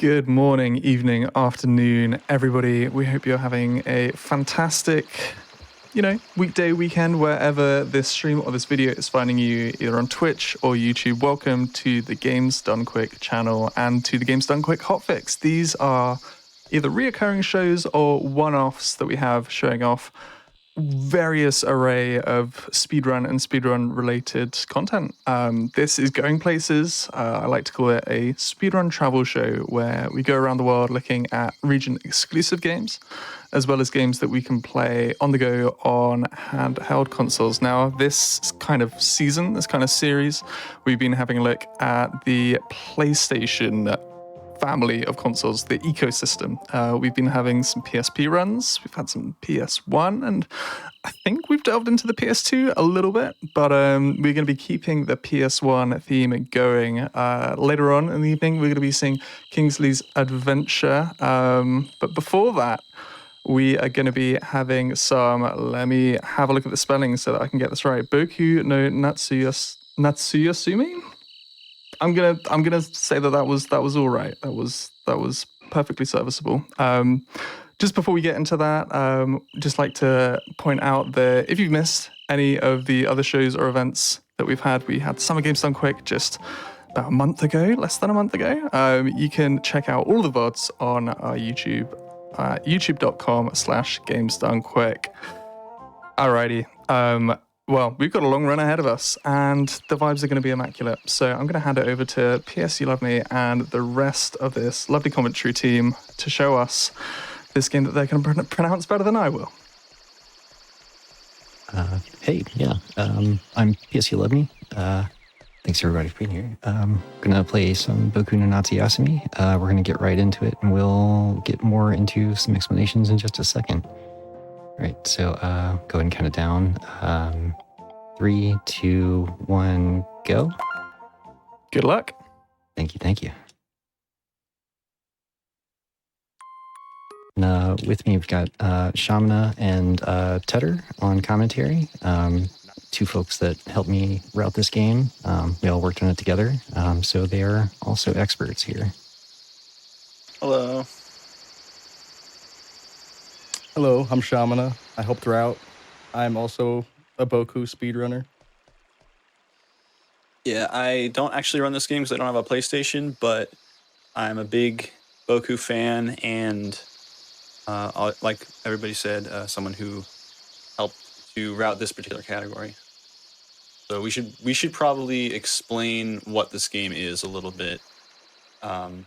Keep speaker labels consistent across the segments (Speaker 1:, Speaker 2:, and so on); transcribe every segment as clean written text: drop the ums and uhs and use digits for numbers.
Speaker 1: Good morning, evening, afternoon, everybody. We hope you're having a fantastic, weekday, weekend, wherever this stream or this video is finding you, either on Twitch or YouTube. Welcome to the Games Done Quick channel and to the Games Done Quick Hotfix. These are either reoccurring shows or one-offs that we have showing off various array of speedrun and speedrun related content. This is Going Places. I like to call it a speedrun travel show where we go around the world looking at region exclusive games, as well as games that we can play on the go on handheld consoles. Now, this kind of season, this kind of series, we've been having a look at the PlayStation family of consoles, the ecosystem. We've been having some PSP runs, we've had some PS1, and I think we've delved into the PS2 a little bit, but we're going to be keeping the PS1 theme going. Later on in the evening, we're going to be seeing Kingsley's Adventure, but before that, we are going to be having some, let me have a look at the spelling so that I can get this right, Boku no Natsuyasumi? I'm gonna say that was all right. That was perfectly serviceable. Just before we get into that, just like to point out that if you've missed any of the other shows or events that we've had, we had Summer Games Done Quick just about a month ago, less than a month ago. You can check out all the VODs on our YouTube, youtube.com/gamesdonequick. Alrighty. Well, we've got a long run ahead of us, and the vibes are going to be immaculate. So I'm going to hand it over to PS You Love Me and the rest of this lovely commentary team to show us this game that they're going to pronounce better than I will.
Speaker 2: I'm PS You Love Me. Thanks everybody for being here. I'm going to play some Boku no Natsuyasumi. We're going to get right into it, and we'll get more into some explanations in just a second. Right, so go ahead and count it down. 3, 2, 1, go.
Speaker 1: Good luck.
Speaker 2: Thank you. And, with me, we've got Shamana and Tedder on commentary. Two folks that helped me route this game. We all worked on it together, so they are also experts here.
Speaker 3: Hello.
Speaker 4: Hello, I'm Shamana. I helped her out. I'm also a Boku speedrunner.
Speaker 3: Yeah, I don't actually run this game because I don't have a PlayStation, but I'm a big Boku fan and, like everybody said, someone who helped to route this particular category. So we should probably explain what this game is a little bit. Do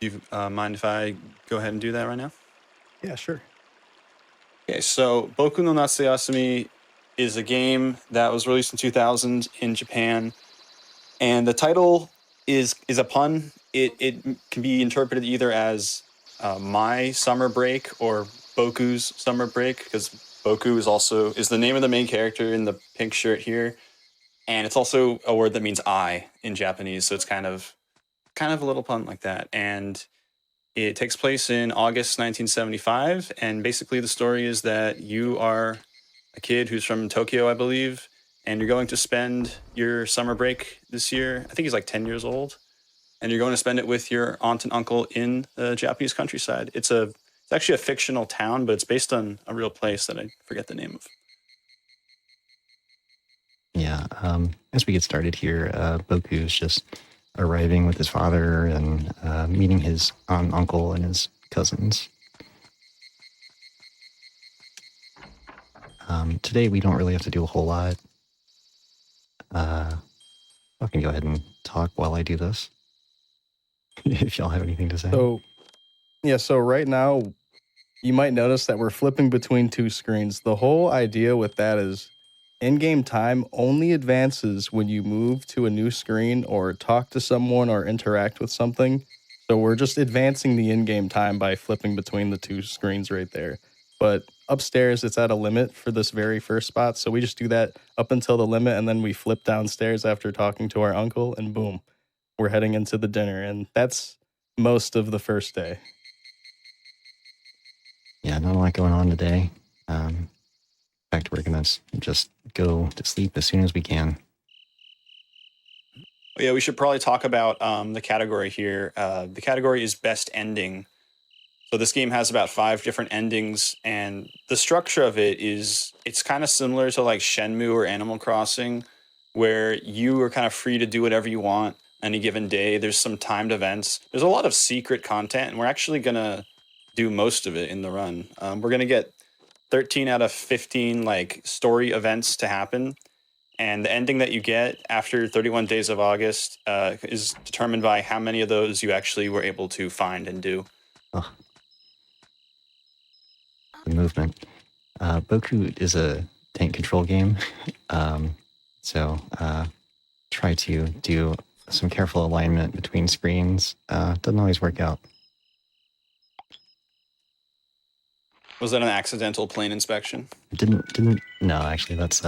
Speaker 3: you mind if I go ahead and do that right now?
Speaker 4: Yeah, sure.
Speaker 3: Okay, so Boku no Natsuyasumi is a game that was released in 2000 in Japan, and the title is a pun. It can be interpreted either as my summer break or Boku's summer break, because Boku is the name of the main character in the pink shirt here, and it's also a word that means I in Japanese, so it's kind of a little pun like that. And it takes place in August 1975, and basically the story is that you are a kid who's from Tokyo, I believe, and you're going to spend your summer break this year. I think he's like 10 years old, and you're going to spend it with your aunt and uncle in the Japanese countryside. It's actually a fictional town, but it's based on a real place that I forget the name of.
Speaker 2: Yeah, as we get started here, Boku is just arriving with his father and meeting his aunt, uncle, and his cousins. Today we don't really have to do a whole lot. I can go ahead and talk while I do this, if y'all have anything to say.
Speaker 4: So right now, you might notice that we're flipping between two screens. The whole idea with that is in-game time only advances when you move to a new screen or talk to someone or interact with something. So we're just advancing the in-game time by flipping between the two screens right there. But upstairs, it's at a limit for this very first spot. So we just do that up until the limit, and then we flip downstairs after talking to our uncle, and boom, we're heading into the dinner. And that's most of the first day.
Speaker 2: Yeah, not a lot going on today. In fact, we're going to just go to sleep as soon as we can.
Speaker 3: Yeah, we should probably talk about the category here. The category is best ending. So this game has about 5 different endings, and the structure of it is, it's kind of similar to like Shenmue or Animal Crossing, where you are kind of free to do whatever you want any given day. There's some timed events. There's a lot of secret content, and we're actually going to do most of it in the run. We're going to get 13 out of 15 like story events to happen. And the ending that you get after 31 days of August is determined by how many of those you actually were able to find and do.
Speaker 2: Oh. The movement. Boku is a tank control game. So try to do some careful alignment between screens. Doesn't always work out.
Speaker 3: Was that an accidental plane inspection?
Speaker 2: No, actually that's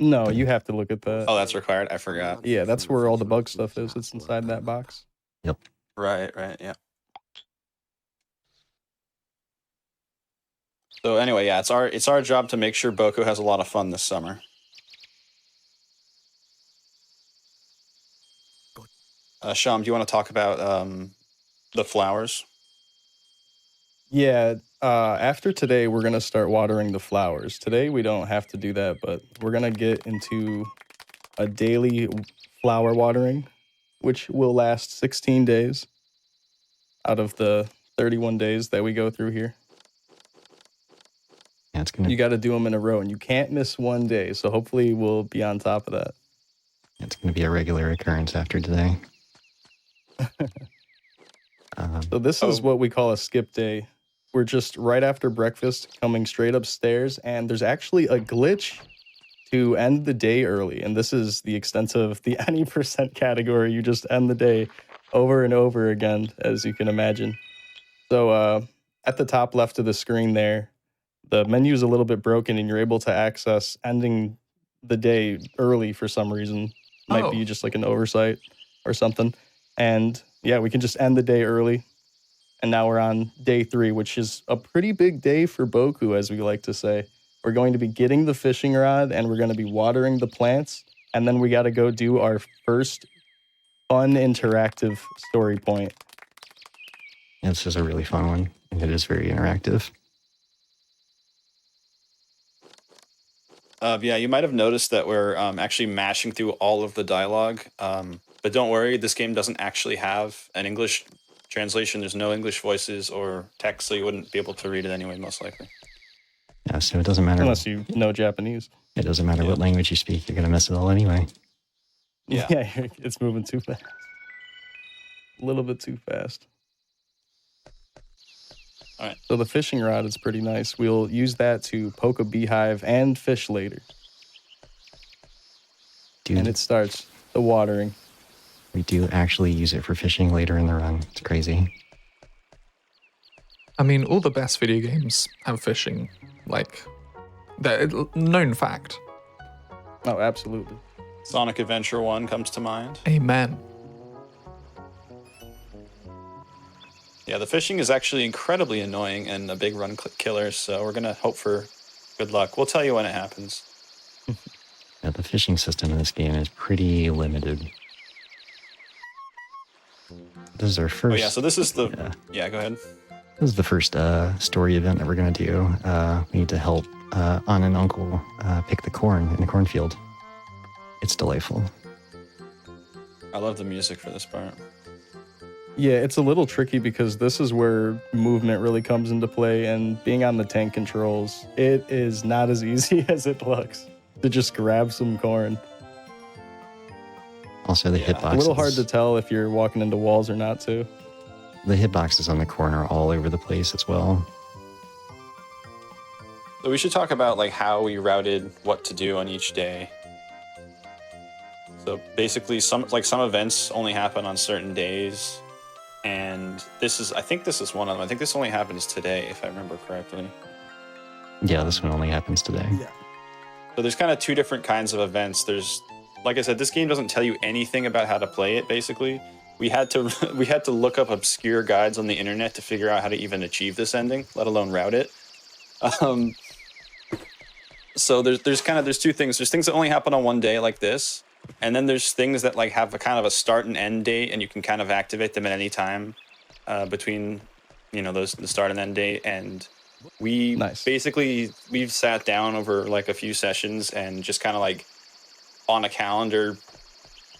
Speaker 4: No, you have to look at that.
Speaker 3: Oh, that's required. I forgot.
Speaker 4: Yeah, that's where all the bug stuff is. It's inside that box.
Speaker 2: Yep.
Speaker 3: Right, yeah. So anyway, yeah, it's our job to make sure Boku has a lot of fun this summer. Sham, do you want to talk about the flowers?
Speaker 4: Yeah, after today, we're going to start watering the flowers. Today, we don't have to do that, but we're going to get into a daily flower watering, which will last 16 days out of the 31 days that we go through here.
Speaker 2: Yeah, it's gonna.
Speaker 4: You got to do them in a row, and you can't miss one day. So hopefully, we'll be on top of that.
Speaker 2: It's gonna be a regular occurrence after today.
Speaker 4: So this is what we call a skip day. We're just right after breakfast, coming straight upstairs, and there's actually a glitch to end the day early. And this is the extent of the any percent category. You just end the day over and over again, as you can imagine. So at the top left of the screen there, the menu is a little bit broken, and you're able to access ending the day early for some reason. Might be just like an oversight or something. And yeah, we can just end the day early. And now we're on day 3, which is a pretty big day for Boku, as we like to say. We're going to be getting the fishing rod, and we're going to be watering the plants. And then we got to go do our first fun interactive story point.
Speaker 2: Yeah, this is a really fun one, and it is very interactive.
Speaker 3: Yeah, you might have noticed that we're actually mashing through all of the dialogue. But don't worry, this game doesn't actually have an English translation. There's no English voices or text, so you wouldn't be able to read it anyway, most likely.
Speaker 2: Yeah, so it doesn't matter.
Speaker 4: Unless you know Japanese.
Speaker 2: It doesn't matter what language you speak, you're going to miss it all anyway.
Speaker 3: Yeah.
Speaker 4: Yeah, it's moving too fast. A little bit too fast.
Speaker 3: All right.
Speaker 4: So the fishing rod is pretty nice. We'll use that to poke a beehive and fish later.
Speaker 2: Dude,
Speaker 4: And it starts the watering.
Speaker 2: we do actually use it for fishing later in the run. It's crazy.
Speaker 1: I mean, all the best video games have fishing. Like, known fact.
Speaker 4: Oh, absolutely.
Speaker 3: Sonic Adventure 1 comes to mind.
Speaker 1: Amen.
Speaker 3: Yeah, the fishing is actually incredibly annoying and a big run killer, so we're going to hope for good luck. We'll tell you when it happens.
Speaker 2: Yeah, the fishing system in this game is pretty limited. This is our first.
Speaker 3: Oh yeah, so this is the... Yeah, go ahead.
Speaker 2: This is the first story event that we're going to do. We need to help Aunt and Uncle pick the corn in the cornfield. It's delightful.
Speaker 3: I love the music for this part.
Speaker 4: Yeah, it's a little tricky because this is where movement really comes into play, and being on the tank controls, it is not as easy as it looks to just grab some corn.
Speaker 2: Also, the hitboxes.
Speaker 4: A little hard to tell if you're walking into walls or not, too.
Speaker 2: The hitboxes on the corn are all over the place as well.
Speaker 3: So we should talk about like how we routed what to do on each day. So basically, some events only happen on certain days, and I think this is one of them. I think this only happens today, if I remember correctly.
Speaker 2: Yeah, this one only happens today.
Speaker 4: Yeah.
Speaker 3: So there's kind of 2 different kinds of events. There's, like I said, this game doesn't tell you anything about how to play it. Basically, we had to look up obscure guides on the internet to figure out how to even achieve this ending, let alone route it. So there's 2 things. There's things that only happen on one day, like this, And then there's things that like have a kind of a start and end date, and you can kind of activate them at any time between, you know, the start and end date. And we we've sat down over like a few sessions and just kind of like on a calendar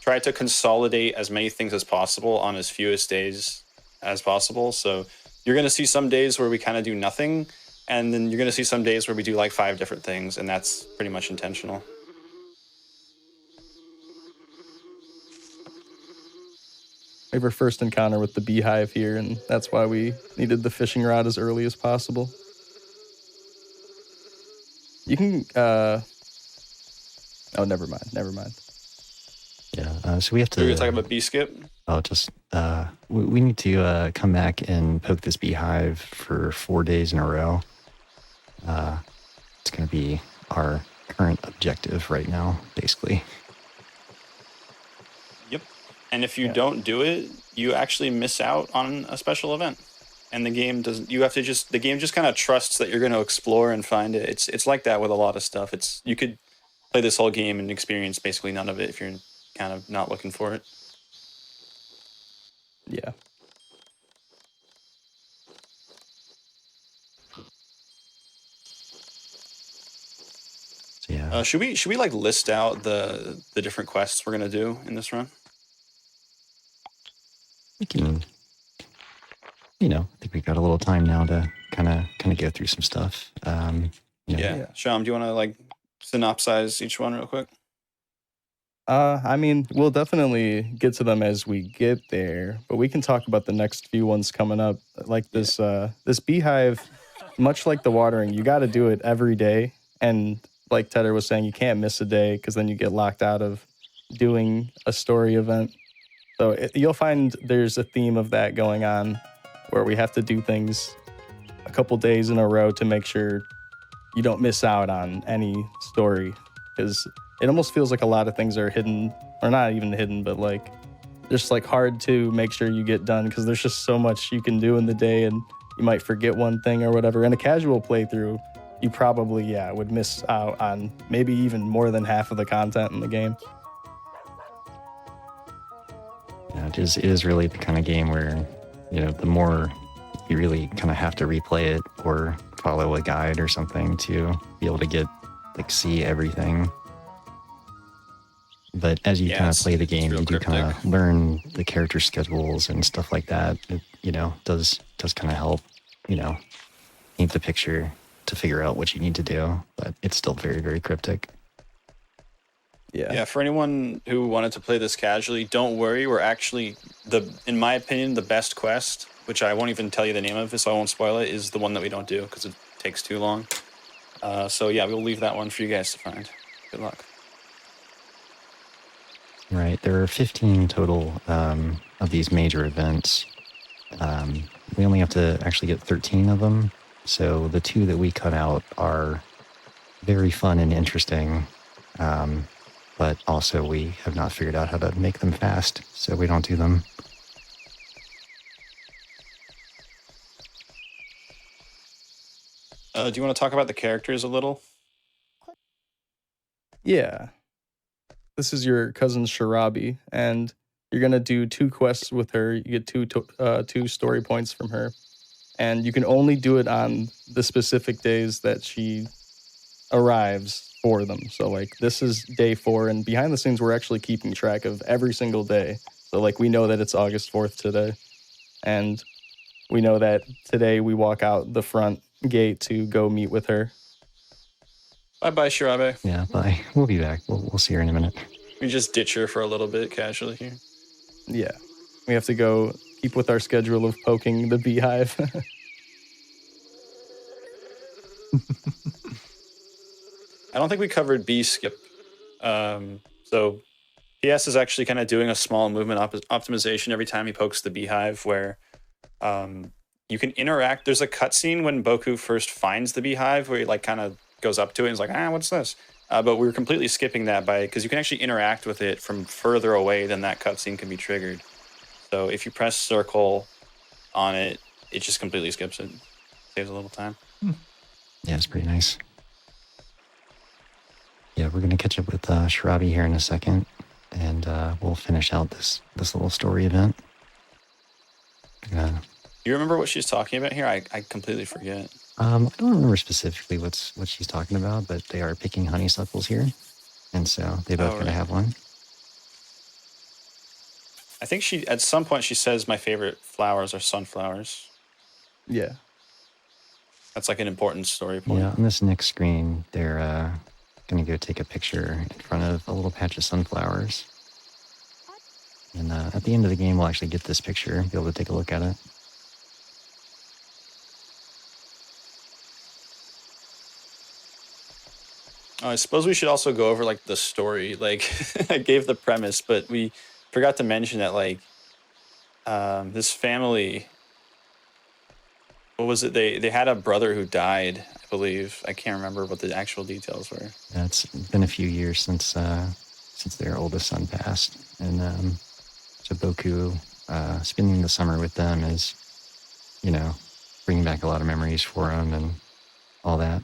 Speaker 3: tried to consolidate as many things as possible on as fewest days as possible. So you're going to see some days where we kind of do nothing, and then you're going to see some days where we do like 5 different things, and that's pretty much intentional.
Speaker 4: We have our first encounter with the beehive here, and that's why we needed the fishing rod as early as possible. You can, oh, never mind.
Speaker 2: Yeah, so we have to...
Speaker 3: We're going to talk about bee skip?
Speaker 2: Oh, just, we need to come back and poke this beehive for 4 days in a row. It's going to be our current objective right now, basically.
Speaker 3: Yep. And if you don't do it, you actually miss out on a special event. And the game doesn't, you have to just, the game just kind of trusts that you're going to explore and find it. It's like that with a lot of stuff. You could play this whole game and experience basically none of it if you're kind of not looking for it.
Speaker 4: Yeah.
Speaker 2: So, yeah.
Speaker 3: Should we like list out the different quests we're going to do in this run?
Speaker 2: We can, you know, I think we've got a little time now to kind of go through some stuff.
Speaker 3: Yeah. Sham, do you want to like synopsize each one real quick?
Speaker 4: I mean, we'll definitely get to them as we get there, but we can talk about the next few ones coming up. Like this, this beehive, much like the watering, you got to do it every day. And like Tedder was saying, you can't miss a day because then you get locked out of doing a story event. So you'll find there's a theme of that going on where we have to do things a couple days in a row to make sure you don't miss out on any story, because it almost feels like a lot of things are hidden, or not even hidden, but like just like hard to make sure you get done because there's just so much you can do in the day and you might forget one thing or whatever. In a casual playthrough, you probably, would miss out on maybe even more than half of the content in the game.
Speaker 2: Yeah, it is really the kind of game where, you know, the more you really kind of have to replay it or follow a guide or something to be able to get, like, see everything. But as you kind of play the game, you do kind of learn the character schedules and stuff like that. It, you know, does kind of help, you know, paint the picture to figure out what you need to do. But it's still very, very cryptic.
Speaker 3: Yeah, for anyone who wanted to play this casually, don't worry. We're actually, in my opinion, the best quest, which I won't even tell you the name of it, so I won't spoil it, is the one that we don't do because it takes too long. So yeah, we'll leave that one for you guys to find. Good luck.
Speaker 2: Right, there are 15 total of these major events. We only have to actually get 13 of them, so the 2 that we cut out are very fun and interesting, but also we have not figured out how to make them fast, so we don't do them.
Speaker 3: Do you want to talk about the characters a little?
Speaker 4: Yeah. This is your cousin Shirabi, and you're going to do 2 quests with her. You get 2 story points from her, and you can only do it on the specific days that she arrives for them. So, like, this is day 4, and behind the scenes, we're actually keeping track of every single day. So, like, we know that it's August 4th today, and we know that today we walk out the front gate to go meet with her.
Speaker 3: Bye-bye, Shirabe.
Speaker 2: Yeah, bye. We'll be back. We'll see her in a minute.
Speaker 3: We just ditch her for a little bit casually here.
Speaker 4: Yeah. We have to go keep with our schedule of poking the beehive.
Speaker 3: I don't think we covered bee skip. So PS is actually kind of doing a small movement optimization every time he pokes the beehive, where you can interact. There's a cutscene when Boku first finds the beehive where he like kind of goes up to it and is like, what's this? But we're completely skipping that because you can actually interact with it from further away than that cutscene can be triggered. So if you press circle on it, it just completely skips it. Saves a little time.
Speaker 2: Yeah, it's pretty nice. Yeah, we're going to catch up with Shirabi here in a second. and we'll finish out this little story event.
Speaker 3: You remember what she's talking about here? I completely forget.
Speaker 2: I don't remember specifically what she's talking about, but they are picking honeysuckles here, and so they both gotta have one.
Speaker 3: I think at some point she says my favorite flowers are sunflowers.
Speaker 4: Yeah.
Speaker 3: That's like an important story point.
Speaker 2: Yeah, on this next screen, they're gonna go take a picture in front of a little patch of sunflowers. And at the end of the game, we'll actually get this picture, be able to take a look at it.
Speaker 3: I suppose we should also go over like the story. Like I gave the premise, but we forgot to mention that like this family, what was it? They had a brother who died, I believe. I can't remember what the actual details were.
Speaker 2: Yeah, it's been a few years since their oldest son passed, and so Boku spending the summer with them is, bringing back a lot of memories for him and all that.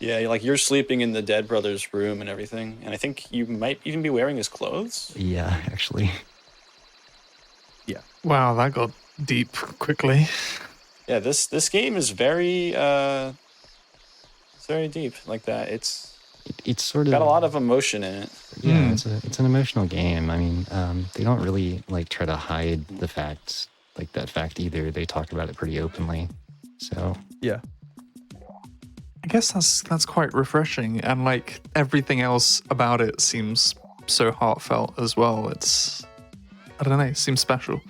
Speaker 3: Yeah, like you're sleeping in the dead brother's room and everything, and I think you might even be wearing his clothes.
Speaker 2: Yeah, actually.
Speaker 4: Yeah.
Speaker 1: Wow, that got deep quickly.
Speaker 3: Yeah, this game is very deep like that. It's
Speaker 2: sort of
Speaker 3: got a lot of emotion in it.
Speaker 2: Yeah, it's an emotional game. I mean, they don't really like try to hide the facts, like that fact either. They talk about it pretty openly. So
Speaker 4: Yeah.
Speaker 1: I guess that's quite refreshing, and like everything else about it seems so heartfelt as well. It's, I don't know, it seems special.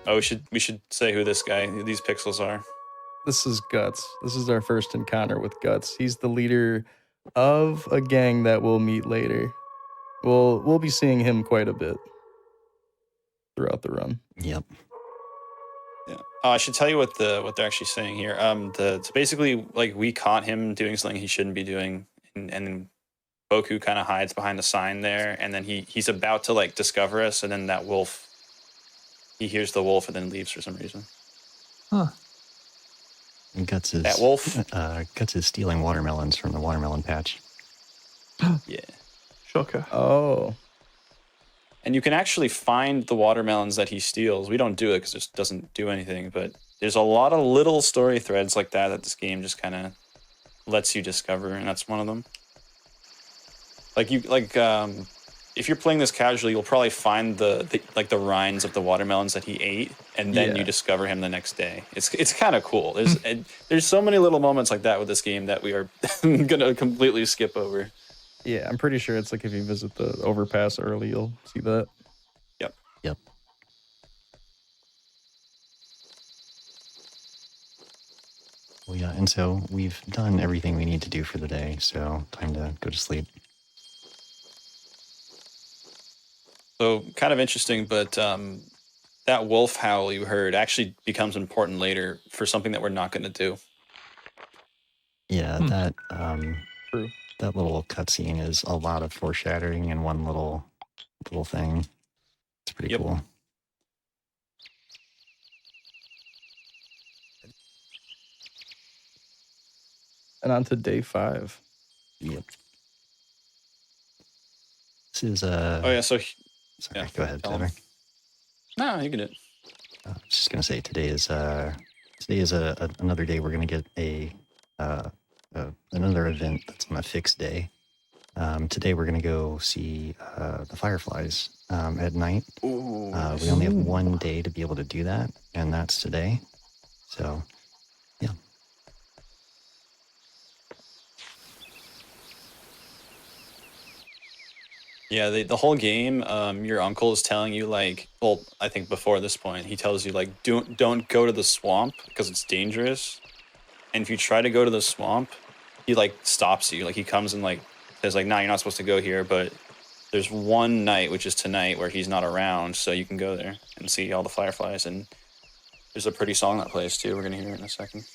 Speaker 3: Oh, we should say who these pixels are.
Speaker 4: This is Guts. This is our first encounter with Guts. He's the leader of a gang that we'll meet later. We'll be seeing him quite a bit throughout the run.
Speaker 2: Yep.
Speaker 3: Yeah. I should tell you what they're actually saying here. So basically, like we caught him doing something he shouldn't be doing, and Boku kind of hides behind the sign there, and then he's about to like discover us, and then that wolf. He hears the wolf and then leaves for some reason.
Speaker 1: Huh.
Speaker 2: And Guts is
Speaker 3: that wolf.
Speaker 2: Guts is stealing watermelons from the watermelon patch.
Speaker 3: Yeah.
Speaker 1: Shocker.
Speaker 4: Oh.
Speaker 3: And you can actually find the watermelons that he steals. We don't do it because it just doesn't do anything, but there's a lot of little story threads like that this game just kind of lets you discover, and that's one of them. If you're playing this casually, you'll probably find the rinds of the watermelons that he ate, and then you discover him the next day. It's kind of cool. There's so many little moments like that with this game that we are gonna completely skip over.
Speaker 4: Yeah, I'm pretty sure it's like if you visit the overpass early, you'll see that.
Speaker 2: Yep. Well, yeah, and so we've done everything we need to do for the day, so time to go to sleep.
Speaker 3: So kind of interesting, but that wolf howl you heard actually becomes important later for something that we're not going to do.
Speaker 2: Yeah, that
Speaker 4: True.
Speaker 2: That little cutscene is a lot of foreshadowing in one little thing. It's pretty cool.
Speaker 4: And on to day 5.
Speaker 2: Yep. This is
Speaker 3: Oh yeah, so
Speaker 2: sorry, go ahead, Tedder.
Speaker 3: No, you can do it.
Speaker 2: I was just gonna say today is another day we're gonna get another event that's on a fixed day. Today we're gonna go see the fireflies at night.
Speaker 3: Ooh.
Speaker 2: We only have one day to be able to do that, and that's today. So, yeah.
Speaker 3: Yeah, the whole game, your uncle is telling you like, well, I think before this point, he tells you like, don't go to the swamp because it's dangerous. And if you try to go to the swamp, he like stops you. Like he comes and like says like, nah, you're not supposed to go here. But there's one night, which is tonight, where he's not around, so you can go there and see all the fireflies. And there's a pretty song that plays too. We're gonna hear it in a second.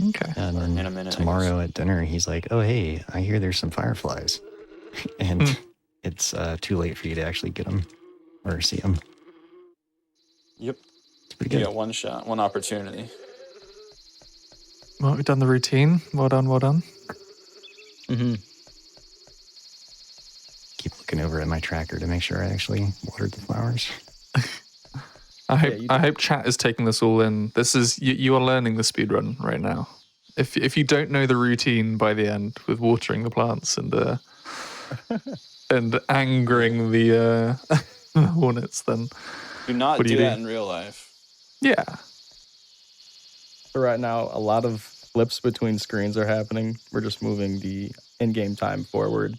Speaker 1: Okay.
Speaker 2: And then
Speaker 3: in a minute,
Speaker 2: tomorrow at dinner, he's like, "Oh, hey, I hear there's some fireflies," and it's too late for you to actually get them or see them.
Speaker 3: Yep.
Speaker 2: It's pretty good.
Speaker 3: You got one shot, one opportunity.
Speaker 1: Well, we've done the routine. Well done, well done.
Speaker 4: Mm-hmm.
Speaker 2: keep looking over at my tracker to make sure I actually watered the flowers.
Speaker 1: I hope chat is taking this all in. This is you are learning the speedrun right now. If you don't know the routine by the end with watering the plants and angering the hornets, then
Speaker 3: Do not
Speaker 1: what do
Speaker 3: do
Speaker 1: you
Speaker 3: that
Speaker 1: do?
Speaker 3: in real life.
Speaker 1: Yeah.
Speaker 4: So right now, a lot of flips between screens are happening. We're just moving the in-game time forward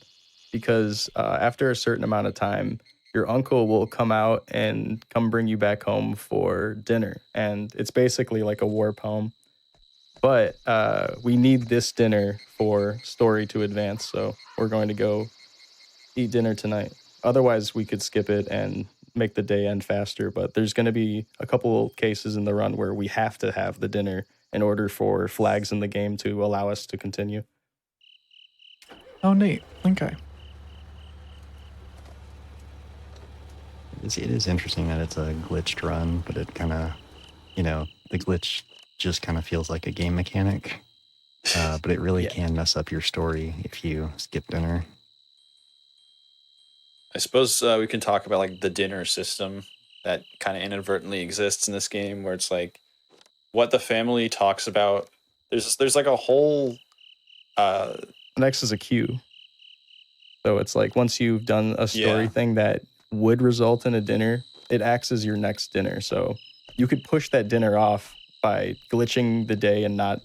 Speaker 4: because after a certain amount of time, your uncle will come out and come bring you back home for dinner. And it's basically like a warp home. But we need this dinner for story to advance. So we're going to go eat dinner tonight. Otherwise, we could skip it and make the day end faster. But there's going to be a couple cases in the run where we have to have the dinner in order for flags in the game to allow us to continue.
Speaker 1: Oh, neat. Okay.
Speaker 2: It is interesting that it's a glitched run, but it kind of, the glitch just kind of feels like a game mechanic. But it really can mess up your story if you skip dinner.
Speaker 3: I suppose we can talk about like the dinner system that kind of inadvertently exists in this game, where it's like what the family talks about. There's like a whole.
Speaker 4: Next is a queue. So it's like once you've done a story thing that would result in a dinner, it acts as your next dinner. So you could push that dinner off by glitching the day and not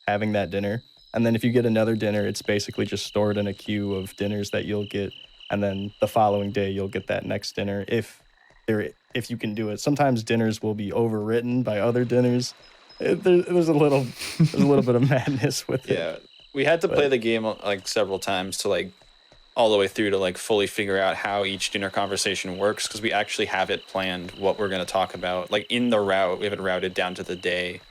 Speaker 4: having that dinner. And then if you get another dinner, it's basically just stored in a queue of dinners that you'll get. And then the following day, you'll get that next dinner if you can do it. Sometimes dinners will be overwritten by other dinners. There's a little bit of madness with it.
Speaker 3: Yeah, we had to play the game like several times to like all the way through to like fully figure out how each dinner conversation works, because we actually have it planned what we're going to talk about. Like in the route, we have it routed down to the day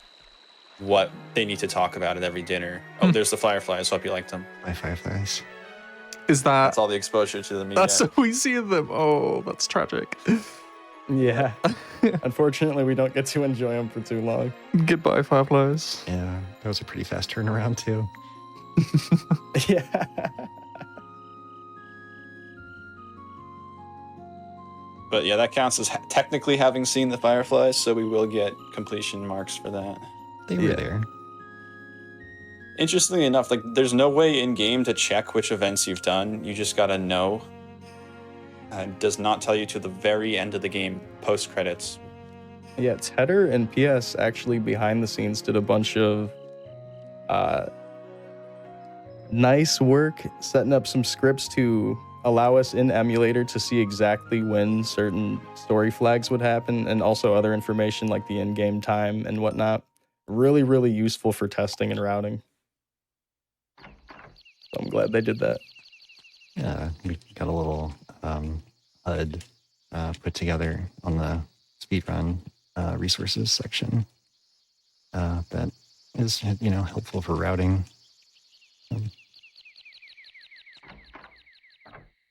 Speaker 3: what they need to talk about at every dinner. Oh, there's the fireflies. Hope you like them.
Speaker 2: My fireflies.
Speaker 1: Is that?
Speaker 3: That's all the exposure to them.
Speaker 1: That's all we see of them. Oh, that's tragic.
Speaker 4: Yeah. Unfortunately, we don't get to enjoy them for too long.
Speaker 1: Goodbye, fireflies.
Speaker 2: Yeah, that was a pretty fast turnaround too.
Speaker 4: Yeah.
Speaker 3: But yeah, that counts as technically having seen the fireflies, so we will get completion marks for that.
Speaker 2: They were there.
Speaker 3: Interestingly enough, like there's no way in game to check which events you've done. You just gotta know. It does not tell you to the very end of the game, post credits.
Speaker 4: Yeah, Tedder and PS actually behind the scenes did a bunch of nice work setting up some scripts to allow us in emulator to see exactly when certain story flags would happen, and also other information like the in-game time and whatnot. Really, really useful for testing and routing. So I'm glad they did that.
Speaker 2: Yeah, we got a little HUD put together on the speedrun resources section that is, helpful for routing.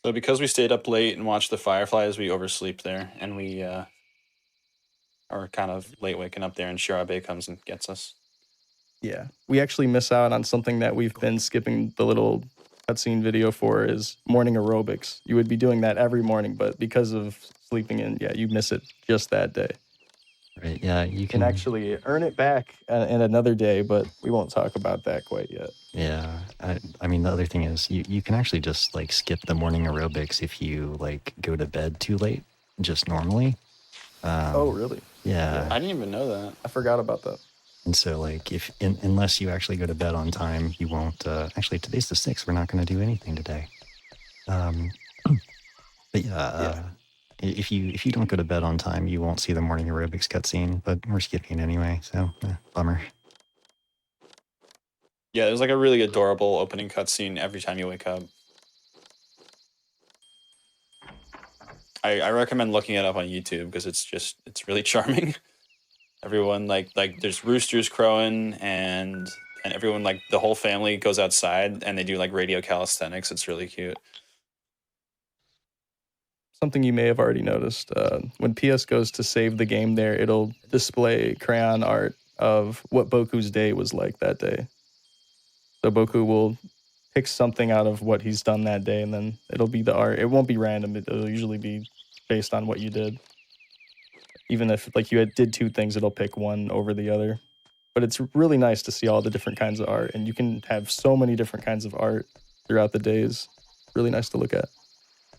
Speaker 3: So because we stayed up late and watched the fireflies, we oversleep there, and we are kind of late waking up there, and Shirabe comes and gets us.
Speaker 4: Yeah, we actually miss out on something that we've been skipping the little cutscene video for, is morning aerobics. You would be doing that every morning, but because of sleeping in, you miss it just that day.
Speaker 2: Right, yeah, you can
Speaker 4: actually earn it back in another day, but we won't talk about that quite yet.
Speaker 2: Yeah, I mean, the other thing is you can actually just like skip the morning aerobics if you like go to bed too late, just normally.
Speaker 4: Oh, really?
Speaker 2: Yeah.
Speaker 3: I didn't even know that.
Speaker 4: I forgot about that.
Speaker 2: And so, like, unless you actually go to bed on time, you won't. Actually, today's the 6th. We're not going to do anything today. But if you don't go to bed on time, you won't see the morning aerobics cutscene. But we're skipping it anyway, so bummer.
Speaker 3: Yeah, there's like a really adorable opening cutscene every time you wake up. I recommend looking it up on YouTube because it's really charming. Everyone like there's roosters crowing and everyone, like the whole family goes outside and they do like radio calisthenics. It's really cute.
Speaker 4: Something you may have already noticed, when PS goes to save the game there, it'll display crayon art of what Boku's day was like that day. So Boku will pick something out of what he's done that day, and then it'll be the art. It won't be random. It'll usually be based on what you did. Even if like you did two things, it'll pick one over the other. But it's really nice to see all the different kinds of art, and you can have so many different kinds of art throughout the days. Really nice to look at.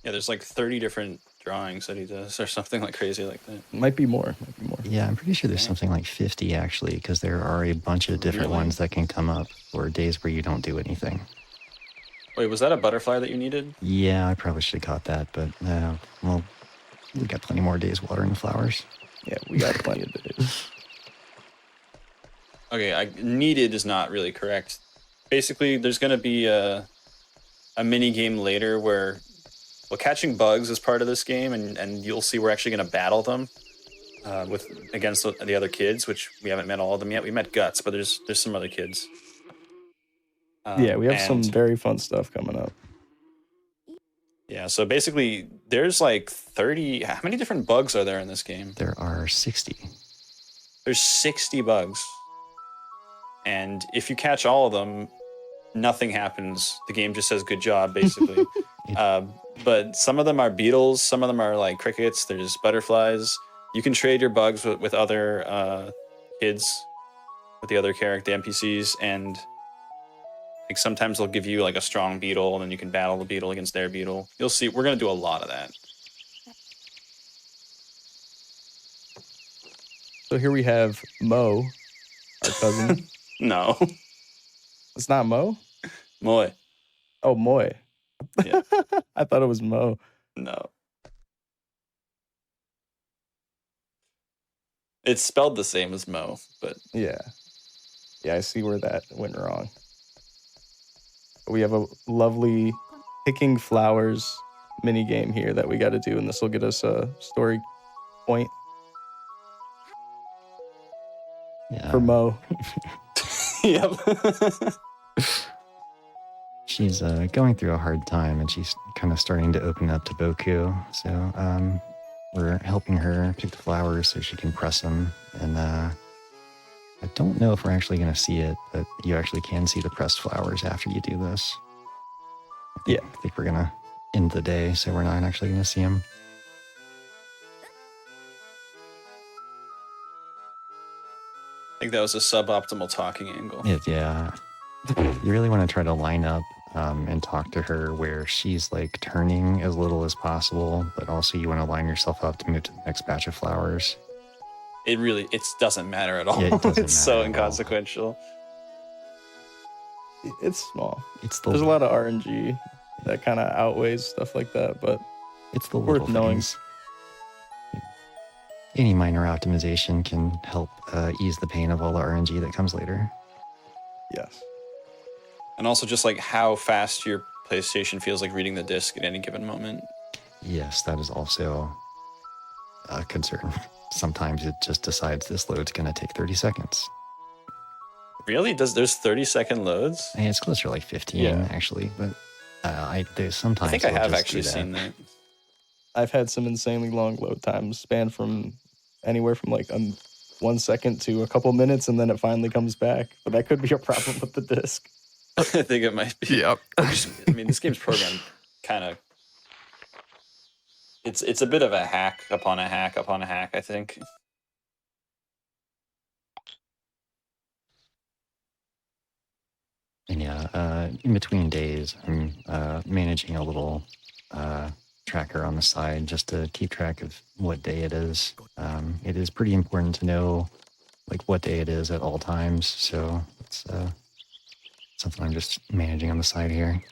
Speaker 3: Yeah, there's like 30 different drawings that he does, or something like crazy like that.
Speaker 4: Might be more.
Speaker 2: Yeah, I'm pretty sure there's something like 50 actually, because there are a bunch of different ones that can come up for days where you don't do anything.
Speaker 3: Wait, was that a butterfly that you needed?
Speaker 2: Yeah, I probably should have caught that, but well, we got plenty more days watering the flowers.
Speaker 4: Yeah, we got plenty of days.
Speaker 3: Okay, needed is not really correct. Basically, there's going to be a mini game later where, well, catching bugs is part of this game, and you'll see we're actually going to battle them against the other kids, which we haven't met all of them yet. We met Guts, but there's some other kids.
Speaker 4: Yeah, we have some very fun stuff coming up.
Speaker 3: Yeah, so basically, there's like 30. How many different bugs are there in this game?
Speaker 2: There are 60.
Speaker 3: There's 60 bugs. And if you catch all of them, nothing happens. The game just says good job, basically. But some of them are beetles, some of them are like crickets, there's butterflies. You can trade your bugs with other kids, with the other character, the NPCs, and like sometimes they'll give you like a strong beetle, and then you can battle the beetle against their beetle. You'll see, we're gonna do a lot of that.
Speaker 4: So here we have Mo, our cousin.
Speaker 3: No.
Speaker 4: It's not Mo?
Speaker 3: Moy.
Speaker 4: Oh, Moy.
Speaker 3: Yeah.
Speaker 4: I thought it was Mo.
Speaker 3: No. It's spelled the same as Mo, but...
Speaker 4: Yeah. Yeah, I see where that went wrong. We have a lovely picking flowers mini game here that we got to do, and this will get us a story point.
Speaker 2: Yeah.
Speaker 4: For Mo.
Speaker 3: Yep.
Speaker 2: She's going through a hard time, and she's kind of starting to open up to Boku. So we're helping her pick the flowers so she can press them. And I don't know if we're actually going to see it, but you actually can see the pressed flowers after you do this. I think we're going to end the day, so we're not actually going to see them.
Speaker 3: I think that was a suboptimal talking angle.
Speaker 2: Yeah. You really want to try to line up and talk to her where she's like turning as little as possible, but also you want to line yourself up to move to the next batch of flowers.
Speaker 3: It doesn't matter at all.
Speaker 2: Yeah,
Speaker 3: it's so inconsequential.
Speaker 4: It's small.
Speaker 2: There's
Speaker 4: a lot of RNG that kind of outweighs stuff like that, but
Speaker 2: it's the
Speaker 4: worth knowing.
Speaker 2: Things. Any minor optimization can help ease the pain of all the RNG that comes later.
Speaker 4: Yes.
Speaker 3: And also just like how fast your PlayStation feels like reading the disc at any given moment.
Speaker 2: Yes, that is also a concern. Sometimes it just decides this load's going to take 30 seconds.
Speaker 3: Really? There's 30-second loads?
Speaker 2: And it's closer to like 15, actually. But there's sometimes...
Speaker 3: I think I have actually seen that.
Speaker 4: I've had some insanely long load times, span from anywhere from like 1 second to a couple minutes, and then it finally comes back. But that could be a problem with the disc.
Speaker 3: I think it might be.
Speaker 1: Yep.
Speaker 3: I mean, this game's programmed kind of... It's a bit of a hack upon a hack upon a hack, I think.
Speaker 2: And yeah, in between days, I'm managing a little tracker on the side just to keep track of what day it is. It is pretty important to know like what day it is at all times, so it's something I'm just managing on the side here.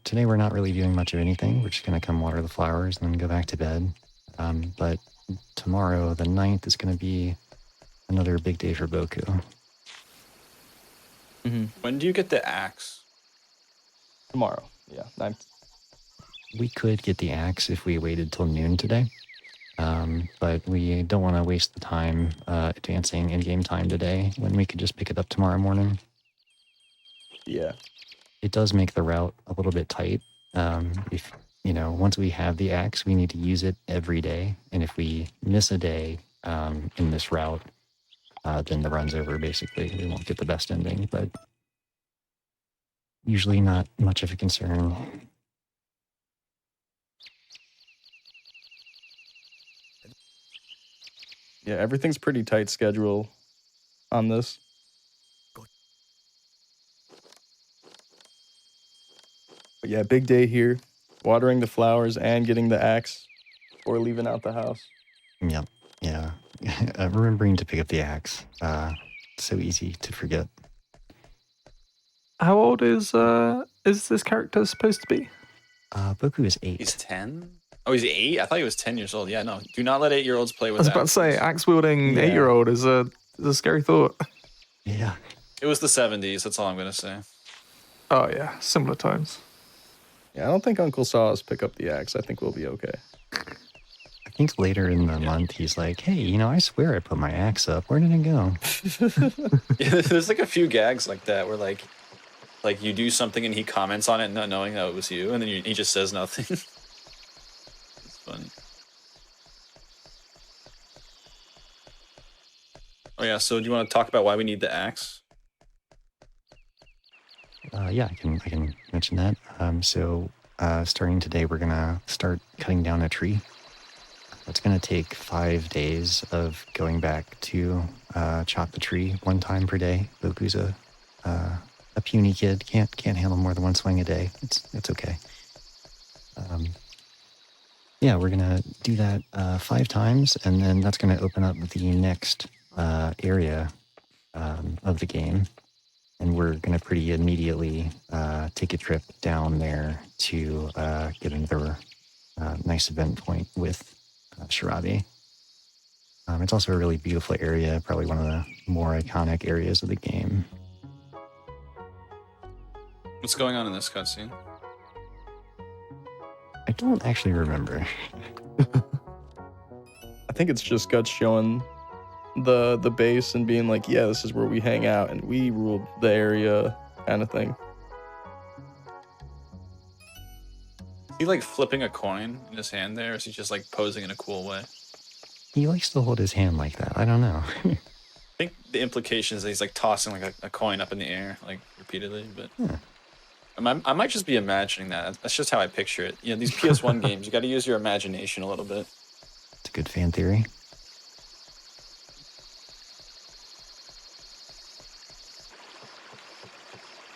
Speaker 2: Today we're not really doing much of anything. We're just going to come water the flowers and then go back to bed. But tomorrow, the 9th, is going to be another big day for Boku.
Speaker 4: Mm-hmm.
Speaker 3: When do you get the axe?
Speaker 4: Tomorrow, yeah. 9th.
Speaker 2: We could get the axe if we waited till noon today. But we don't want to waste the time advancing in-game time today when we could just pick it up tomorrow morning.
Speaker 4: Yeah.
Speaker 2: It does make the route a little bit tight. If, once we have the axe, we need to use it every day. And if we miss a day in this route, then the run's over, basically. We won't get the best ending, but usually not much of a concern.
Speaker 4: Yeah, everything's pretty tight schedule on this. But yeah, big day here. Watering the flowers and getting the axe before leaving out the house.
Speaker 2: Yep, yeah. Remembering to pick up the axe. So easy to forget.
Speaker 1: How old is this character supposed to be?
Speaker 2: Boku is 8.
Speaker 3: He's 10? Oh, he's 8? I thought he was 10 years old. Yeah, no. Do not let 8-year-olds play
Speaker 1: I
Speaker 3: with
Speaker 1: was about to say,
Speaker 3: axes.
Speaker 1: axe wielding
Speaker 4: Yeah.
Speaker 1: 8-year-old is a scary thought.
Speaker 2: Yeah.
Speaker 3: It was the 70s. That's all I'm going to say.
Speaker 1: Oh yeah, similar times.
Speaker 4: Yeah, I don't think Uncle saw us pick up the axe. I think we'll be okay.
Speaker 2: I think later in the month, he's like, hey, I swear I put my axe up. Where did it go?
Speaker 3: Yeah, there's like a few gags like that where like you do something and he comments on it not knowing that it was you, and then he just says nothing. It's funny. Oh yeah, so do you want to talk about why we need the axe?
Speaker 2: Yeah, I can mention that. Starting today, we're gonna start cutting down a tree. It's gonna take 5 days of going back to chop the tree 1 time per day. Boku's a puny kid, can't handle more than 1 swing a day. It's okay. Yeah, we're gonna do that 5 times, and then that's gonna open up the next area of the game. And we're going to pretty immediately take a trip down there to get another nice event point with Shirabi. It's also a really beautiful area, probably one of the more iconic areas of the game.
Speaker 3: What's going on in this cutscene?
Speaker 2: I don't actually remember.
Speaker 4: I think it's just Guts showing the base and being like, yeah, this is where we hang out and we ruled the area kind of thing.
Speaker 3: Is he like flipping a coin in his hand there, or is he just like posing in a cool way?
Speaker 2: He likes to hold his hand like that. I don't know.
Speaker 3: I think the implication is that he's like tossing like a coin up in the air like repeatedly, but I might just be imagining that. That's just how I picture it. These PS1 games, you got to use your imagination a little bit.
Speaker 2: It's a good fan theory.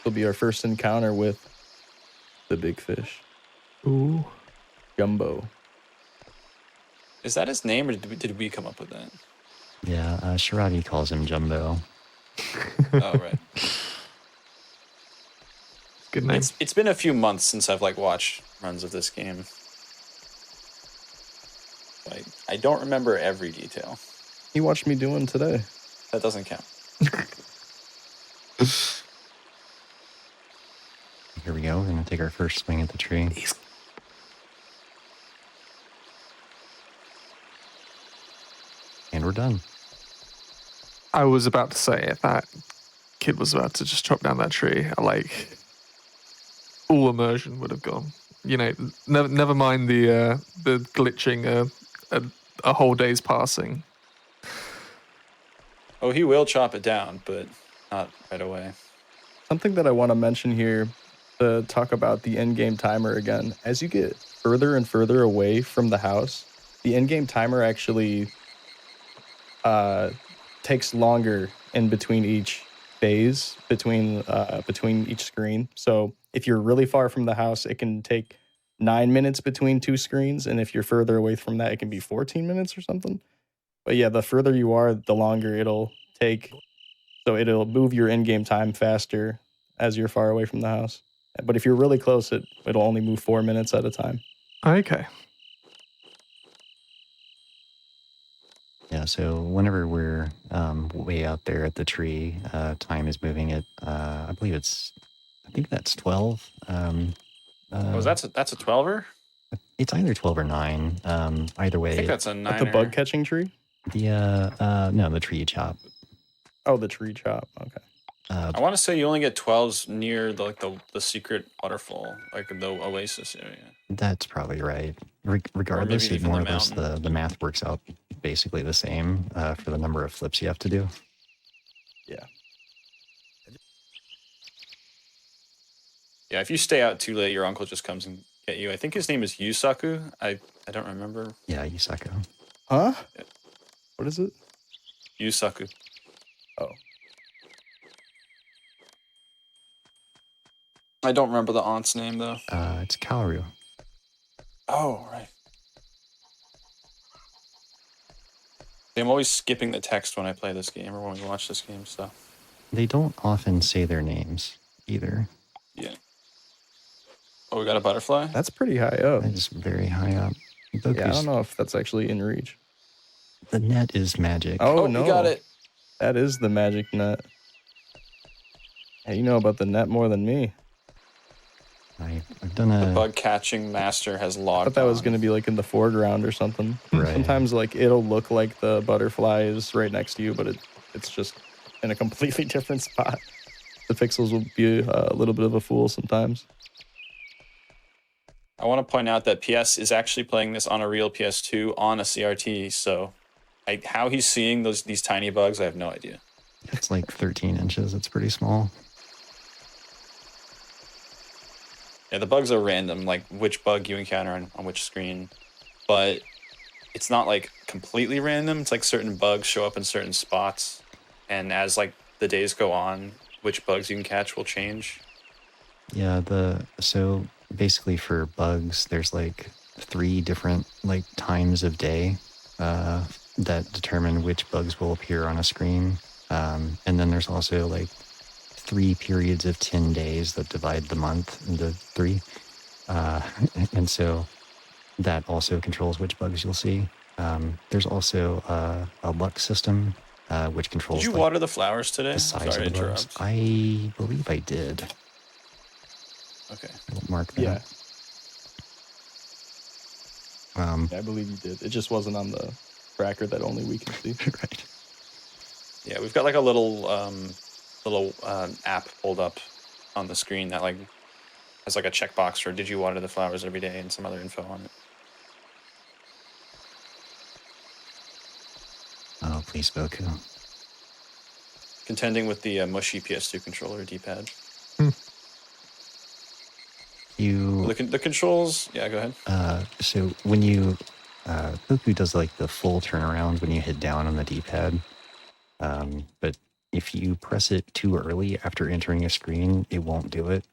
Speaker 4: It'll be our first encounter with the big fish,
Speaker 1: Ooh.
Speaker 4: Jumbo.
Speaker 3: Is that his name, or did we come up with that?
Speaker 2: Yeah, Shirabi calls him Jumbo.
Speaker 3: Oh, right.
Speaker 1: Good name.
Speaker 3: It's been a few months since I've like watched runs of this game. I don't remember every detail.
Speaker 4: He watched me doing today.
Speaker 3: That doesn't count.
Speaker 2: Here we go. We're going to take our first swing at the tree. And we're done.
Speaker 1: I was about to say, if that kid was about to just chop down that tree, like all immersion would have gone. Never mind the glitching a whole day's passing.
Speaker 3: Oh, he will chop it down, but not right away.
Speaker 4: Something that I want to mention here to talk about the in-game timer again. As you get further and further away from the house, the in-game timer actually takes longer in between each phase, between each screen. So if you're really far from the house, it can take 9 minutes between 2 screens, and if you're further away from that, it can be 14 minutes or something. But yeah, the further you are, the longer it'll take. So it'll move your in-game time faster as you're far away from the house. But if you're really close, it'll only move 4 minutes at a time.
Speaker 1: Okay.
Speaker 2: Yeah, so whenever we're way out there at the tree, time is moving at, I think that's 12.
Speaker 3: That's a 12er?
Speaker 2: It's either 12 or 9. Either way.
Speaker 3: I think that's a 9er.
Speaker 4: At the bug catching tree?
Speaker 2: No, the tree chop.
Speaker 4: Oh, the tree chop. Okay.
Speaker 3: I want to say you only get 12s near the secret waterfall, like the oasis area.
Speaker 2: That's probably right. Regardless,
Speaker 3: maybe
Speaker 2: it
Speaker 3: even
Speaker 2: more or
Speaker 3: the
Speaker 2: less
Speaker 3: mountain.
Speaker 2: the math works out basically the same for the number of flips you have to do.
Speaker 4: Yeah.
Speaker 3: Yeah, if you stay out too late, your uncle just comes and get you. I think his name is Yusaku. I don't remember.
Speaker 2: Yeah, Yusako.
Speaker 4: Huh?
Speaker 3: Yeah.
Speaker 4: What is it?
Speaker 3: Yusaku.
Speaker 4: Oh.
Speaker 3: I don't remember the aunt's name though.
Speaker 2: It's Kaoru.
Speaker 3: Oh, right. I'm always skipping the text when I play this game or when we watch this game, so.
Speaker 2: They don't often say their names either.
Speaker 3: Yeah. Oh, we got a butterfly?
Speaker 4: That's pretty high up.
Speaker 2: That is very high up. Boku's,
Speaker 4: Yeah, I don't know if that's actually in reach.
Speaker 2: The net is magic.
Speaker 4: Oh,
Speaker 3: Oh,
Speaker 4: no.
Speaker 3: you got it.
Speaker 4: That is the magic net. Hey, you know about the net more than me.
Speaker 2: I've done
Speaker 3: The
Speaker 2: a...
Speaker 3: bug catching master has
Speaker 4: I
Speaker 3: logged
Speaker 4: thought that was
Speaker 3: on.
Speaker 4: going to be like in the foreground or something.
Speaker 2: Right.
Speaker 4: Sometimes like it'll look like the butterfly is right next to you, but it's just in a completely different spot. The pixels will be a little bit of a fool sometimes.
Speaker 3: I want to point out that PS is actually playing this on a real PS2 on a CRT, so how he's seeing these tiny bugs, I have no idea.
Speaker 2: It's like 13 inches. It's pretty small.
Speaker 3: Yeah, the bugs are random, like which bug you encounter on which screen, but it's not like completely random. It's like certain bugs show up in certain spots, and as like the days go on, which bugs you can catch will change.
Speaker 2: Yeah, so basically for bugs, there's like 3 different like times of day that determine which bugs will appear on a screen. And then there's also like 3 periods of 10 days that divide the month into 3. And so that also controls which bugs you'll see. There's also a luck system which controls.
Speaker 3: Did you
Speaker 2: like,
Speaker 3: water the flowers today?
Speaker 2: the size
Speaker 3: Sorry
Speaker 2: of
Speaker 3: to
Speaker 2: the bugs.
Speaker 3: interrupt.
Speaker 2: I believe I did.
Speaker 3: Okay.
Speaker 2: I'll mark that.
Speaker 4: Yeah,
Speaker 2: Um,
Speaker 4: I believe you did. It just wasn't on the tracker that only we can see.
Speaker 2: right.
Speaker 3: Yeah, we've got like a little app pulled up on the screen that like has like a checkbox for did you water the flowers every day and some other info on it.
Speaker 2: Oh, please, Boku.
Speaker 3: Contending with the mushy PS2 controller D-pad.
Speaker 2: You
Speaker 3: The controls, yeah, go ahead.
Speaker 2: so when you Boku does like the full turnaround when you hit down on the D-pad, but if you press it too early after entering a screen, it won't do it.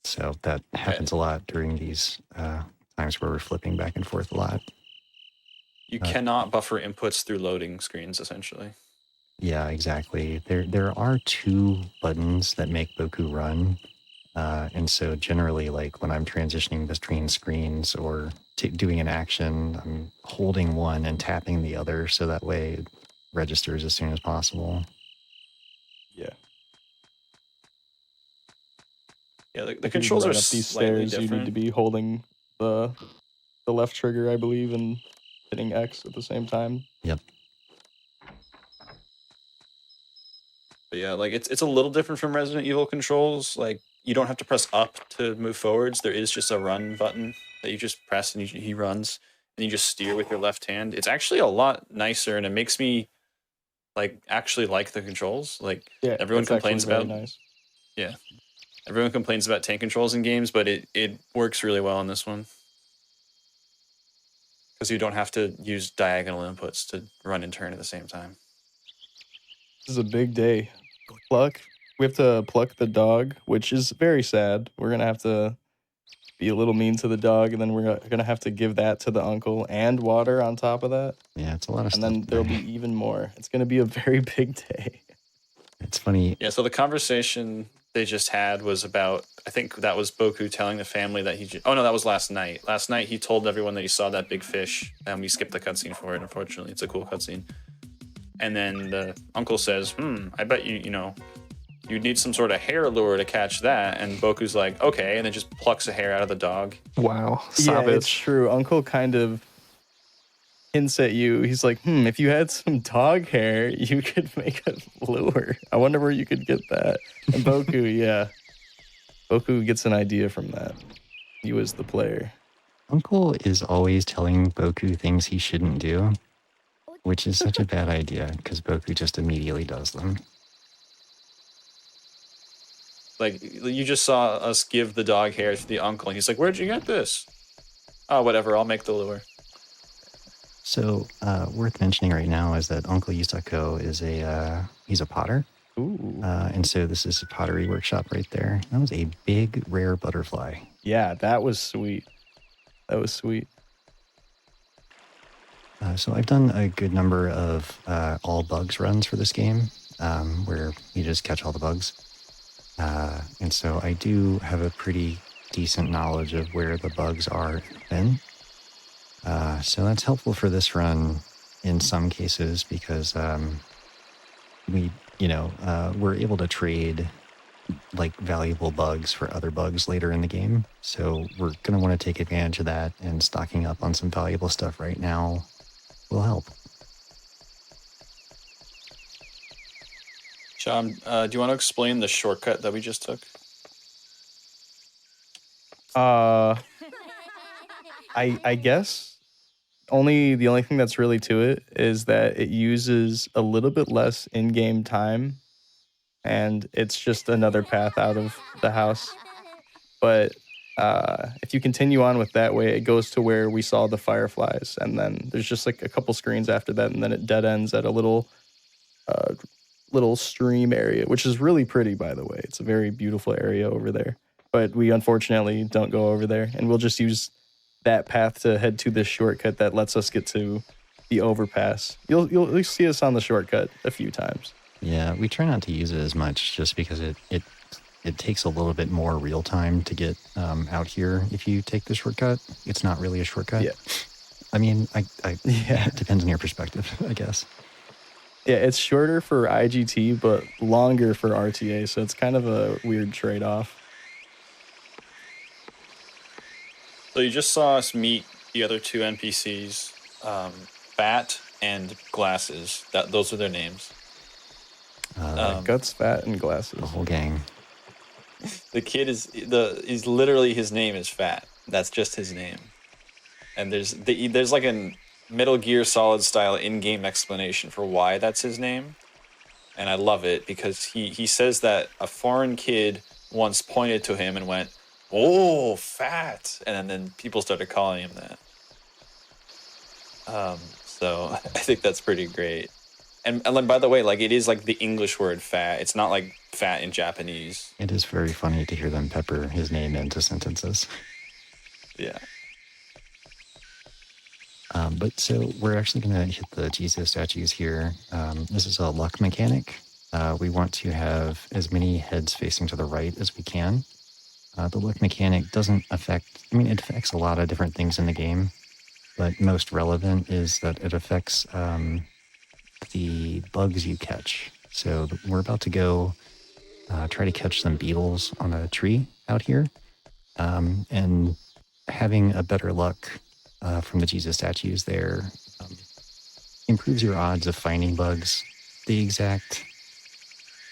Speaker 2: So that happens a lot during these times where we're flipping back and forth a lot.
Speaker 3: You cannot buffer inputs through loading screens, essentially.
Speaker 2: Yeah, exactly. There are 2 buttons that make Boku run. And so generally, like when I'm transitioning between screens or doing an action, I'm holding one and tapping the other so that way it registers as soon as possible.
Speaker 4: Yeah.
Speaker 3: Yeah, the
Speaker 4: If you
Speaker 3: controls are
Speaker 4: run up these
Speaker 3: slightly
Speaker 4: stairs, you need to
Speaker 3: different.
Speaker 4: be holding the left trigger, I believe, and hitting X at the same time.
Speaker 2: Yep.
Speaker 3: But yeah, like it's a little different from Resident Evil controls. Like you don't have to press up to move forwards. There is just a run button that you just press and he runs, and you just steer with your left hand. It's actually a lot nicer, and it makes me like actually like the controls. Like
Speaker 4: Yeah,
Speaker 3: everyone
Speaker 4: it's
Speaker 3: complains
Speaker 4: actually
Speaker 3: about.
Speaker 4: very nice.
Speaker 3: Yeah, everyone complains about tank controls in games, but it works really well on this one because you don't have to use diagonal inputs to run and turn at the same time.
Speaker 4: This is a big day. We have to pluck the dog, which is very sad. We're going to have to be a little mean to the dog, and then we're going to have to give that to the uncle and water on top of that.
Speaker 2: Yeah, it's a lot of
Speaker 4: And
Speaker 2: stuff.
Speaker 4: then there'll be even more. It's going to be a very big day.
Speaker 2: It's funny.
Speaker 3: Yeah, so the conversation they just had was about, I think that was Boku telling the family that oh no, that was last night. Last night he told everyone that he saw that big fish, and we skipped the cutscene for it, unfortunately. It's a cool cutscene. And then the uncle says, I bet you'd need some sort of hair lure to catch that. And Boku's like, okay, and then just plucks a hair out of the dog.
Speaker 1: Wow,
Speaker 4: Yeah, it's
Speaker 1: savage.
Speaker 4: true. Uncle kind of hints at you. He's like, if you had some dog hair, you could make a lure. I wonder where you could get that. And Boku, yeah. Boku gets an idea from that. You as the player.
Speaker 2: Uncle is always telling Boku things he shouldn't do. which is such a bad idea because Boku just immediately does them.
Speaker 3: Like, you just saw us give the dog hair to the uncle, and he's like, "Where'd you get this?" Oh, whatever, I'll make the lure.
Speaker 2: So, worth mentioning right now is that Uncle Yusako is he's a potter.
Speaker 4: Ooh.
Speaker 2: And so this is a pottery workshop right there. That was a big, rare butterfly.
Speaker 4: Yeah, that was sweet. That was sweet.
Speaker 2: So I've done a good number of all bugs runs for this game, where you just catch all the bugs. And so I do have a pretty decent knowledge of where the bugs are then. So that's helpful for this run in some cases because we're able to trade like valuable bugs for other bugs later in the game. So we're going to want to take advantage of that, and stocking up on some valuable stuff right now will help.
Speaker 3: Sean, do you want to explain the shortcut that we just took?
Speaker 4: I guess the only thing that's really to it is that it uses a little bit less in-game time, and it's just another path out of the house. But if you continue on with that way, it goes to where we saw the fireflies, and then there's just like a couple screens after that, and then it dead ends at a little stream area, which is really pretty, by the way. It's a very beautiful area over there. But we unfortunately don't go over there, and we'll just use that path to head to this shortcut that lets us get to the overpass. You'll see us on the shortcut a few times.
Speaker 2: Yeah, we try not to use it as much just because it takes a little bit more real time to get out here. If you take the shortcut, it's not really a shortcut.
Speaker 4: Yeah.
Speaker 2: I mean,
Speaker 4: Yeah.
Speaker 2: it depends on your perspective, I guess.
Speaker 4: Yeah, it's shorter for IGT, but longer for RTA, so it's kind of a weird trade-off.
Speaker 3: So you just saw us meet the other two NPCs, Fat and Glasses. Those are their names.
Speaker 4: Guts, Fat, and Glasses.
Speaker 2: The whole gang.
Speaker 3: The kid is literally, his name is Fat. That's just his name. And there's like a Metal Gear Solid style in-game explanation for why that's his name. And I love it because he says that a foreign kid once pointed to him and went, "Oh, fat," and then people started calling him that. So I think that's pretty great. And by the way, like, it is like the English word fat. It's not like fat in Japanese.
Speaker 2: It is very funny to hear them pepper his name into sentences.
Speaker 3: Yeah.
Speaker 2: But so we're actually going to hit the Jesus statues here. This is a luck mechanic. We want to have as many heads facing to the right as we can. The luck mechanic doesn't affect, it affects a lot of different things in the game, but most relevant is that it affects the bugs you catch. So we're about to go try to catch some beetles on a tree out here, and having a better luck from the Jesus statues there improves your odds of finding bugs. The exact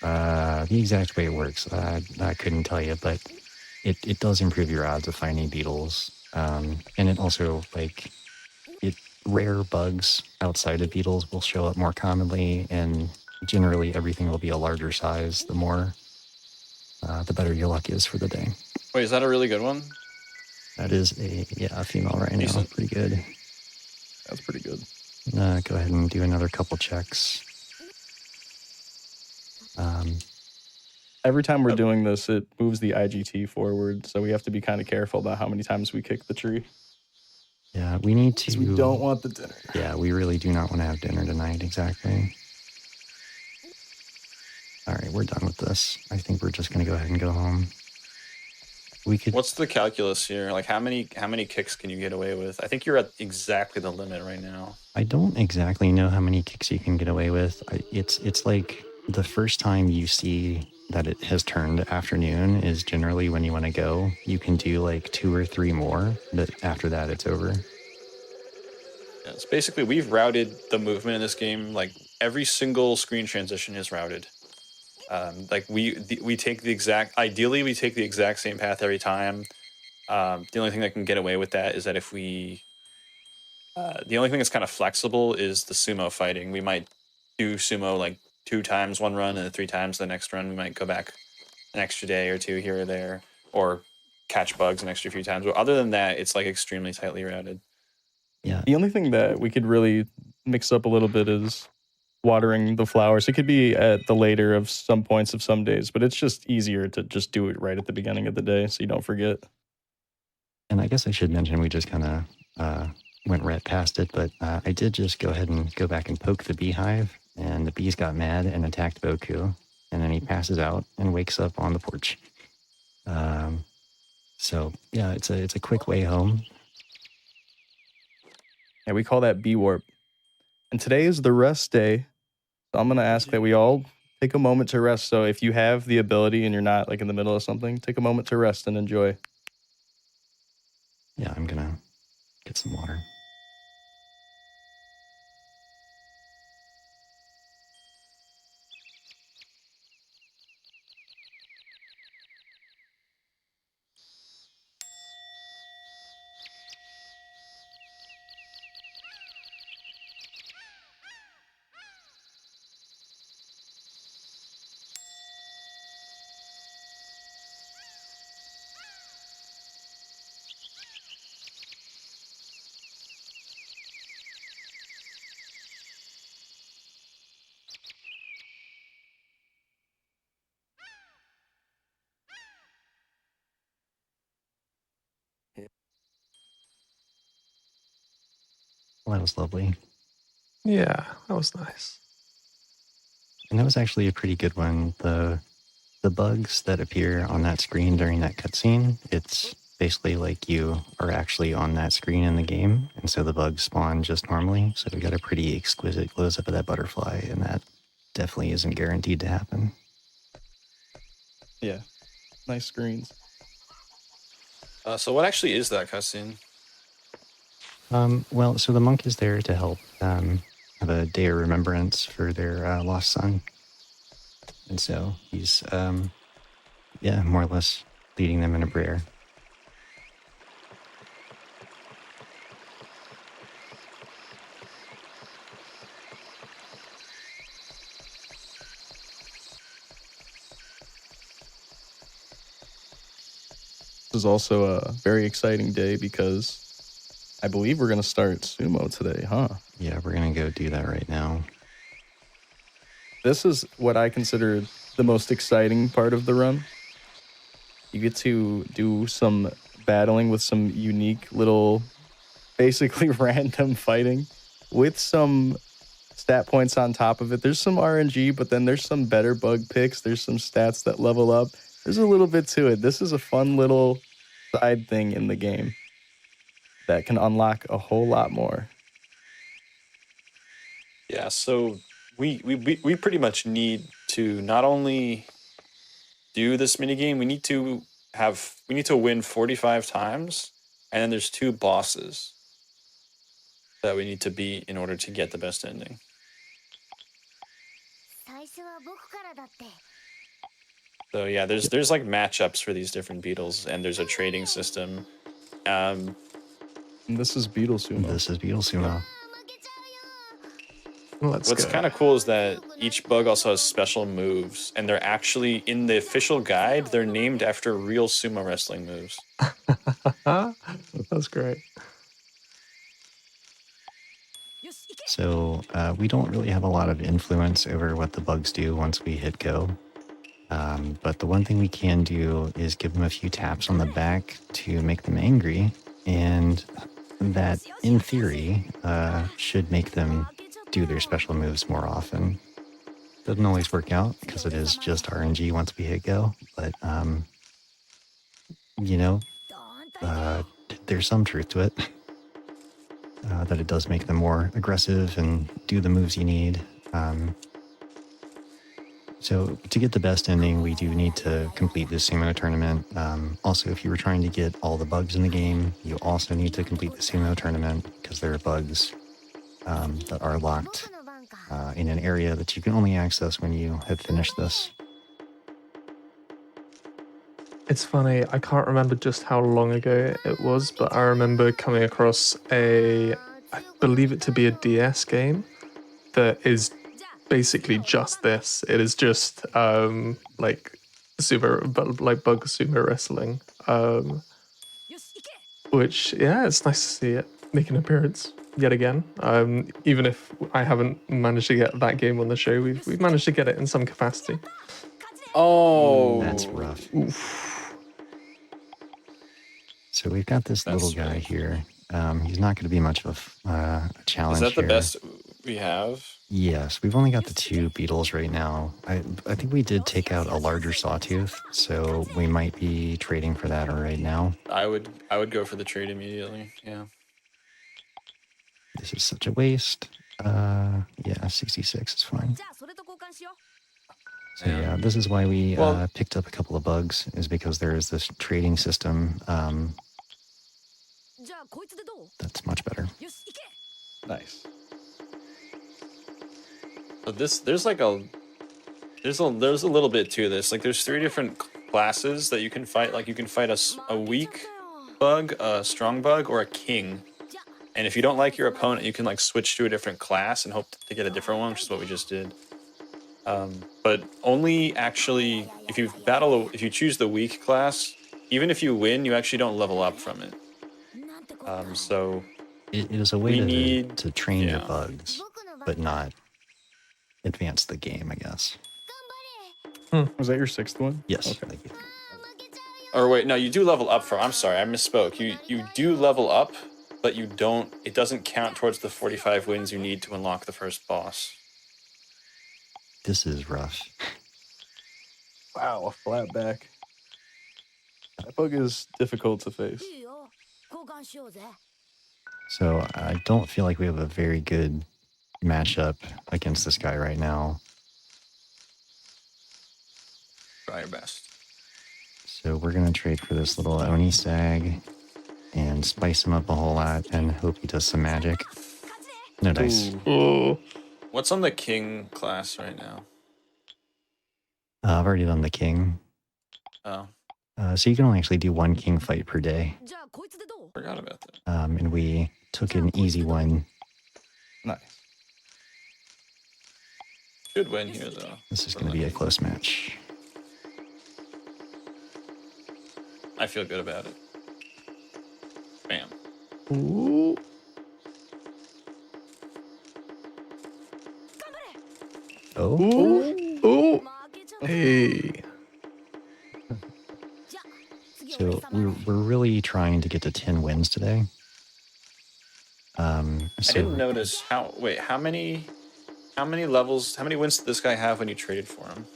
Speaker 2: way it works, I couldn't tell you, but it does improve your odds of finding beetles, and it also, like, rare bugs outside of beetles will show up more commonly, and generally everything will be a larger size. The better your luck is for the day.
Speaker 3: Wait, is that a really good one?
Speaker 2: That is a female right now. Pretty good.
Speaker 4: That's pretty good.
Speaker 2: Go ahead and do another couple checks.
Speaker 4: Every time we're doing this, it moves the IGT forward, so we have to be kind of careful about how many times we kick the tree.
Speaker 2: Yeah, we need to...
Speaker 4: We don't want the dinner.
Speaker 2: Yeah, we really do not want to have dinner tonight, exactly. All right, we're done with this. I think we're just going to go ahead and go home.
Speaker 3: What's the calculus here? Like, how many kicks can you get away with? I think you're at exactly the limit right now.
Speaker 2: I don't exactly know how many kicks you can get away with. It's like the first time you see that it has turned afternoon is generally when you want to go. You can do like 2 or 3 more, but after that it's over.
Speaker 3: Yeah, it's basically, we've routed the movement in this game. Like, every single screen transition is routed. Like, we take ideally we take the exact same path every time. The only thing that can get away with that is that if we The only thing that's kind of flexible is the sumo fighting. We might do sumo like 2 times one run and then 3 times the next run. We might go back an extra day or 2 here or there, or catch bugs an extra few times. But other than that, it's like extremely tightly routed.
Speaker 2: Yeah.
Speaker 4: The only thing that we could really mix up a little bit is watering the flowers. It could be at the later of some points of some days, but it's just easier to just do it right at the beginning of the day so you don't forget.
Speaker 2: And I guess I should mention we just kind of went right past it, but I did just go ahead and go back and poke the beehive, and the bees got mad and attacked Boku, and then he passes out and wakes up on the porch. So yeah, it's a quick way home.
Speaker 4: Yeah, we call that bee warp. And today is the rest day. So I'm going to ask that we all take a moment to rest. So if you have the ability and you're not like in the middle of something, take a moment to rest and enjoy.
Speaker 2: Yeah, I'm gonna get some water. Well, that was lovely.
Speaker 1: Yeah, that was nice.
Speaker 2: And that was actually a pretty good one. The bugs that appear on that screen during that cutscene, it's basically like you are actually on that screen in the game, and so the bugs spawn just normally. So we got a pretty exquisite close-up of that butterfly, and that definitely isn't guaranteed to happen.
Speaker 4: Yeah, nice screens.
Speaker 3: So what actually is that cutscene?
Speaker 2: Well, so the monk is there to help have a day of remembrance for their lost son. And so he's, yeah, more or less leading them in a prayer.
Speaker 4: This is also a very exciting day because I believe we're going to start sumo today, huh?
Speaker 2: Yeah, we're going to go do that right now.
Speaker 4: This is what I consider the most exciting part of the run. You get to do some battling with some unique little, basically random fighting with some stat points on top of it. There's some RNG, but then there's some better bug picks. There's some stats that level up. There's a little bit to it. This is a fun little side thing in the game that can unlock a whole lot more.
Speaker 3: Yeah, so we pretty much need to not only do this minigame, we need to win 45 times, and then there's 2 bosses that we need to beat in order to get the best ending. So yeah, there's like matchups for these different beetles, and there's a trading system.
Speaker 4: And this is Beetle Sumo.
Speaker 2: This is Beetle Sumo.
Speaker 1: Let's
Speaker 3: What's
Speaker 1: go.
Speaker 3: kind of cool is that each bug also has special moves, and they're actually in the official guide. They're named after real sumo wrestling moves.
Speaker 1: That's great.
Speaker 2: So we don't really have a lot of influence over what the bugs do once we hit go. But the one thing we can do is give them a few taps on the back to make them angry, and that, in theory, should make them do their special moves more often. Doesn't always work out because it is just RNG once we hit go, but you know, there's some truth to it. That it does make them more aggressive and do the moves you need. So to get the best ending, we do need to complete this sumo tournament. Also, if you were trying to get all the bugs in the game, you also need to complete the sumo tournament because there are bugs that are locked in an area that you can only access when you have finished this.
Speaker 1: It's funny, I can't remember just how long ago it was, but I remember coming across a I believe it to be a DS game that is basically just this. It is just like bug sumo wrestling. Which, yeah, it's nice to see it make an appearance yet again. Even if I haven't managed to get that game on the show, we've managed to get it in some capacity.
Speaker 3: Oh,
Speaker 2: That's rough.
Speaker 1: Oof.
Speaker 2: So we've got this little guy here. He's not going to be much of a challenge.
Speaker 3: Is that the
Speaker 2: here.
Speaker 3: best we have?
Speaker 2: Yes, we've only got the 2 beetles right now. I think we did take out a larger sawtooth, so we might be trading for that right now.
Speaker 3: I would go for the trade immediately. Yeah.
Speaker 2: This is such a waste. Yeah, 66 is fine. So yeah, this is why we picked up a couple of bugs, is because there is this trading system that's much better.
Speaker 4: Nice.
Speaker 3: So there's a little bit to this. Like there's 3 different classes that you can fight. Like you can fight a weak bug, a strong bug, or a king. And if you don't like your opponent, you can like switch to a different class and hope to get a different one, which is what we just did. But only actually if you choose the weak class, even if you win, you actually don't level up from it. So
Speaker 2: it is a way to train your bugs, but not advance the game, I guess.
Speaker 4: Was that your 6th one?
Speaker 2: Yes.
Speaker 4: Okay.
Speaker 2: Thank you.
Speaker 3: Or wait, no, you do level up from. I'm sorry, I misspoke. You do level up, but you don't. It doesn't count towards the 45 wins you need to unlock the first boss.
Speaker 2: This is rough.
Speaker 4: Wow, a flat back. That bug is difficult to face.
Speaker 2: So I don't feel like we have a very good matchup against this guy right now.
Speaker 3: Try your best.
Speaker 2: So we're going to trade for this little Oni Stag and spice him up a whole lot and hope he does some magic. No dice.
Speaker 1: Ooh.
Speaker 3: What's on the king class right now?
Speaker 2: I've already done the king.
Speaker 3: Oh,
Speaker 2: So you can only actually do 1 king fight per day.
Speaker 3: forgot about that.
Speaker 2: And we took an easy one.
Speaker 4: Nice.
Speaker 3: Should win here though.
Speaker 2: This is going to be a close match.
Speaker 3: I feel good about it. Bam.
Speaker 1: Ooh.
Speaker 2: Oh,
Speaker 1: Ooh. Ooh. Hey.
Speaker 2: so we're really trying to get to 10 wins today.
Speaker 3: I
Speaker 2: So
Speaker 3: didn't notice how many levels, how many wins did this guy have when you traded for him?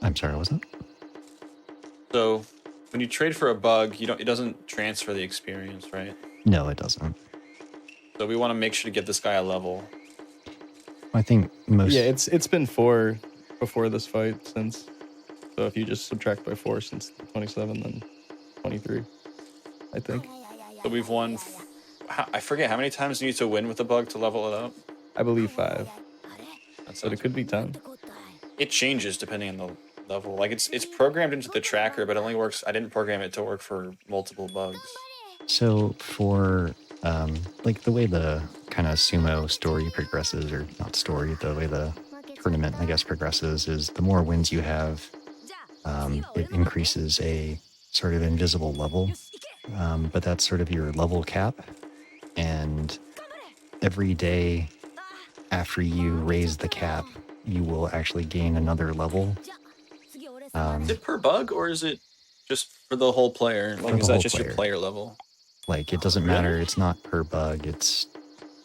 Speaker 2: I'm sorry, what was that?
Speaker 3: So when you trade for a bug, it doesn't transfer the experience, right?
Speaker 2: No, it doesn't.
Speaker 3: So we want to make sure to get this guy a level.
Speaker 2: I think most.
Speaker 4: Yeah, it's been 4 before this fight since. So if you just subtract by 4 since 27, then 23, I think.
Speaker 3: So we've won. I forget how many times you need to win with the bug to level it up.
Speaker 4: I believe 5,
Speaker 3: That's
Speaker 4: but it could be 10.
Speaker 3: It changes depending on the level. Like it's programmed into the tracker, but it only works. I didn't program it to work for multiple bugs.
Speaker 2: So for like the way the kind of sumo story progresses, or not story, the way the tournament, I guess, progresses is the more wins you have, it increases a sort of invisible level. But that's sort of your level cap. And every day after you raise the cap, you will actually gain another level.
Speaker 3: Is it per bug or is it just for the whole player? Like,
Speaker 2: the
Speaker 3: is that
Speaker 2: whole
Speaker 3: just your
Speaker 2: player.
Speaker 3: player level?
Speaker 2: Like, it doesn't matter. It's not per bug. It's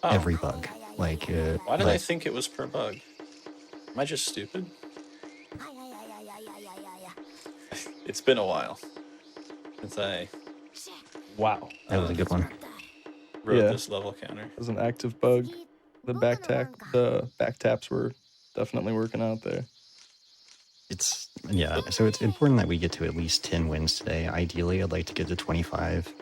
Speaker 3: Oh.
Speaker 2: every bug. Like,
Speaker 3: Why did I think it was per bug? Am I just stupid? It's been a while since I
Speaker 4: Wow.
Speaker 2: that was a good one.
Speaker 3: wrote
Speaker 4: Yeah.
Speaker 3: this level counter.
Speaker 4: It was an active bug. The back taps were definitely working out there.
Speaker 2: So it's important that we get to at least 10 wins today. Ideally, I'd like to get to 25.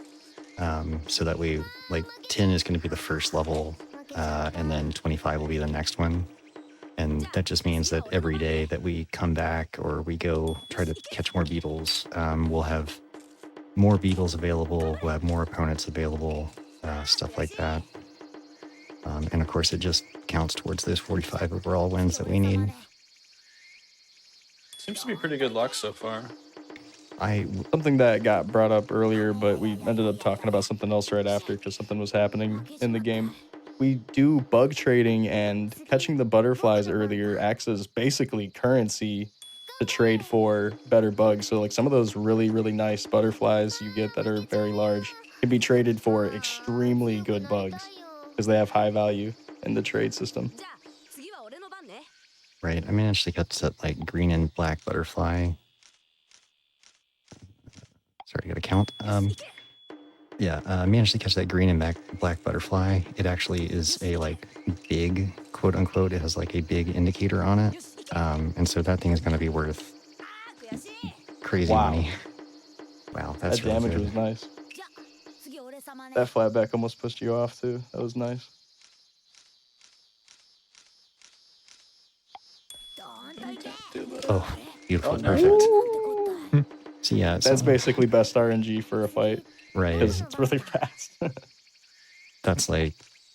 Speaker 2: So that way, like, 10 is going to be the first level, and then 25 will be the next one. And that just means that every day that we come back or we go try to catch more beetles, we'll have more beetles available, we'll have more opponents available, stuff like that. And of course, it just counts towards those 45 overall wins that we need.
Speaker 3: Seems to be pretty good luck so far.
Speaker 4: Something that got brought up earlier, but we ended up talking about something else right after because something was happening in the game. We do bug trading, and catching the butterflies earlier acts as basically currency to trade for better bugs. So like some of those really, really nice butterflies you get that are very large can be traded for extremely good bugs because they have high value in the trade system.
Speaker 2: Right, I managed to catch that like green and black butterfly. Sorry, I got to count. I managed to catch that green and black butterfly. It actually is a like big, quote unquote, it has like a big indicator on it. And so that thing is going to be worth crazy money. Wow, that's
Speaker 4: that
Speaker 2: really
Speaker 4: damage
Speaker 2: good.
Speaker 4: was nice. That flatback almost pushed you off too. That was nice.
Speaker 2: Oh, beautiful,
Speaker 3: Oh,
Speaker 2: perfect. So yeah,
Speaker 4: That's basically best RNG for a fight.
Speaker 2: right.
Speaker 4: Because it's really fast.
Speaker 2: That's like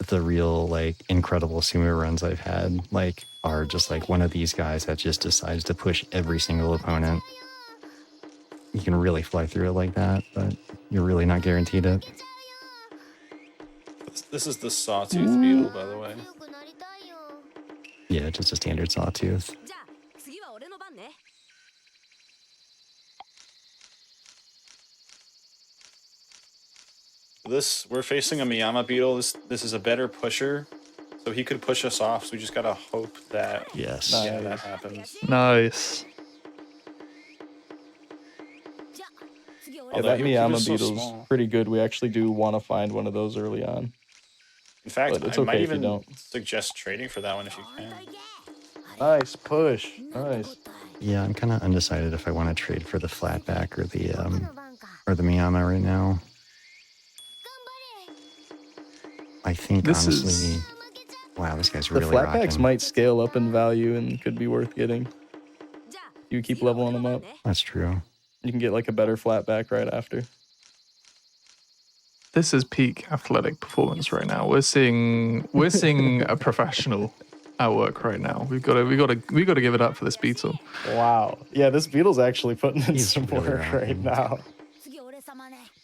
Speaker 2: the real like incredible sumo runs I've had. Like are just like one of these guys that just decides to push every single opponent. You can really fly through it like that, but you're really not guaranteed it.
Speaker 3: This is the sawtooth beetle, by the way.
Speaker 2: Yeah, just a standard sawtooth.
Speaker 3: We're facing a Miyama beetle. This is a better pusher, so he could push us off. So we just gotta hope that
Speaker 2: Yes.
Speaker 3: that happens.
Speaker 1: Nice.
Speaker 4: Yeah,
Speaker 3: Although
Speaker 4: that
Speaker 3: he was
Speaker 4: Miyama
Speaker 3: so
Speaker 4: beetle's
Speaker 3: small.
Speaker 4: pretty good. We actually do want to find one of those early on.
Speaker 3: In fact,
Speaker 4: But it's
Speaker 3: I
Speaker 4: okay
Speaker 3: might
Speaker 4: if you
Speaker 3: even
Speaker 4: don't.
Speaker 3: suggest trading for that one if you can.
Speaker 4: Nice push. Nice.
Speaker 2: Yeah, I'm kind of undecided if I want to trade for the flatback or the Miyama right now. I think
Speaker 1: This
Speaker 2: honestly,
Speaker 1: is-
Speaker 2: wow, this guy's
Speaker 4: The
Speaker 2: really
Speaker 4: flatbacks
Speaker 2: rocking.
Speaker 4: might scale up in value and could be worth getting. You keep leveling them up.
Speaker 2: That's true.
Speaker 4: You can get like a better flatback right after.
Speaker 1: This is peak athletic performance right now. We're seeing a professional at work right now. We've got to give it up for this beetle.
Speaker 4: Wow. Yeah, this beetle's actually putting in
Speaker 2: He's
Speaker 4: some
Speaker 2: really
Speaker 4: work right
Speaker 2: rocking.
Speaker 4: now.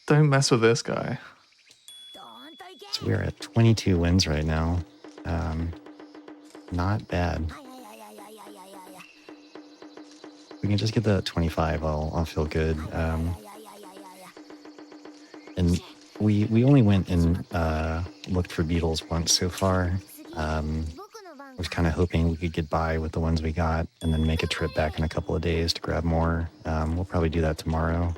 Speaker 1: Don't mess with this guy.
Speaker 2: So we're at 22 wins right now. Not bad. We can just get the 25. I'll feel good. And we only went and looked for beetles once so far. I was kind of hoping we could get by with the ones we got and then make a trip back in a couple of days to grab more. We'll probably do that tomorrow.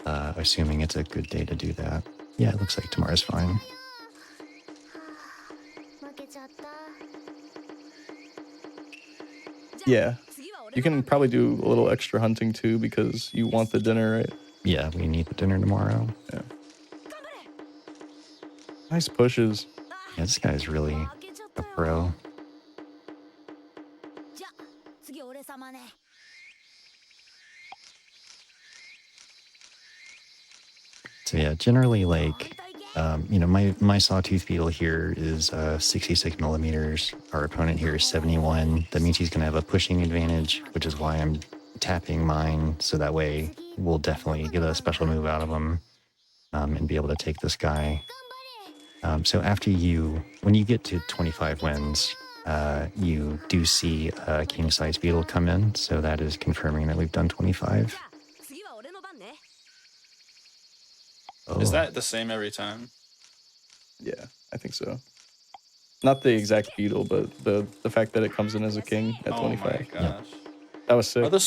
Speaker 2: Assuming it's a good day to do that. Yeah, it looks like tomorrow's fine.
Speaker 4: Yeah. You can probably do a little extra hunting too because you want the dinner, right?
Speaker 2: Yeah, we need the dinner tomorrow.
Speaker 4: Yeah. Nice pushes.
Speaker 2: Yeah, this guy's really a pro. So yeah, generally like, my sawtooth beetle here is 66 millimeters. Our opponent here is 71. That means he's going to have a pushing advantage, which is why I'm tapping mine. So that way we'll definitely get a special move out of him and be able to take this guy. So when you get to 25 wins, you do see a king-size beetle come in. So that is confirming that we've done 25. Oh.
Speaker 3: Is that the same every time?
Speaker 4: Yeah, I think so. Not the exact beetle, but the fact that it comes in as a king at 25.
Speaker 3: Oh my gosh.
Speaker 2: Yeah.
Speaker 4: That was sick.
Speaker 3: Are the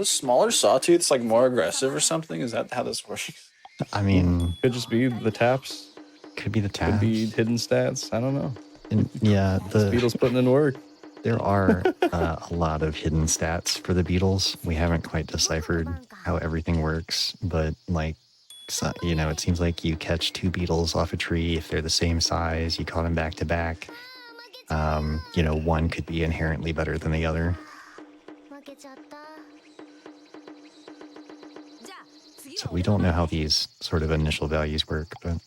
Speaker 3: smaller sawtooths like more aggressive or something? Is that how this works?
Speaker 2: I mean,
Speaker 4: Could just be the taps.
Speaker 2: could be the tabs.
Speaker 4: Could be hidden stats. I don't know.
Speaker 2: And yeah,
Speaker 4: This beetle's putting in work.
Speaker 2: there are a lot of hidden stats for the beetles. We haven't quite deciphered how everything works, but like, so, it seems like you catch two beetles off a tree if they're the same size. You caught them back to back. One could be inherently better than the other. So we don't know how these sort of initial values work, but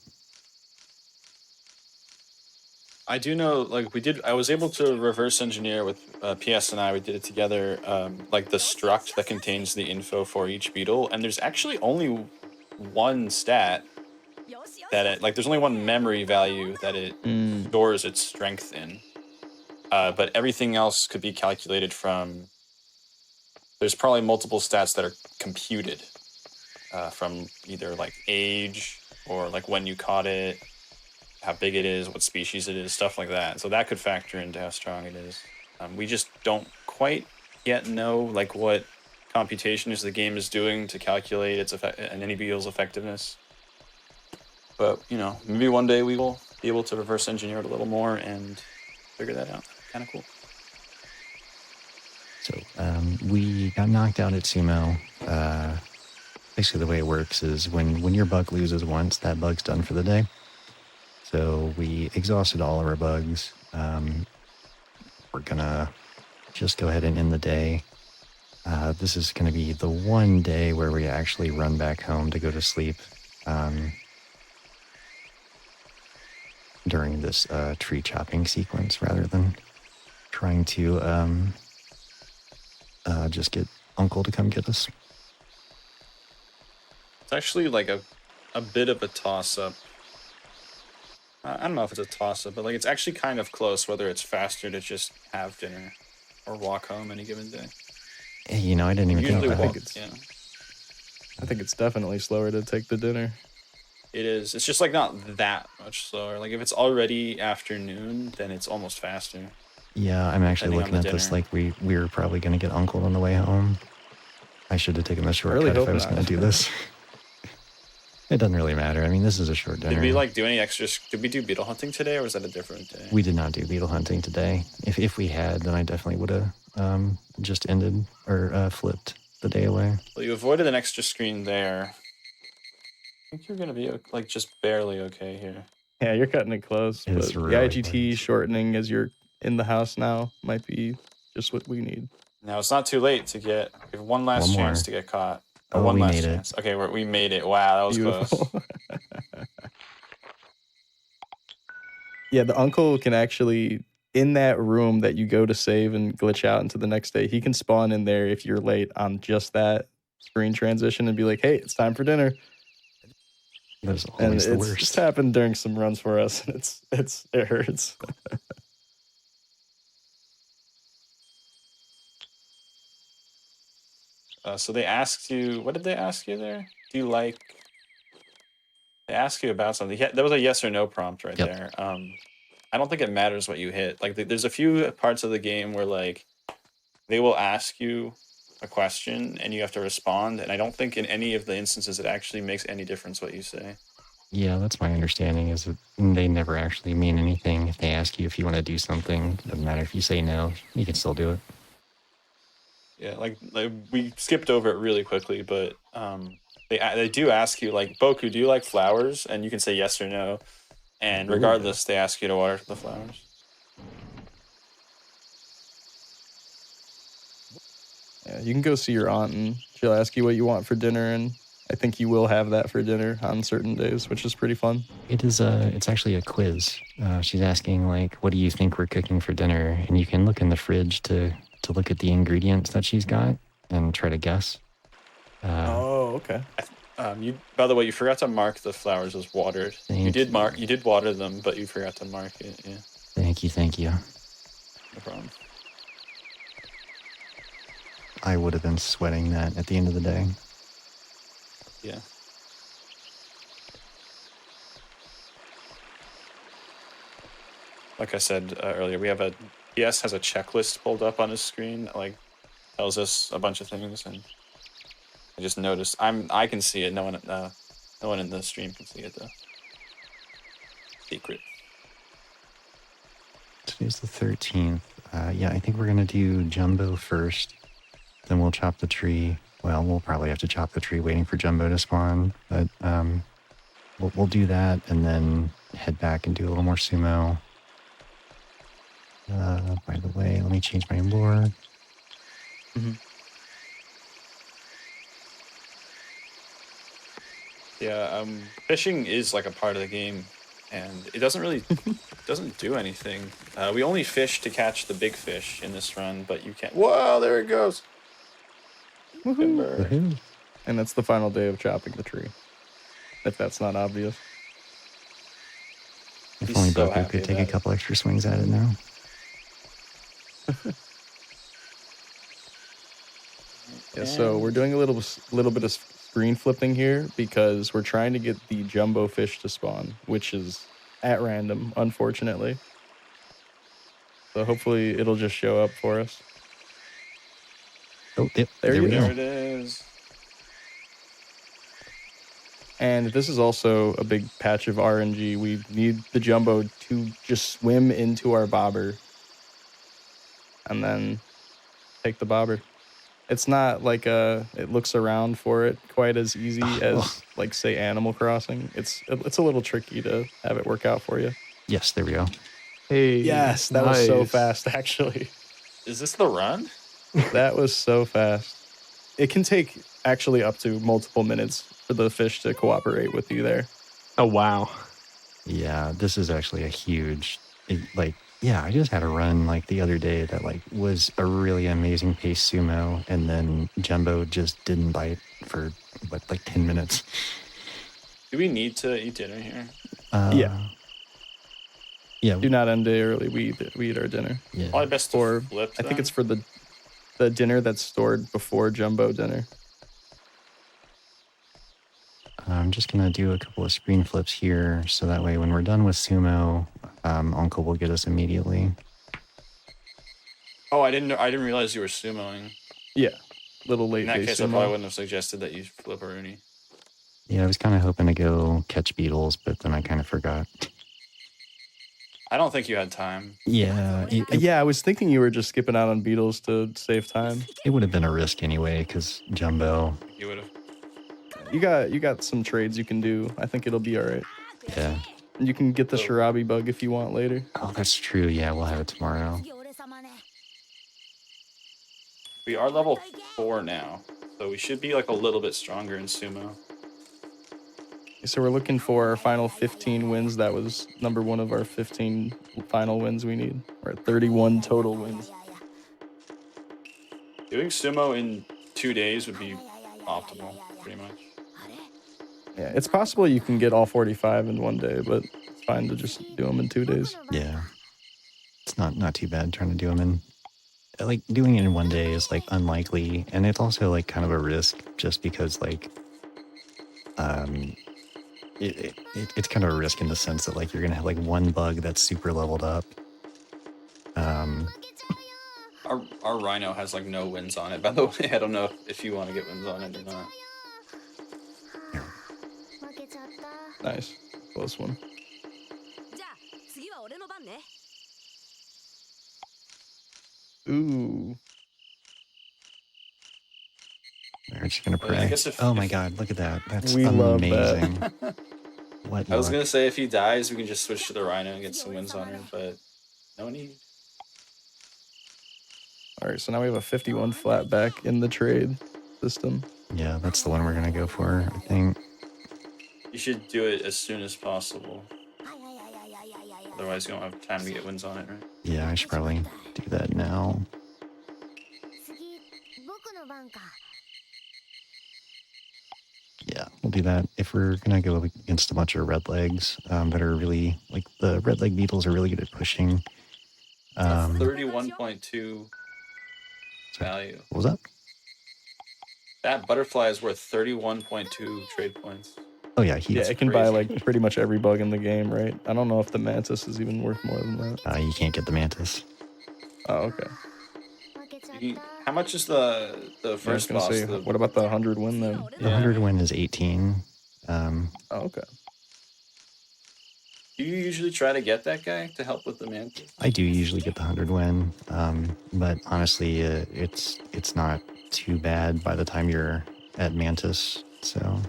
Speaker 3: I do know, like I was able to reverse engineer with PS and I. We did it together, like the struct that contains the info for each beetle, and there's actually only one stat that like there's only one memory value that it stores its strength in, but everything else could be calculated from. There's probably multiple stats that are computed from either like age or like when you caught it, how big it is, what species it is, stuff like that. So that could factor into how strong it is. We just don't quite yet know like what computations the game is doing to calculate its effect and any beetle's effectiveness. But you know, maybe one day we will be able to reverse engineer it a little more and figure that out. Kind of cool.
Speaker 2: So we got knocked out at sumo. Basically, the way it works is when your bug loses once, that bug's done for the day. So we exhausted all of our bugs. We're gonna just go ahead and end the day. This is gonna be the one day where we actually run back home to go to sleep during this tree chopping sequence, rather than trying to just get Uncle to come get us.
Speaker 3: It's actually like a bit of a toss-up. I don't know if it's a toss-up, but like it's actually kind of close whether it's faster to just have dinner or walk home any given day.
Speaker 2: You know, I didn't even think about it.
Speaker 4: I think it's definitely slower to take the dinner.
Speaker 3: It is. It's just like not that much slower. Like if it's already afternoon, then it's almost faster.
Speaker 2: Yeah, I'm actually looking at this like we were probably going to get Uncle on the way home. I should have taken the shortcut if I was going to do this. It doesn't really matter. I mean, this is a short dinner.
Speaker 3: Did we like do any extra? Did we do beetle hunting today, or was that a different day?
Speaker 2: We did not do beetle hunting today. If we had, then I definitely would have just ended or flipped the day away.
Speaker 3: Well, you avoided an extra screen there. I think you're gonna be like just barely okay here.
Speaker 4: Yeah, you're cutting it close. But
Speaker 2: It's
Speaker 4: the
Speaker 2: really
Speaker 4: IGT
Speaker 2: close.
Speaker 4: shortening as you're in the house now might be just what we need.
Speaker 3: Now it's not too late to get. We have one last chance to get caught.
Speaker 2: Oh,
Speaker 3: one
Speaker 2: we
Speaker 3: last
Speaker 2: made
Speaker 3: chance.
Speaker 2: it.
Speaker 3: Okay, we made it. Wow, that was
Speaker 4: Beautiful.
Speaker 3: close.
Speaker 4: Yeah, the uncle can actually, in that room that you go to save and glitch out into the next day, he can spawn in there if you're late on just that screen transition and be like, hey, it's time for dinner.
Speaker 2: That's always the worst.
Speaker 4: It's happened during some runs for us, and it hurts.
Speaker 3: So they asked you, what did they ask you there? Do you like? They ask you about something. There was a yes or no prompt right there. I don't think it matters what you hit. Like there's a few parts of the game where like they will ask you a question and you have to respond. And I don't think in any of the instances it actually makes any difference what you say.
Speaker 2: Yeah, that's my understanding, is that they never actually mean anything. If they ask you if you want to do something, it doesn't matter if you say no, you can still do it.
Speaker 3: Yeah, like we skipped over it really quickly, but they do ask you like, Boku, do you like flowers? And you can say yes or no. And regardless, they ask you to water the flowers.
Speaker 4: Yeah, you can go see your aunt and she'll ask you what you want for dinner, and I think you will have that for dinner on certain days, which is pretty fun.
Speaker 2: It's actually a quiz. She's asking like, what do you think we're cooking for dinner? And you can look in the fridge to look at the ingredients that she's got and try to guess.
Speaker 4: Okay.
Speaker 3: By the way, you forgot to mark the flowers as watered. You did water them, but you forgot to mark it. Yeah.
Speaker 2: Thank you.
Speaker 3: No problem.
Speaker 2: I would have been sweating that at the end of the day.
Speaker 3: Yeah. Like I said earlier, PS has a checklist pulled up on his screen that like tells us a bunch of things, and I just noticed I can see it. No one in the stream can see it though. Secret.
Speaker 2: Today's the 13th. Yeah, I think we're gonna do Jumbo first. Then we'll chop the tree. Well, we'll probably have to chop the tree waiting for Jumbo to spawn, but we'll do that and then head back and do a little more sumo. By the way, let me change my lore.
Speaker 4: Mm-hmm.
Speaker 3: Yeah, fishing is like a part of the game and it doesn't do anything. We only fish to catch the big fish in this run, but you can't. Whoa, there it goes. Timber.
Speaker 2: Woohoo.
Speaker 4: And that's the final day of chopping the tree. If that's not obvious.
Speaker 2: If
Speaker 3: He's
Speaker 2: only
Speaker 3: so
Speaker 2: Boku
Speaker 3: happy
Speaker 2: could take a
Speaker 3: about it.
Speaker 2: couple extra swings at it now.
Speaker 4: Yeah, so we're doing a little bit of screen flipping here because we're trying to get the jumbo fish to spawn, which is at random, unfortunately. So hopefully it'll just show up for us.
Speaker 2: Oh, yep,
Speaker 4: There
Speaker 2: there
Speaker 4: you
Speaker 2: we
Speaker 3: There
Speaker 2: go.
Speaker 3: it is.
Speaker 4: And this is also a big patch of RNG. We need the jumbo to just swim into our bobber and then take the bobber. It's not like it looks around for it quite as easy as like say Animal Crossing. It's a little tricky to have it work out for you.
Speaker 2: Yes, there we go.
Speaker 1: Hey,
Speaker 4: Yes, that was so
Speaker 1: nice.
Speaker 4: fast actually.
Speaker 3: Is this the run?
Speaker 4: That was so fast. It can take actually up to multiple minutes for the fish to cooperate with you there.
Speaker 1: Oh wow.
Speaker 2: Yeah, this is actually a huge, I just had a run like the other day that like was a really amazing pace sumo, and then Jumbo just didn't bite for like 10 minutes.
Speaker 3: Do we need to eat dinner here?
Speaker 4: Yeah.
Speaker 2: Yeah.
Speaker 4: Do not end day early. We eat our dinner.
Speaker 2: Yeah.
Speaker 3: Probably best to
Speaker 4: Or
Speaker 3: flip.
Speaker 4: I think
Speaker 3: then.
Speaker 4: it's for the dinner that's stored before jumbo dinner.
Speaker 2: I'm just going to do a couple of screen flips here, so that way when we're done with sumo, Uncle will get us immediately.
Speaker 3: Oh, I didn't realize you were sumoing.
Speaker 4: Yeah. Little late
Speaker 3: In that
Speaker 4: day
Speaker 3: case, I
Speaker 4: sumo.
Speaker 3: probably wouldn't have suggested that you flip a Rooney.
Speaker 2: Yeah, I was kind of hoping to go catch beetles, but then I kind of forgot.
Speaker 3: I don't think you had time.
Speaker 2: Yeah,
Speaker 4: Yeah, I was thinking you were just skipping out on beetles to save time.
Speaker 2: it would have been a risk anyway, because Jumbo.
Speaker 3: You would have.
Speaker 4: You got some trades you can do. I think it'll be all right.
Speaker 2: Yeah.
Speaker 4: You can get the Shirabi bug if you want later.
Speaker 2: Oh, that's true. Yeah, we'll have it tomorrow.
Speaker 3: We are level 4 now, so we should be like a little bit stronger in sumo.
Speaker 4: So we're looking for our final 15 wins. That was number one of our 15 final wins we need. We're at 31 total wins.
Speaker 3: Doing sumo in 2 days would be optimal, pretty much.
Speaker 4: Yeah, it's possible you can get all 45 in one day, but it's fine to just do them in 2 days.
Speaker 2: Yeah. It's not too bad trying to do them in. Like, doing it in one day is, like, unlikely. And it's also, like, kind of a risk just because, like, it's kind of a risk in the sense that, like, you're going to have, like, one bug that's super leveled up.
Speaker 3: Our Rhino has like no wins on it, by the way. I don't know if you want to get wins on it or not.
Speaker 4: Nice. Close one. Ooh.
Speaker 2: They're just going to
Speaker 3: Well, I
Speaker 2: pray.
Speaker 3: guess if-
Speaker 2: Oh my
Speaker 3: if-
Speaker 2: god, look at that. That's
Speaker 4: We love
Speaker 2: amazing. What
Speaker 3: I was
Speaker 2: luck.
Speaker 3: gonna say if he dies, we can just switch to the Rhino and get some wins on her, but no need.
Speaker 4: All right, so now we have a 51 flat back in the trade system.
Speaker 2: Yeah, that's the one we're going to go for, I think.
Speaker 3: You should do it as soon as possible. Otherwise, you don't have time to get wins on it, right?
Speaker 2: Yeah, I should probably do that now. Yeah, we'll do that. If we're going to go against a bunch of red legs that are really, like, the red leg beetles are really good at pushing.
Speaker 3: 31.2 value.
Speaker 2: What was that?
Speaker 3: That butterfly is worth 31.2 trade points.
Speaker 2: Oh, yeah,
Speaker 4: Yeah,
Speaker 2: he's,
Speaker 4: it can buy
Speaker 3: crazy.
Speaker 4: like pretty much every bug in the game, right? I don't know if the mantis is even worth more than that.
Speaker 2: you can't get the mantis.
Speaker 4: Oh, okay.
Speaker 3: How much is the
Speaker 4: I was
Speaker 3: first
Speaker 4: gonna
Speaker 3: boss?
Speaker 4: say, what about the 100 win then?
Speaker 2: The 100 win is 18.
Speaker 4: Oh, okay.
Speaker 3: Do you usually try to get that guy to help with the mantis?
Speaker 2: I do usually get the 100 win, but honestly, it's not too bad by the time you're at mantis. So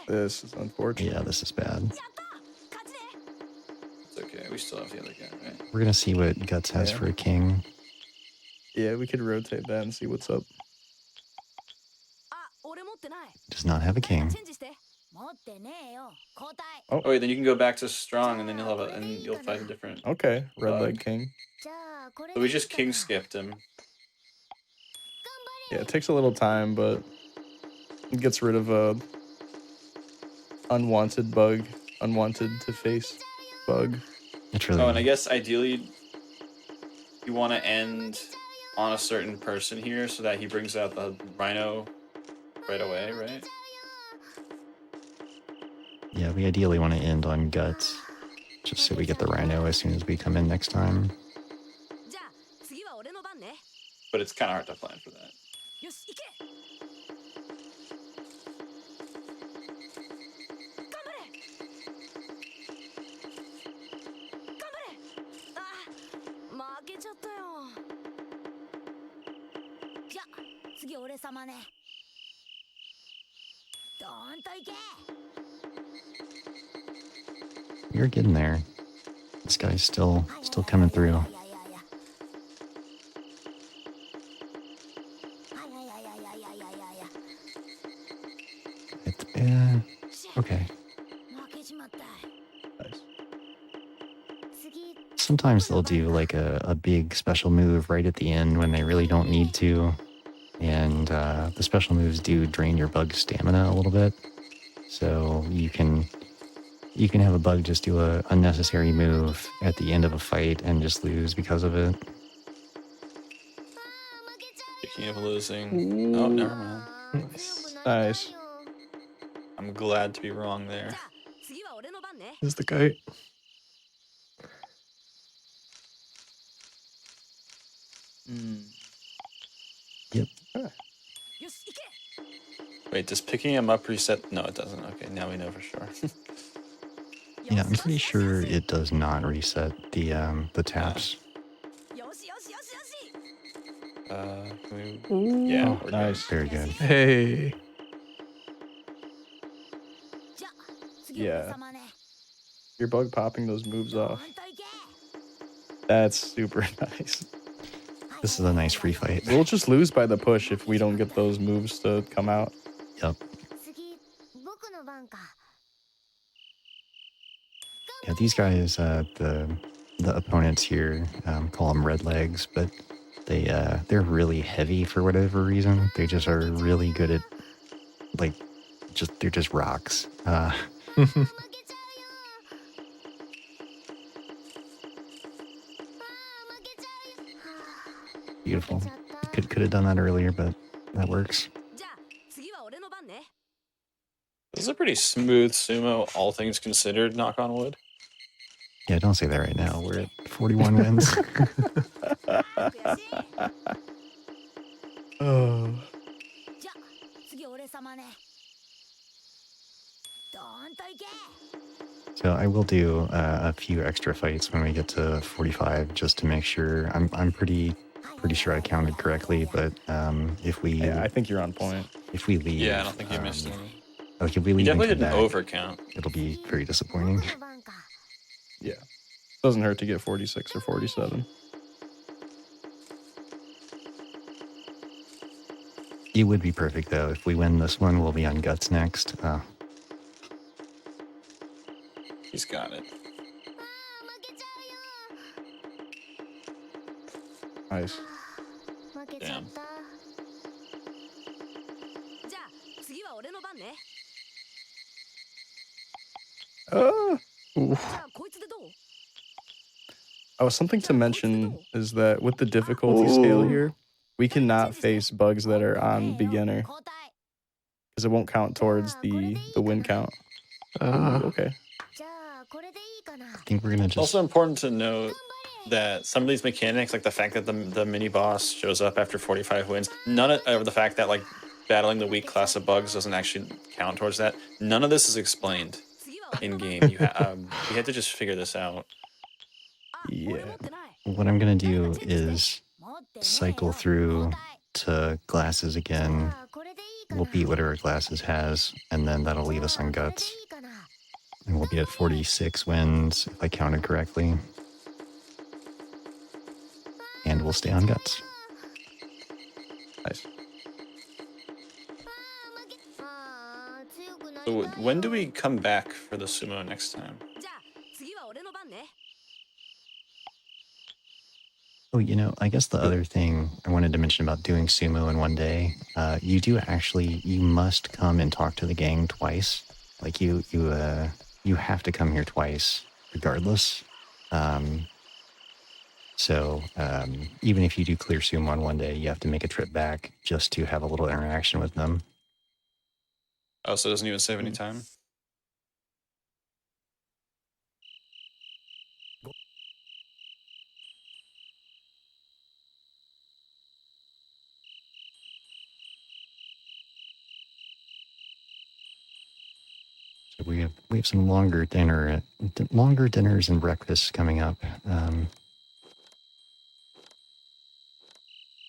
Speaker 4: This is unfortunate.
Speaker 2: yeah, this is bad.
Speaker 3: It's okay. We still have the other guy, right?
Speaker 2: We're gonna see what Guts has
Speaker 4: Yeah.
Speaker 2: for a king.
Speaker 4: Yeah, we could rotate that and see what's up.
Speaker 2: Does not have a king.
Speaker 3: Oh wait, then you can go back to strong, and then you'll fight a different.
Speaker 4: Okay, red
Speaker 3: Bug.
Speaker 4: leg king.
Speaker 3: So we just king skipped him.
Speaker 4: Yeah, it takes a little time, but it gets rid of a unwanted bug, unwanted to face bug.
Speaker 2: It's really.
Speaker 3: Oh, and I guess ideally you want to end on a certain person here so that he brings out the rhino right away, right?
Speaker 2: Yeah, we ideally want to end on guts, just so we get the rhino as soon as we come in next time.
Speaker 3: But it's kind of hard to plan for that.
Speaker 2: You're getting there. This guy's still coming through. Okay.
Speaker 4: Nice.
Speaker 2: Sometimes they'll do like a big special move right at the end when they really don't need to. And the special moves do drain your bug's stamina a little bit. So you can have a bug just do a unnecessary move at the end of a fight and just lose because of it.
Speaker 3: Speaking of losing, oh, never mind.
Speaker 4: Nice.
Speaker 3: I'm glad to be wrong there.
Speaker 1: This is the goat.
Speaker 2: Yep.
Speaker 3: Wait, does picking him up reset? No, it doesn't. Okay, now we know for sure.
Speaker 2: Yeah, I'm pretty sure it does not reset the taps.
Speaker 3: Yeah,
Speaker 4: Oh, nice.
Speaker 2: Very good.
Speaker 1: Hey.
Speaker 4: Yeah. You're bug popping those moves off. That's super nice.
Speaker 2: This is a nice free fight.
Speaker 4: We'll just lose by the push if we don't get those moves to come out.
Speaker 2: Yep. Yeah, these guys, the opponents here, call them red legs, but they're really heavy for whatever reason. They just are really good at, like, they're just rocks. Beautiful. Could have done that earlier, but that works.
Speaker 3: This is a pretty smooth sumo, all things considered, knock on wood.
Speaker 2: Yeah, don't say that right now. We're at 41 wins.
Speaker 4: Oh.
Speaker 2: So I will do a few extra fights when we get to 45, just to make sure. I'm pretty sure I counted correctly, but if we
Speaker 4: Yeah, I think you're on point.
Speaker 2: if we leave,
Speaker 3: Yeah, I don't think you missed any.
Speaker 2: Like if we
Speaker 3: You
Speaker 2: leave,
Speaker 3: definitely
Speaker 2: and
Speaker 3: didn't
Speaker 2: come back,
Speaker 3: overcount.
Speaker 2: it'll be very disappointing.
Speaker 4: Yeah. Doesn't hurt to get 46 or 47.
Speaker 2: It would be perfect though. If we win this one, we'll be on guts next.
Speaker 3: He's got it.
Speaker 4: Nice.
Speaker 3: Damn.
Speaker 4: Oh. Something to mention is that with the difficulty scale here, we cannot face bugs that are on beginner because it won't count towards the win count. Okay.
Speaker 2: I think we're gonna
Speaker 3: It's
Speaker 2: just.
Speaker 3: also important to note that some of these mechanics, like the fact that the mini boss shows up after 45 wins, none of the fact that like battling the weak class of bugs doesn't actually count towards that. None of this is explained in game. You had to just figure this out.
Speaker 4: Yeah.
Speaker 2: What I'm gonna do is cycle through to glasses again. We'll beat whatever glasses has, and then that'll leave us on guts. And we'll be at 46 wins, if I counted correctly. And we'll stay on guts.
Speaker 4: Nice.
Speaker 3: So when do we come back for the sumo next time?
Speaker 2: Oh, I guess the other thing I wanted to mention about doing sumo in one day, you must come and talk to the gang twice. Like you have to come here twice, regardless. So even if you do clear sumo on one day, you have to make a trip back just to have a little interaction with them.
Speaker 3: Oh, so it doesn't even save any time?
Speaker 2: So we have some longer dinners and breakfasts coming up.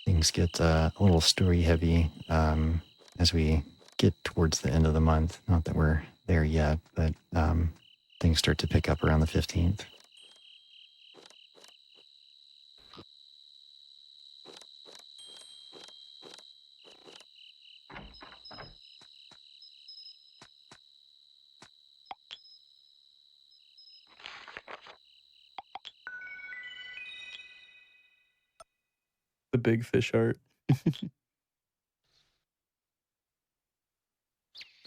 Speaker 2: Things get a little story heavy as we get towards the end of the month. Not that we're there yet, but things start to pick up around the 15th.
Speaker 4: The big fish art.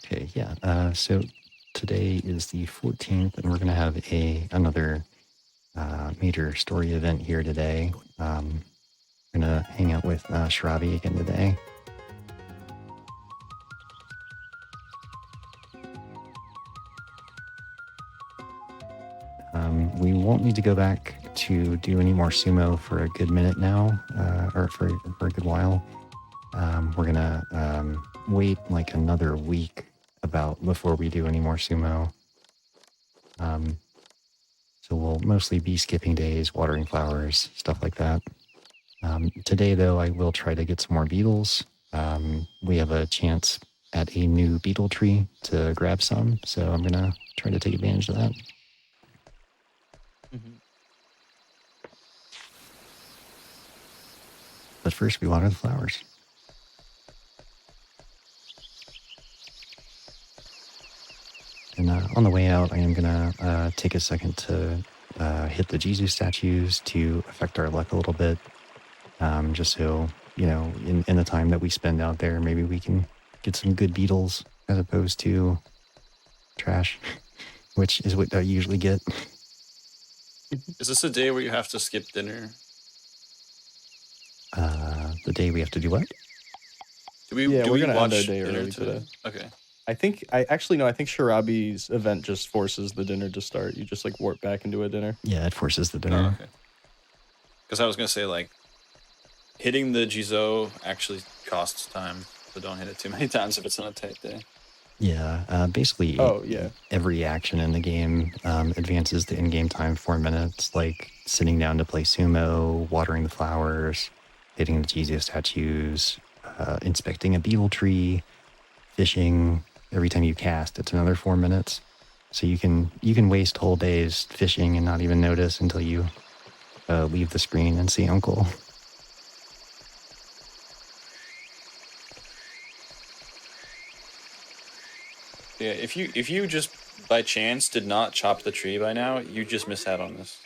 Speaker 2: Okay, yeah. So today is the 14th, and we're going to have another major story event here today. I'm going to hang out with Shrabi again today. We won't need to go back to do any more sumo for a good minute now, or for a good while. We're going to wait like another week before we do any more sumo. So we'll mostly be skipping days, watering flowers, stuff like that. Today, though, I will try to get some more beetles. We have a chance at a new beetle tree to grab some, so I'm going to try to take advantage of that.
Speaker 4: Mm-hmm.
Speaker 2: But first, we water the flowers. And on the way out, I am going to take a second to hit the Jesus statues to affect our luck a little bit. Just so, in the time that we spend out there, maybe we can get some good beetles as opposed to trash, which is what I usually get.
Speaker 3: Is this a day where you have to skip dinner?
Speaker 2: The day we have to do what?
Speaker 4: We're gonna end our
Speaker 3: watch
Speaker 4: day
Speaker 3: dinner
Speaker 4: early today.
Speaker 3: Okay.
Speaker 4: I think Shirabi's event just forces the dinner to start. You just like warp back into a dinner.
Speaker 2: Yeah, it forces the dinner.
Speaker 3: Oh, okay. Because I was gonna say like hitting the Jizo actually costs time, so don't hit it too many times if it's on a tight day.
Speaker 2: Yeah, basically every action in the game advances the in-game time 4 minutes, like sitting down to play sumo, watering the flowers, hitting the Jesus statues, inspecting a beetle tree, fishing. Every time you cast, it's another 4 minutes. So you can waste whole days fishing and not even notice until you leave the screen and see Uncle.
Speaker 3: Yeah, if you just by chance did not chop the tree by now, you just miss out on this.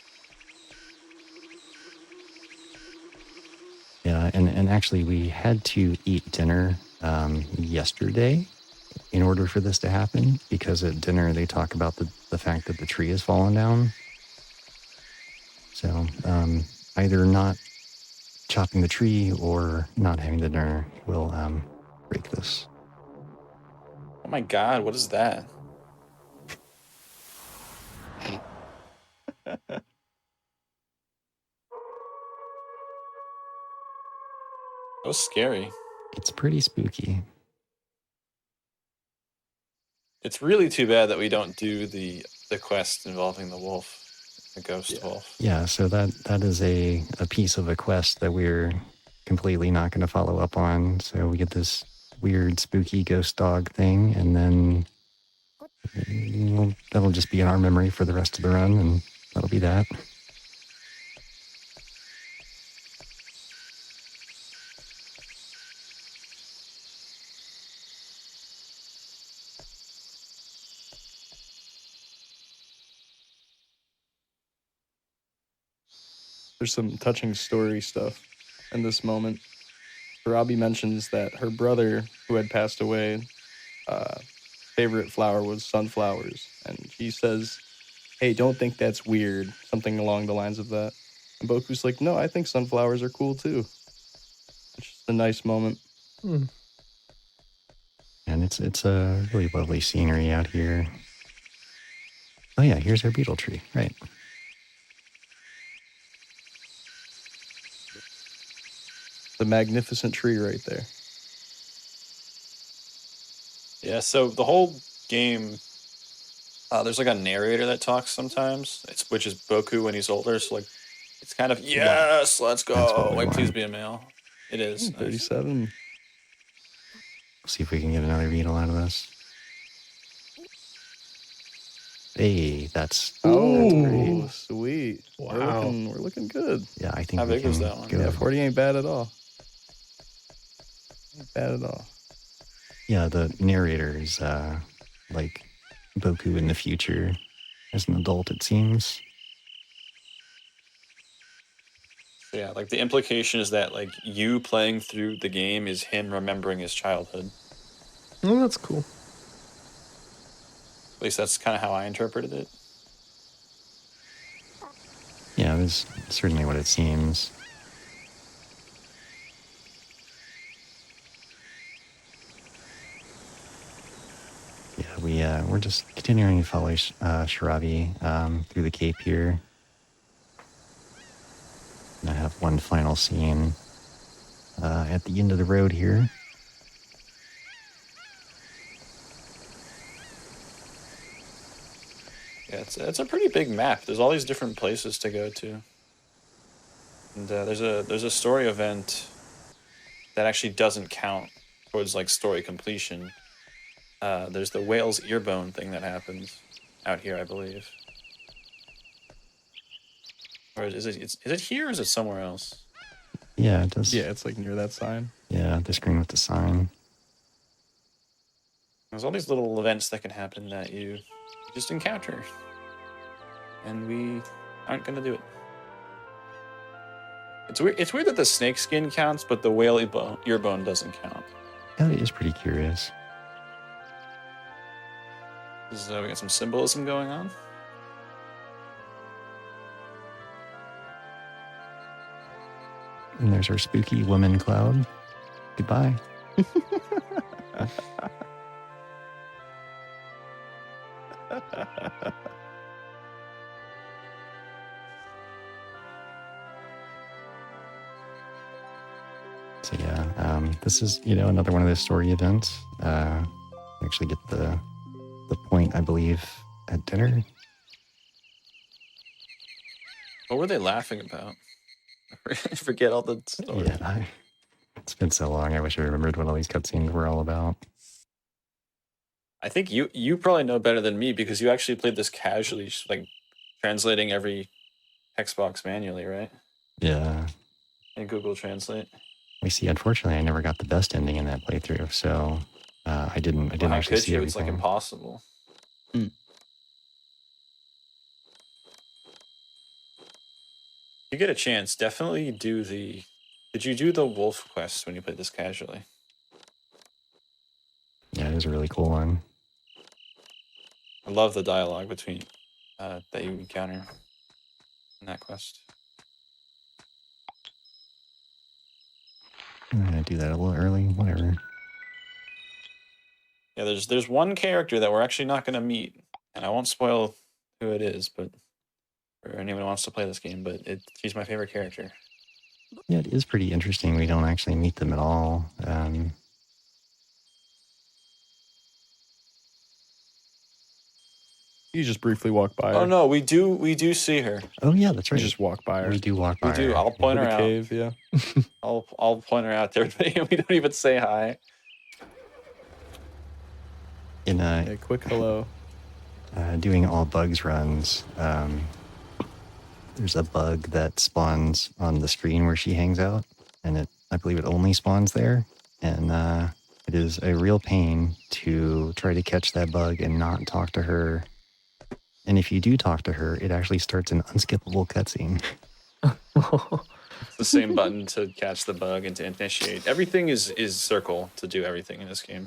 Speaker 2: Yeah, and actually we had to eat dinner yesterday in order for this to happen, because at dinner they talk about the fact that the tree has fallen down. So either not chopping the tree or not having the dinner will break this.
Speaker 3: Oh my god, what is that? That was scary.
Speaker 2: It's pretty spooky.
Speaker 3: It's really too bad that we don't do the quest involving the wolf, the ghost wolf.
Speaker 2: Yeah, so that is a piece of a quest that we're completely not going to follow up on. So we get this weird spooky ghost dog thing, and then that'll just be in our memory for the rest of the run, and that'll be that.
Speaker 4: There's some touching story stuff in this moment. Robbie mentions that her brother, who had passed away, favorite flower was sunflowers. And she says, hey, don't think that's weird. Something along the lines of that. And Boku's like, no, I think sunflowers are cool too. It's just a nice moment.
Speaker 2: And it's a really lovely scenery out here. Oh yeah, here's our beetle tree, right?
Speaker 4: The magnificent tree right there.
Speaker 3: Yeah, so the whole game, there's like a narrator that talks sometimes, which is Boku when he's older. So like, it's kind of yes, let's
Speaker 2: That's what
Speaker 3: go.
Speaker 2: we
Speaker 3: Wait, please
Speaker 2: want.
Speaker 3: be a male. It is. Nice.
Speaker 4: 37.
Speaker 2: See if we can get another beetle out of this. Hey, that's
Speaker 4: Oh, sweet.
Speaker 1: Wow.
Speaker 4: We're looking good.
Speaker 2: yeah. I think
Speaker 3: How
Speaker 2: we
Speaker 3: big
Speaker 2: can
Speaker 3: was that one?
Speaker 2: go.
Speaker 4: Yeah, 40 ain't bad at all. Ain't bad at all.
Speaker 2: Yeah, the narrator is like Boku in the future as an adult, it seems.
Speaker 3: So yeah, like the implication is that like you playing through the game is him remembering his childhood.
Speaker 1: Oh, that's cool.
Speaker 3: At least that's kind of how I interpreted it.
Speaker 2: Yeah, that's certainly what it seems. Yeah, we're just continuing to follow Shirabi through the cape here. And I have one final scene at the end of the road here.
Speaker 3: Yeah, it's a pretty big map. There's all these different places to go to, and there's a story event that actually doesn't count towards like story completion. There's the whale's earbone thing that happens out here, I believe. Or is it here or is it somewhere else?
Speaker 2: Yeah, it does.
Speaker 4: Yeah, it's like near that sign.
Speaker 2: Yeah, the screen with the sign.
Speaker 3: There's all these little events that can happen that you just encounter, and we aren't gonna do it. It's weird that the snake skin counts, but the whale earbone doesn't count.
Speaker 2: Yeah, it is pretty curious.
Speaker 3: We got some symbolism going on.
Speaker 2: And there's our spooky woman cloud. Goodbye. So yeah, this is, another one of those story events. Actually get the point, I believe, at dinner.
Speaker 3: What were they laughing about? I forget all the story.
Speaker 2: Yeah, it's been so long. I wish I remembered what all these cutscenes were all about.
Speaker 3: I think you probably know better than me because you actually played this casually, like translating every text box manually, right?
Speaker 2: Yeah.
Speaker 3: In Google Translate.
Speaker 2: We see. Unfortunately, I never got the best ending in that playthrough, so I didn't actually see everything.
Speaker 3: It's like impossible. You get a chance, definitely do the... Did you do the wolf quest when you played this casually?
Speaker 2: Yeah, it was a really cool one.
Speaker 3: I love the dialogue between that you encounter in that quest.
Speaker 2: I'm gonna do that a little early, whatever.
Speaker 3: Yeah, there's one character that we're actually not going to meet, and I won't spoil who it is, but for anyone who wants to play this game, but she's my favorite character.
Speaker 2: Yeah, it is pretty interesting. We don't actually meet them at all.
Speaker 4: You just briefly walk by her.
Speaker 3: Oh no, we do see her.
Speaker 2: Oh yeah, that's right.
Speaker 4: You just walk by her.
Speaker 2: We do walk by.
Speaker 3: We do.
Speaker 2: her.
Speaker 3: I'll point her
Speaker 4: the
Speaker 3: out.
Speaker 4: cave, yeah.
Speaker 3: I'll point her out to everybody, and we don't even say hi.
Speaker 2: In
Speaker 4: Yeah, quick hello.
Speaker 2: doing all bugs runs, there's a bug that spawns on the screen where she hangs out, and I believe it only spawns there, and it is a real pain to try to catch that bug and not talk to her. And if you do talk to her, it actually starts an unskippable cutscene.
Speaker 3: It's the same button to catch the bug and to initiate. Everything is circle to do everything in this game.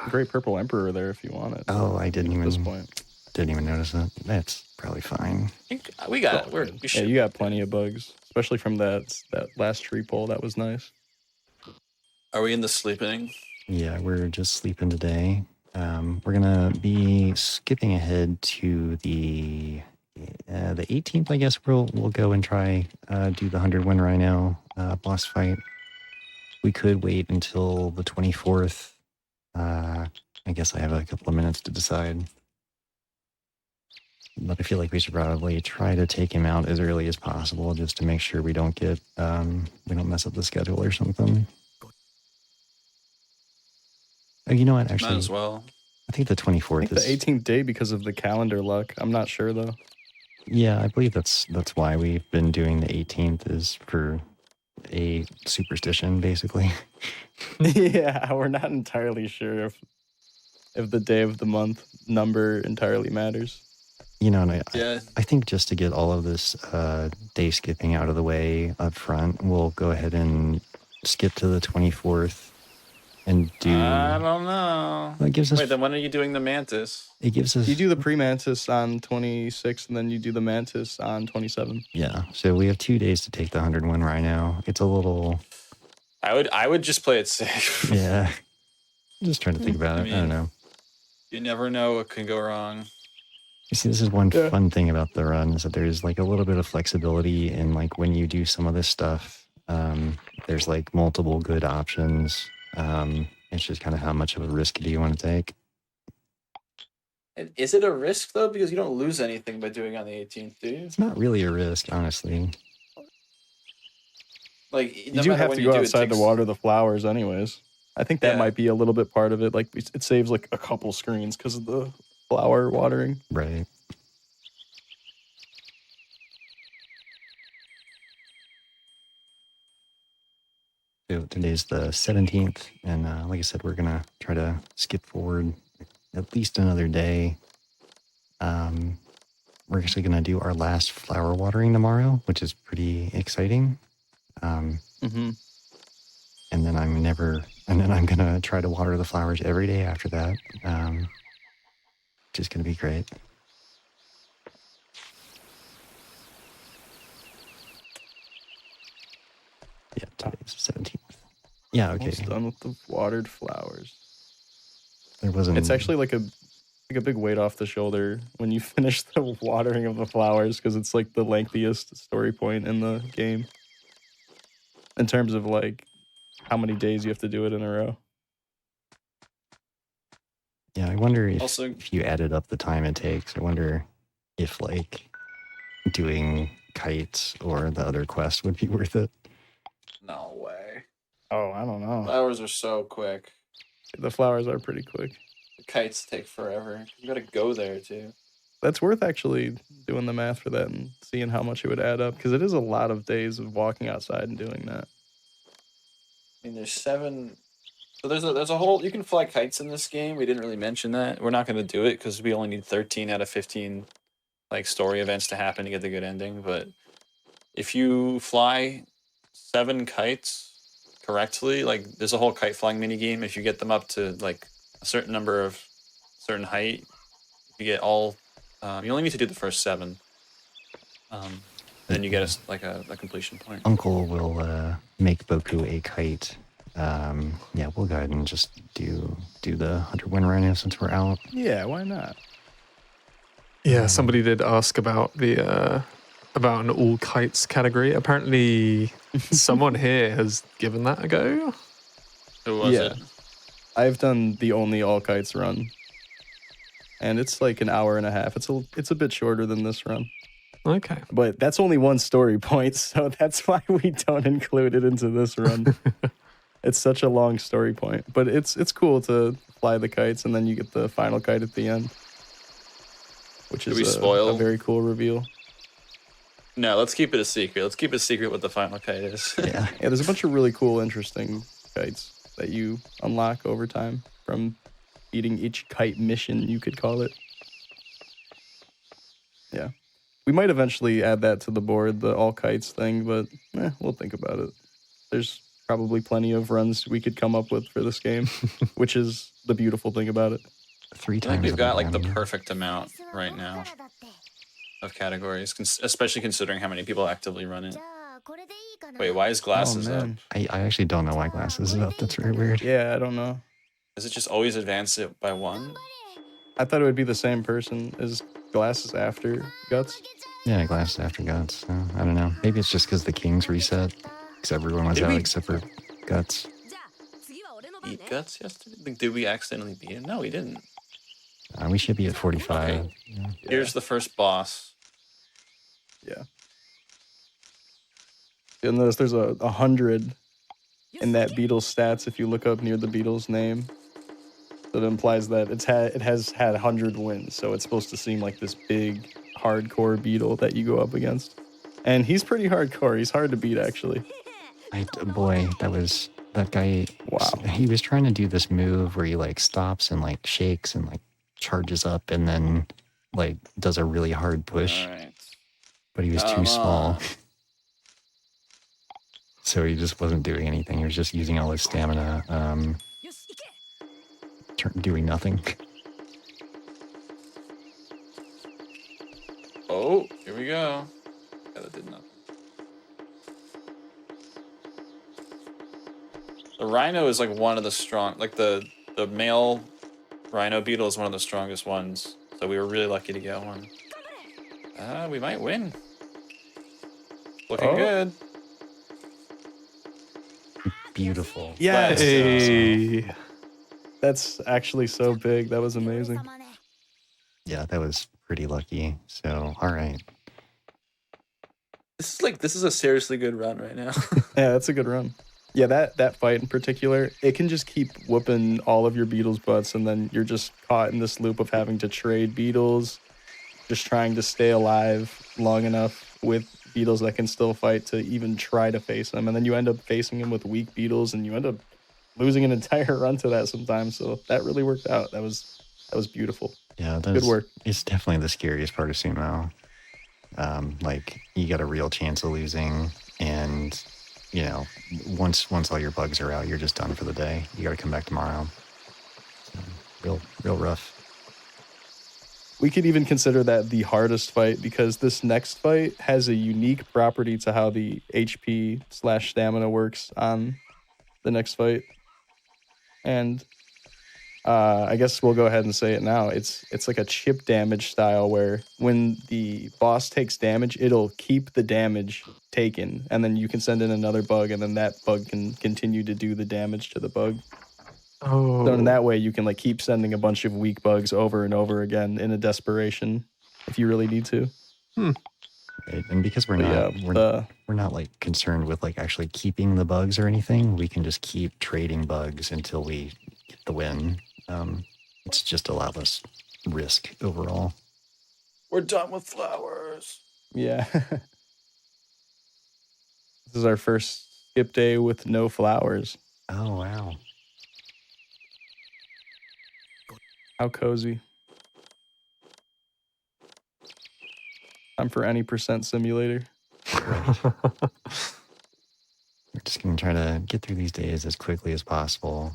Speaker 4: Great purple emperor there if you want it.
Speaker 2: Oh, I didn't
Speaker 4: At this
Speaker 2: even
Speaker 4: point.
Speaker 2: notice that. That's probably fine.
Speaker 3: We got it. We
Speaker 4: Yeah,
Speaker 3: should.
Speaker 4: you got plenty of bugs, especially from that last tree pull. That was nice.
Speaker 3: Are we in the sleeping?
Speaker 2: Yeah, we're just sleeping today. We're gonna be skipping ahead to the 18th. I guess we'll go and try do the 100 win rhino boss fight. We could wait until the 24th. I guess I have a couple of minutes to decide. But I feel like we should probably try to take him out as early as possible, just to make sure we don't get we don't mess up the schedule or something. Oh, you know what? Actually,
Speaker 3: Might as well.
Speaker 2: I think the 24th
Speaker 4: I think the 18th day because of the calendar luck. I'm not sure though.
Speaker 2: Yeah, I believe that's why we've been doing the 18th, is for a superstition, basically.
Speaker 4: Yeah, we're not entirely sure if the day of the month number entirely matters.
Speaker 2: You know, and
Speaker 3: Yeah.
Speaker 2: I think just to get all of this day skipping out of the way up front, we'll go ahead and skip to the 24th and do.
Speaker 3: I don't know.
Speaker 2: Well, it gives us.
Speaker 3: Wait, then when are you doing the mantis?
Speaker 2: It gives us.
Speaker 4: You do the pre-mantis on 26, and then you do the mantis on 27.
Speaker 2: Yeah, so we have 2 days to take the 100 win rhino. It's a little.
Speaker 3: I would just play it safe.
Speaker 2: Yeah. I'm just trying to think about it. I don't know.
Speaker 3: You never know what can go wrong.
Speaker 2: You see, this is one fun thing about the run, is that there's like a little bit of flexibility in like when you do some of this stuff. There's like multiple good options. It's just kind of how much of a risk do you want to take.
Speaker 3: Is it a risk though? Because you don't lose anything by doing it on the 18th, do you?
Speaker 2: It's not really a risk, honestly.
Speaker 3: Like
Speaker 4: You do have to go outside to water the flowers anyways. I think that might be a little bit part of it. Like it saves like a couple screens because of the flower watering.
Speaker 2: Right. So today's the 17th, and like I said, we're gonna try to skip forward at least another day. We're actually gonna do our last flower watering tomorrow, which is pretty exciting. And then I'm gonna try to water the flowers every day after that, which is gonna be great. Yeah, today's the 17th. Yeah, okay.
Speaker 4: Almost done with the watered flowers.
Speaker 2: There wasn't.
Speaker 4: It's actually like a big weight off the shoulder when you finish the watering of the flowers, because it's like the lengthiest story point in the game in terms of like how many days you have to do it in a row.
Speaker 2: Yeah, I wonder if,
Speaker 3: Also,
Speaker 2: if you added up the time it takes. I wonder if like doing kites or the other quest would be worth it.
Speaker 3: no way.
Speaker 4: Oh, I don't know.
Speaker 3: Flowers are so quick.
Speaker 4: The flowers are pretty quick.
Speaker 3: The kites take forever. You gotta go there too.
Speaker 4: That's worth actually doing the math for that and seeing how much it would add up, because it is a lot of days of walking outside and doing that.
Speaker 3: I mean, there's 7. So there's a whole. You can fly kites in this game. We didn't really mention that. We're not gonna do it because we only need 13 out of 15 like story events to happen to get the good ending. But if you fly 7 kites correctly, like there's a whole kite flying mini game. If you get them up to like a certain number of certain height, you get all. You only need to do the first 7. Then you get a completion point.
Speaker 2: Uncle will make Boku a kite. Yeah, we'll go ahead and just do the 100 win rhino since we're out.
Speaker 4: Yeah, why not?
Speaker 1: Yeah, somebody did ask about the about an all kites category. Apparently, someone here has given that a go.
Speaker 3: Who was it?
Speaker 4: I've done the only all kites run, and it's like an hour and a half. It's a bit shorter than this run.
Speaker 1: Okay.
Speaker 4: But that's only one story point, so that's why we don't include it into this run. It's such a long story point, but it's cool to fly the kites, and then you get the final kite at the end, which is a very cool reveal.
Speaker 3: No, let's keep it a secret. Let's keep it a secret what the final kite is.
Speaker 2: Yeah.
Speaker 4: Yeah, there's a bunch of really cool, interesting kites that you unlock over time from beating each kite mission, you could call it. Yeah. We might eventually add that to the board, the all kites thing, but we'll think about it. There's probably plenty of runs we could come up with for this game, which is the beautiful thing about it.
Speaker 2: 3
Speaker 3: I
Speaker 2: times.
Speaker 3: think we've got like the
Speaker 2: damage.
Speaker 3: perfect amount right now of categories, especially considering how many people actively run it. Wait, why is glasses up?
Speaker 2: I actually don't know why glasses is up. That's very weird.
Speaker 4: Yeah, I don't know.
Speaker 3: Does it just always advance it by 1?
Speaker 4: I thought it would be the same person as glasses after guts.
Speaker 2: Yeah, glasses after guts. I don't know. Maybe it's just because the kings reset. Because everyone was out except for guts.
Speaker 3: Beat guts yesterday? Like, did we accidentally beat him? No, we didn't.
Speaker 2: We should be at 45.
Speaker 3: Okay. Here's the first boss.
Speaker 4: Yeah. You'll notice there's a 100 in that Beatles stats if you look up near the Beatles name. That implies that it has had 100 wins, so it's supposed to seem like this big, hardcore beetle that you go up against. And he's pretty hardcore. He's hard to beat, actually.
Speaker 2: Boy, that guy.
Speaker 4: Wow.
Speaker 2: He was trying to do this move where he like stops and like shakes and like charges up and then like does a really hard push.
Speaker 3: All right.
Speaker 2: But he was too small. So he just wasn't doing anything. He was just using all his stamina, doing nothing.
Speaker 3: Oh, here we go. Yeah, that did nothing. The rhino is like one of the strong, like the male rhino beetle is one of the strongest ones. So we were really lucky to get one. We might win. Looking good.
Speaker 2: Beautiful.
Speaker 4: Yes.
Speaker 1: Hey.
Speaker 4: That's actually so big. That was amazing.
Speaker 2: Yeah, that was pretty lucky. So, all right.
Speaker 3: This is a seriously good run right now.
Speaker 4: Yeah, that's a good run. Yeah, that fight in particular, it can just keep whooping all of your beetles' butts, and then you're just caught in this loop of having to trade beetles, just trying to stay alive long enough with beetles that can still fight to even try to face them. And then you end up facing them with weak beetles, and you end up losing an entire run to that sometimes. So that really worked out. That was beautiful.
Speaker 2: Yeah,
Speaker 4: good work.
Speaker 2: It's definitely the scariest part of sumo. Like you got a real chance of losing, and you know, once all your bugs are out, you're just done for the day. You got to come back tomorrow. So, real rough.
Speaker 4: We could even consider that the hardest fight because this next fight has a unique property to how the HP/stamina works on the next fight. And I guess we'll go ahead and say it now. It's like a chip damage style where when the boss takes damage, it'll keep the damage taken, and then you can send in another bug, and then that bug can continue to do the damage to the bug.
Speaker 1: Oh.
Speaker 4: So in that way, you can like keep sending a bunch of weak bugs over and over again in a desperation if you really need to.
Speaker 2: Right. And because we're not like concerned with like actually keeping the bugs or anything, we can just keep trading bugs until we get the win. It's just a lot less risk overall.
Speaker 3: We're done with flowers.
Speaker 4: Yeah. This is our first skip day with no flowers.
Speaker 2: Oh, wow.
Speaker 4: How cozy. Time for any % simulator.
Speaker 2: We're just going to try to get through these days as quickly as possible.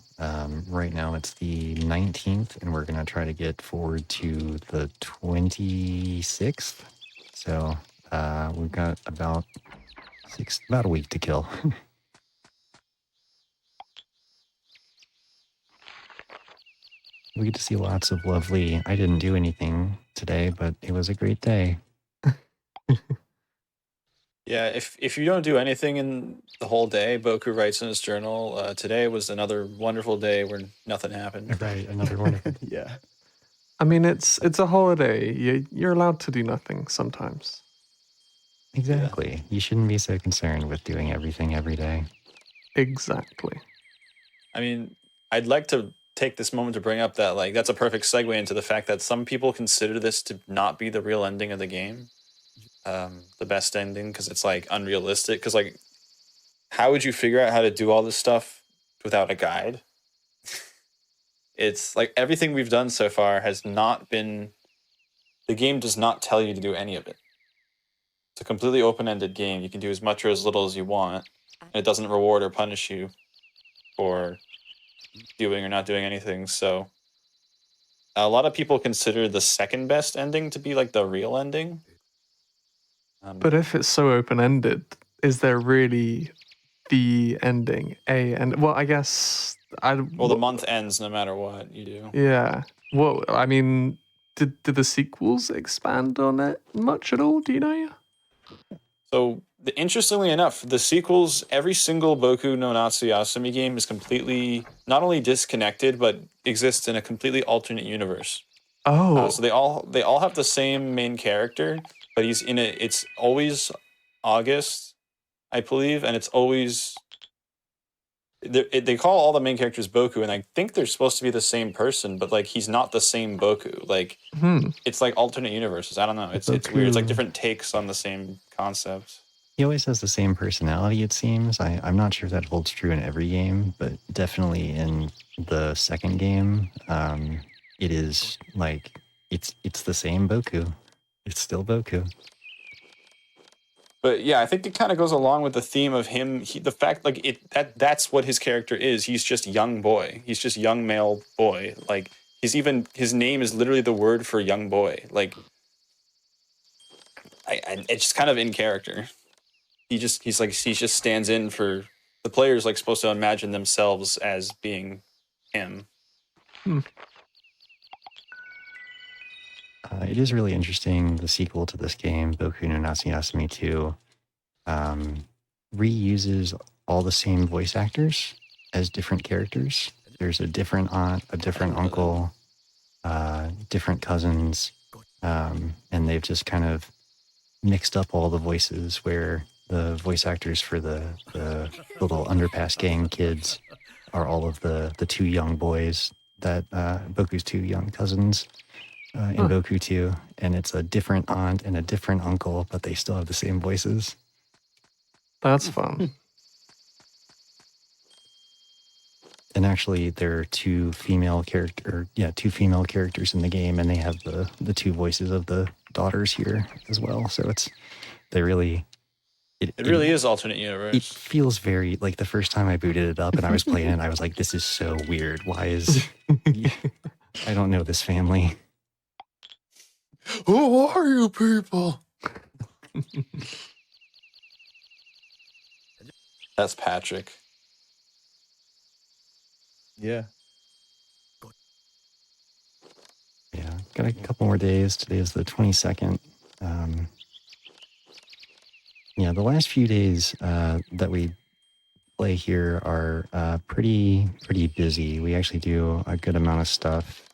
Speaker 2: Right now it's the 19th, and we're going to try to get forward to the 26th. So we've got about a week to kill. We get to see lots of lovely, I didn't do anything today, but it was a great day.
Speaker 3: Yeah, if you don't do anything in the whole day, Boku writes in his journal, today was another wonderful day where nothing happened.
Speaker 2: Right, another wonderful.
Speaker 4: Yeah.
Speaker 1: I mean, it's a holiday. You're allowed to do nothing sometimes.
Speaker 2: Exactly. Yeah. You shouldn't be so concerned with doing everything every day.
Speaker 1: Exactly.
Speaker 3: I mean, I'd like to take this moment to bring up that, like, that's a perfect segue into the fact that some people consider this to not be the real ending of the game. The best ending, because it's, like, unrealistic. Because, like, how would you figure out how to do all this stuff without a guide? It's, like, everything we've done so far has not been... The game does not tell you to do any of it. It's a completely open-ended game. You can do as much or as little as you want, and it doesn't reward or punish you for doing or not doing anything. So a lot of people consider the second best ending to be like the real ending.
Speaker 1: But if it's so open-ended, is there really the ending? Well, I guess
Speaker 3: Well, the month ends no matter what you do.
Speaker 1: Yeah. Well, I mean, did the sequels expand on it much at all? Do you know?
Speaker 3: So, interestingly enough, the sequels, every single Boku no Natsuyasumi game is completely not only disconnected, but exists in a completely alternate universe.
Speaker 1: Oh.
Speaker 3: So they all have the same main character, but he's in it. It's always August, I believe, and it's always they call all the main characters Boku, and I think they're supposed to be the same person, but like he's not the same Boku. Like it's like alternate universes. I don't know. It's weird. It's like different takes on the same concept.
Speaker 2: He always has the same personality, it seems. I'm not sure if that holds true in every game, but definitely in the second game, it is like it's the same Boku. It's still Boku.
Speaker 3: But yeah, I think it kind of goes along with the theme of him. The fact like that's what his character is. He's just young boy. He's just young male boy. Like his name is literally the word for young boy. Like it's just kind of in character. He just stands in for the players. Like supposed to imagine themselves as being him.
Speaker 2: It is really interesting. The sequel to this game, Boku no Natsuyasumi 2, reuses all the same voice actors as different characters. There's a different aunt, a different uncle, different cousins, and they've just kind of mixed up all the voices where the voice actors for the little underpass gang kids are all of the two young boys that Boku's two young cousins in Boku 2, and it's a different aunt and a different uncle, but they still have the same voices.
Speaker 1: That's fun.
Speaker 2: And actually, there are two female characters in the game, and they have the two voices of the daughters here as well. So it really
Speaker 3: is alternate universe.
Speaker 2: It feels very like the first time I booted it up and I was playing it, I was like, this is so weird. Why is I don't know this family.
Speaker 3: Who are you people? That's Patrick.
Speaker 4: Yeah.
Speaker 2: Yeah, got a couple more days. Today is the 22nd. The last few days that we play here are pretty busy. We actually do a good amount of stuff.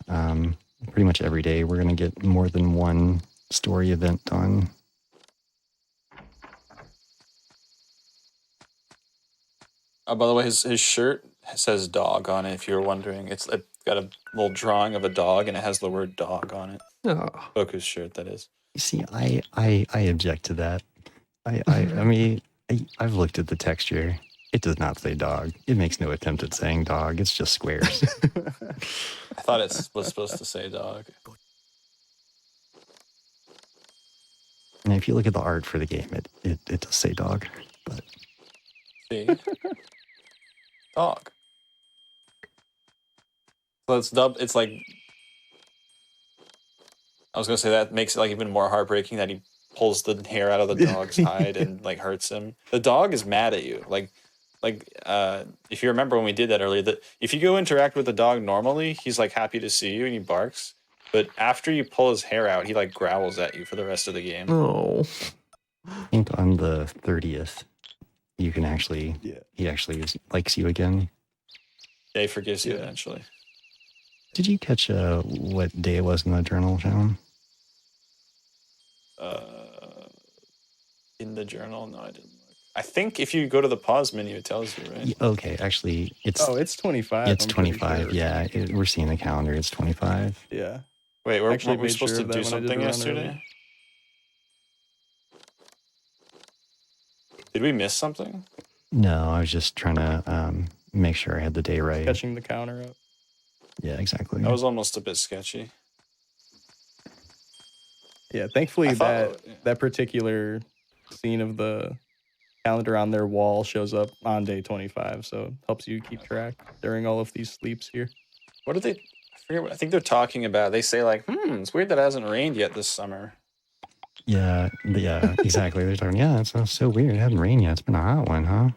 Speaker 2: Pretty much every day we're going to get more than one story event done.
Speaker 3: By the way, his shirt says dog on it, if you're wondering. It's got a little drawing of a dog, and it has the word dog on it.
Speaker 1: Oh.
Speaker 3: Boku's shirt, that is.
Speaker 2: You see, I object to that. I mean, I've looked at the texture. It does not say dog. It makes no attempt at saying dog. It's just squares.
Speaker 3: I thought it was supposed to say dog.
Speaker 2: And if you look at the art for the game, it does say dog. But
Speaker 3: see, dog. So it's like, I was gonna say that makes it like even more heartbreaking that he pulls the hair out of the dog's hide and like hurts him. The dog is mad at you. Like if you remember when we did that earlier, that if you go interact with the dog normally, he's like happy to see you and he barks. But after you pull his hair out, he like growls at you for the rest of the game.
Speaker 1: Oh.
Speaker 2: I think on the 30th, you can actually, he actually likes you again.
Speaker 3: Yeah, he forgives you eventually.
Speaker 2: Did you catch what day it was in the journal, Sean?
Speaker 3: In the journal? No, I didn't look. I think if you go to the pause menu, it tells you, right?
Speaker 2: Okay, actually, it's
Speaker 4: 25.
Speaker 2: It's
Speaker 4: I'm
Speaker 2: 25.
Speaker 4: sure.
Speaker 2: Yeah, we're seeing the calendar. It's 25.
Speaker 4: Yeah.
Speaker 3: Wait, weren't we
Speaker 4: made
Speaker 3: supposed
Speaker 4: sure
Speaker 3: to
Speaker 4: of that
Speaker 3: do
Speaker 4: when I did
Speaker 3: something
Speaker 4: the run
Speaker 3: yesterday?
Speaker 4: earlier.
Speaker 3: Did we miss something?
Speaker 2: No, I was just trying to make sure I had the day right.
Speaker 4: Catching the counter up.
Speaker 2: Yeah, exactly.
Speaker 3: That was almost a bit sketchy.
Speaker 4: Yeah, thankfully that particular scene of the calendar on their wall shows up on day 25, so it helps you keep track during all of these sleeps here.
Speaker 3: What do they? I forget. I think they're talking about. They say like, it's weird that it hasn't rained yet this summer.
Speaker 2: Yeah, exactly. They're talking, yeah, it's so weird. It hasn't rained yet. It's been a hot one, huh?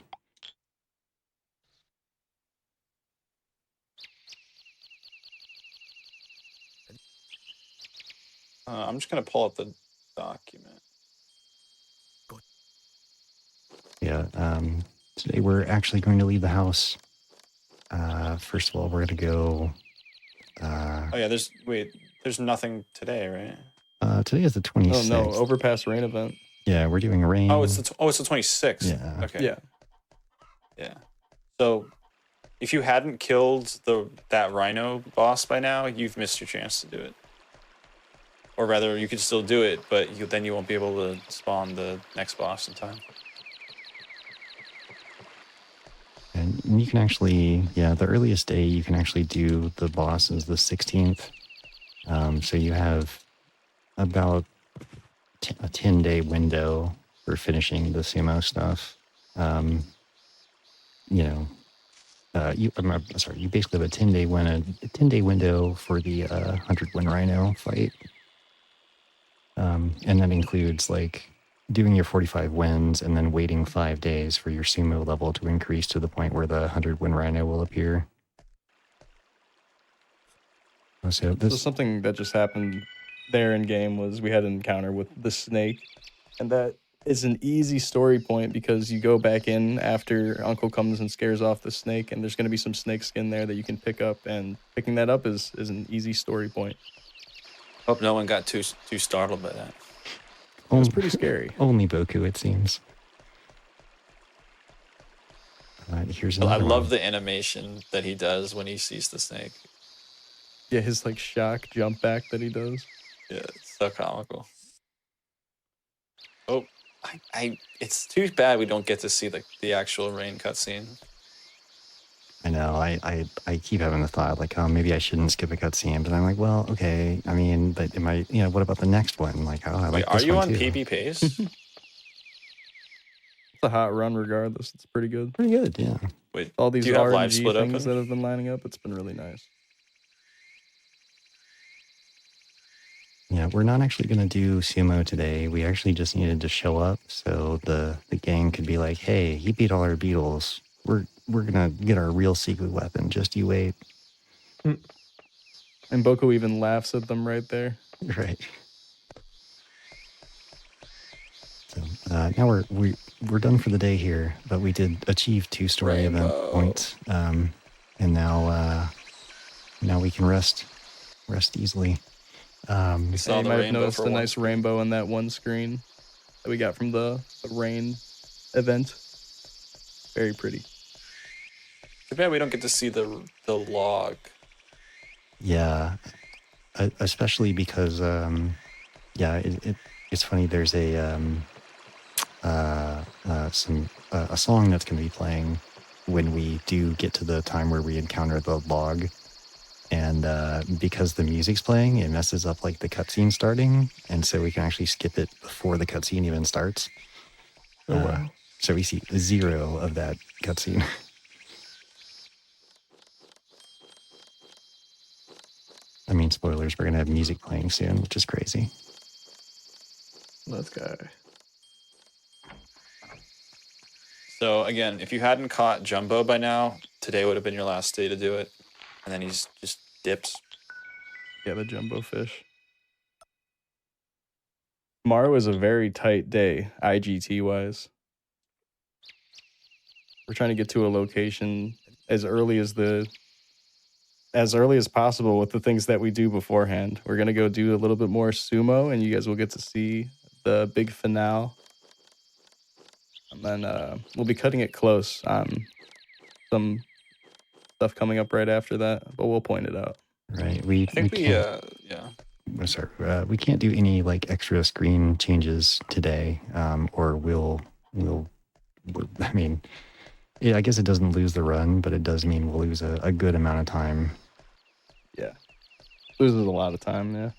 Speaker 3: I'm just gonna pull up the document.
Speaker 2: Yeah, today we're actually going to leave the house. First of all, we're going to go...
Speaker 3: Oh yeah, there's nothing today, right?
Speaker 2: Today is the 26th.
Speaker 4: Oh no, overpass rain event.
Speaker 2: Yeah, we're doing rain.
Speaker 3: Oh, it's the 26th.
Speaker 2: Yeah.
Speaker 3: Okay.
Speaker 4: Yeah.
Speaker 3: Yeah. So, if you hadn't killed that rhino boss by now, you've missed your chance to do it. Or rather, you could still do it, but then you won't be able to spawn the next boss in time.
Speaker 2: And you can actually, the earliest day you can actually do the boss is the 16th. So you have about a 10-day window for finishing the sumo stuff. You basically have a 10-day window for the 100 win rhino fight. And that includes like doing your 45 wins and then waiting 5 days for your sumo level to increase to the point where the 100 win rhino will appear. So
Speaker 4: something that just happened there in game was we had an encounter with the snake, and that is an easy story point because you go back in after Uncle comes and scares off the snake, and there's going to be some snake skin there that you can pick up, and picking that up is an easy story point.
Speaker 3: Hope no one got too startled by that.
Speaker 4: It was pretty scary.
Speaker 2: Only Boku, it seems. Here's another
Speaker 3: I love
Speaker 2: one.
Speaker 3: the animation that he does when he sees the snake.
Speaker 4: Yeah, his like shock jump back that he does.
Speaker 3: Yeah, it's so comical. Oh, it's too bad we don't get to see the actual rain cutscene.
Speaker 2: I know. I keep having the thought like, oh, maybe I shouldn't skip a cutscene, but I'm like, well, okay. I mean, but what about the next one? Like, oh, I like
Speaker 3: Wait,
Speaker 2: this
Speaker 3: are you
Speaker 2: one
Speaker 3: on
Speaker 2: too.
Speaker 3: PB pace?
Speaker 4: It's a hot run regardless. It's pretty good.
Speaker 2: Pretty good, yeah.
Speaker 3: Wait,
Speaker 4: All these
Speaker 3: do you have live
Speaker 4: RNG
Speaker 3: split
Speaker 4: things
Speaker 3: open?
Speaker 4: that have been lining up, it's been really nice.
Speaker 2: Yeah, we're not actually going to do sumo today. We actually just needed to show up so the gang could be like, hey, he beat all our beetles. We're going to get our real secret weapon. Just you wait.
Speaker 4: And Boku even laughs at them right there.
Speaker 2: Right. So now we're done for the day here, but we did achieve 2 story event points. And now we can rest easily.
Speaker 3: We saw
Speaker 4: you
Speaker 3: the
Speaker 4: might have
Speaker 3: rainbow
Speaker 4: noticed
Speaker 3: for
Speaker 4: the
Speaker 3: one
Speaker 4: nice
Speaker 3: screen.
Speaker 4: rainbow in that one screen that we got from the rain event. Very pretty.
Speaker 3: Too bad we don't get to see the log.
Speaker 2: Yeah, especially because it's funny. There's a song that's going to be playing when we do get to the time where we encounter the log, and because the music's playing, it messes up like the cutscene starting, and so we can actually skip it before the cutscene even starts.
Speaker 4: Oh wow!
Speaker 2: So we see 0 of that cutscene. I mean, spoilers, we're going to have music playing soon, which is crazy.
Speaker 4: Let's go.
Speaker 3: So again, if you hadn't caught Jumbo by now, today would have been your last day to do it. And then he's just dips.
Speaker 4: Yeah, the jumbo fish. Tomorrow is a very tight day, IGT-wise. We're trying to get to a location as early as possible with the things that we do beforehand. We're going to go do a little bit more sumo, and you guys will get to see the big finale. And then we'll be cutting it close on some stuff coming up right after that, but we'll point it out.
Speaker 2: Right.
Speaker 3: I think
Speaker 2: yeah. Sorry, we can't do any like extra screen changes today, or I mean, yeah, I guess it doesn't lose the run, but it does mean we'll lose a good amount of time.
Speaker 4: Yeah. Loses a lot of time, yeah.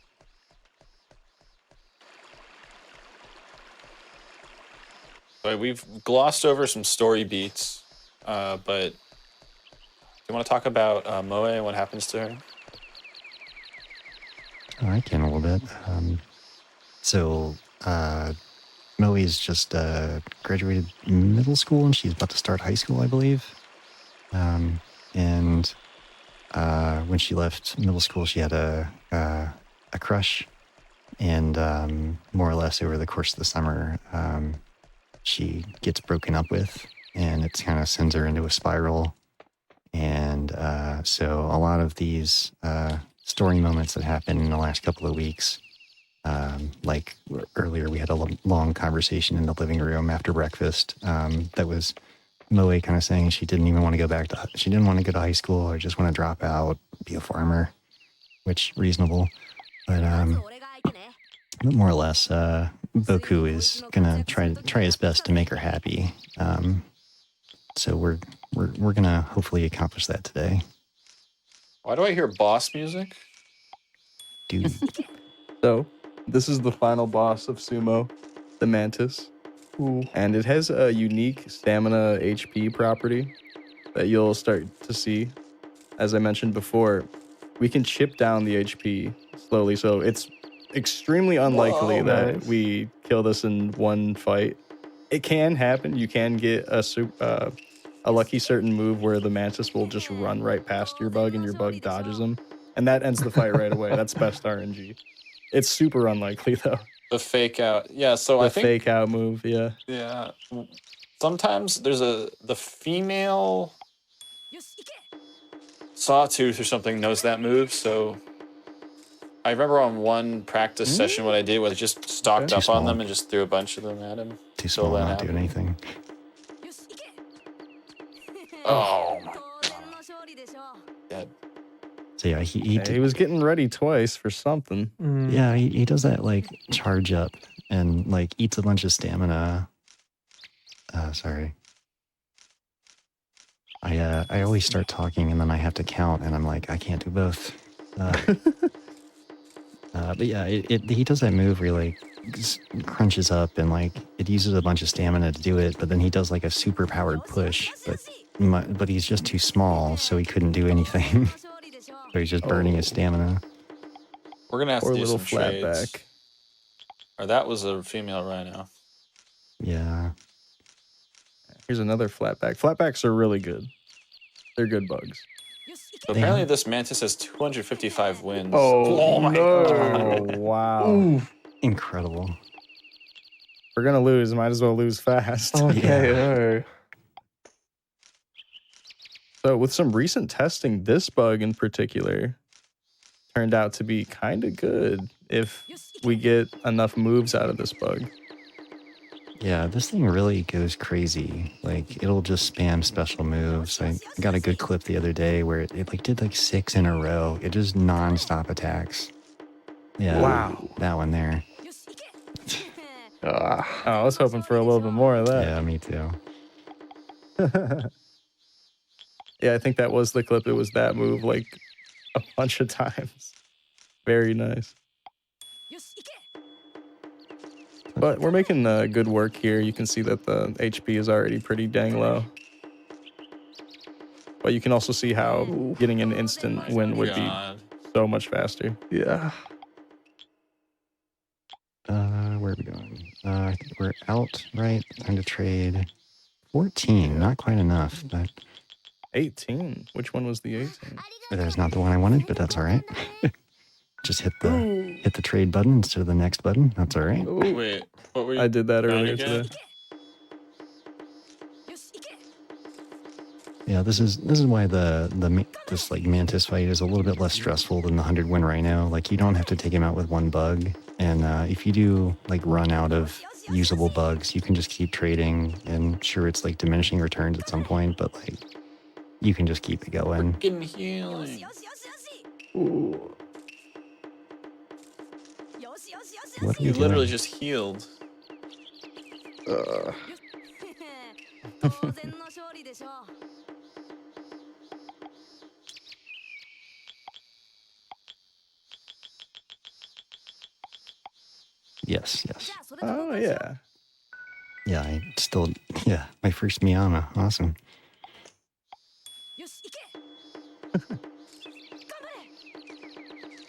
Speaker 3: But we've glossed over some story beats, but do you want to talk about Moe and what happens to her?
Speaker 2: I can a little bit. So, Moe's just graduated middle school and she's about to start high school, I believe. And when she left middle school, she had a crush. And more or less over the course of the summer, she gets broken up with, and it kind of sends her into a spiral. And so a lot of these story moments that happened in the last couple of weeks, like earlier we had a long conversation in the living room after breakfast that was Moe kind of saying she didn't even want to go she didn't want to go to high school or just want to drop out, be a farmer, which reasonable. But more or less, Boku is gonna try his best to make her happy. So we're gonna hopefully accomplish that today.
Speaker 3: Why do I hear boss music?
Speaker 2: Dude.
Speaker 4: So, this is the final boss of Sumo, the Mantis.
Speaker 1: Ooh.
Speaker 4: And it has a unique stamina HP property that you'll start to see. As I mentioned before, we can chip down the HP slowly, so it's extremely unlikely that
Speaker 1: nice.
Speaker 4: we kill this in one fight. It can happen. You can get a lucky certain move where the Mantis will just run right past your bug and your bug dodges him, and that ends the fight right away. That's best RNG. It's super unlikely though.
Speaker 3: The fake out. Yeah, so
Speaker 4: The
Speaker 3: I think
Speaker 4: fake out move, yeah.
Speaker 3: yeah. Sometimes there's the female Sawtooth or something knows that move, so I remember on one practice session what I did was just stocked
Speaker 2: Too
Speaker 3: up on
Speaker 2: small.
Speaker 3: them and just threw a bunch of them at him.
Speaker 2: Too
Speaker 3: So
Speaker 2: small,
Speaker 3: that
Speaker 2: not doing
Speaker 3: happened.
Speaker 2: anything.
Speaker 3: Oh my god.
Speaker 2: So yeah,
Speaker 4: He was getting ready twice for something.
Speaker 2: yeah, he does that like charge up and like eats a bunch of stamina. Sorry. I always start talking and then I have to count and I'm like, I can't do both. But yeah, he does that move where he like crunches up and like it uses a bunch of stamina to do it, but then he does like a super powered push, but he's just too small, so he couldn't do anything. So he's just burning his stamina.
Speaker 3: We're gonna have
Speaker 4: Or
Speaker 3: to
Speaker 4: a
Speaker 3: do
Speaker 4: little
Speaker 3: some trades.
Speaker 4: flatback.
Speaker 3: Or that was a female rhino.
Speaker 2: Yeah.
Speaker 4: Here's another flatback. Flatbacks are really good. They're good bugs.
Speaker 3: So apparently this Mantis has 255 wins.
Speaker 1: Oh,
Speaker 3: my
Speaker 1: no.
Speaker 3: god.
Speaker 4: Oh, wow.
Speaker 1: Ooh.
Speaker 2: Incredible.
Speaker 4: We're gonna lose. Might as well lose fast.
Speaker 1: Okay.
Speaker 4: So with some recent testing, this bug in particular turned out to be kind of good if we get enough moves out of this bug.
Speaker 2: Yeah, this thing really goes crazy. Like, it'll just spam special moves. I got a good clip the other day where it like did like 6 in a row. It just non-stop attacks. Yeah.
Speaker 4: Wow.
Speaker 2: That one there.
Speaker 4: Oh, I was hoping for a little bit more of that.
Speaker 2: Yeah, me too.
Speaker 4: Yeah, I think that was the clip. It was that move like a bunch of times. Very nice. But we're making good work here. You can see that the HP is already pretty dang low. But you can also see how getting an instant win would be so much faster.
Speaker 1: Yeah.
Speaker 2: Where are we going? I think we're out, right? Time to trade 14. Not quite enough, but
Speaker 4: 18. Which one was the 18?
Speaker 2: that's not the one I wanted, but that's all right. Just hit the trade button instead of the next button. That's all right.
Speaker 3: Wait, what were you?
Speaker 4: I did that earlier today.
Speaker 2: Yeah, this is why this like Mantis fight is a little bit less stressful than the 100 win Rhino. Like, you don't have to take him out with one bug, and if you do like run out of usable bugs, you can just keep trading. And sure, it's like diminishing returns at some point, but like you can just keep it going.
Speaker 3: Freaking healing.
Speaker 1: Ooh.
Speaker 2: What are
Speaker 3: You
Speaker 2: we
Speaker 3: literally
Speaker 2: doing?
Speaker 3: just healed.
Speaker 2: Yes.
Speaker 4: Oh, yeah.
Speaker 2: Yeah, my first Miyama. Awesome.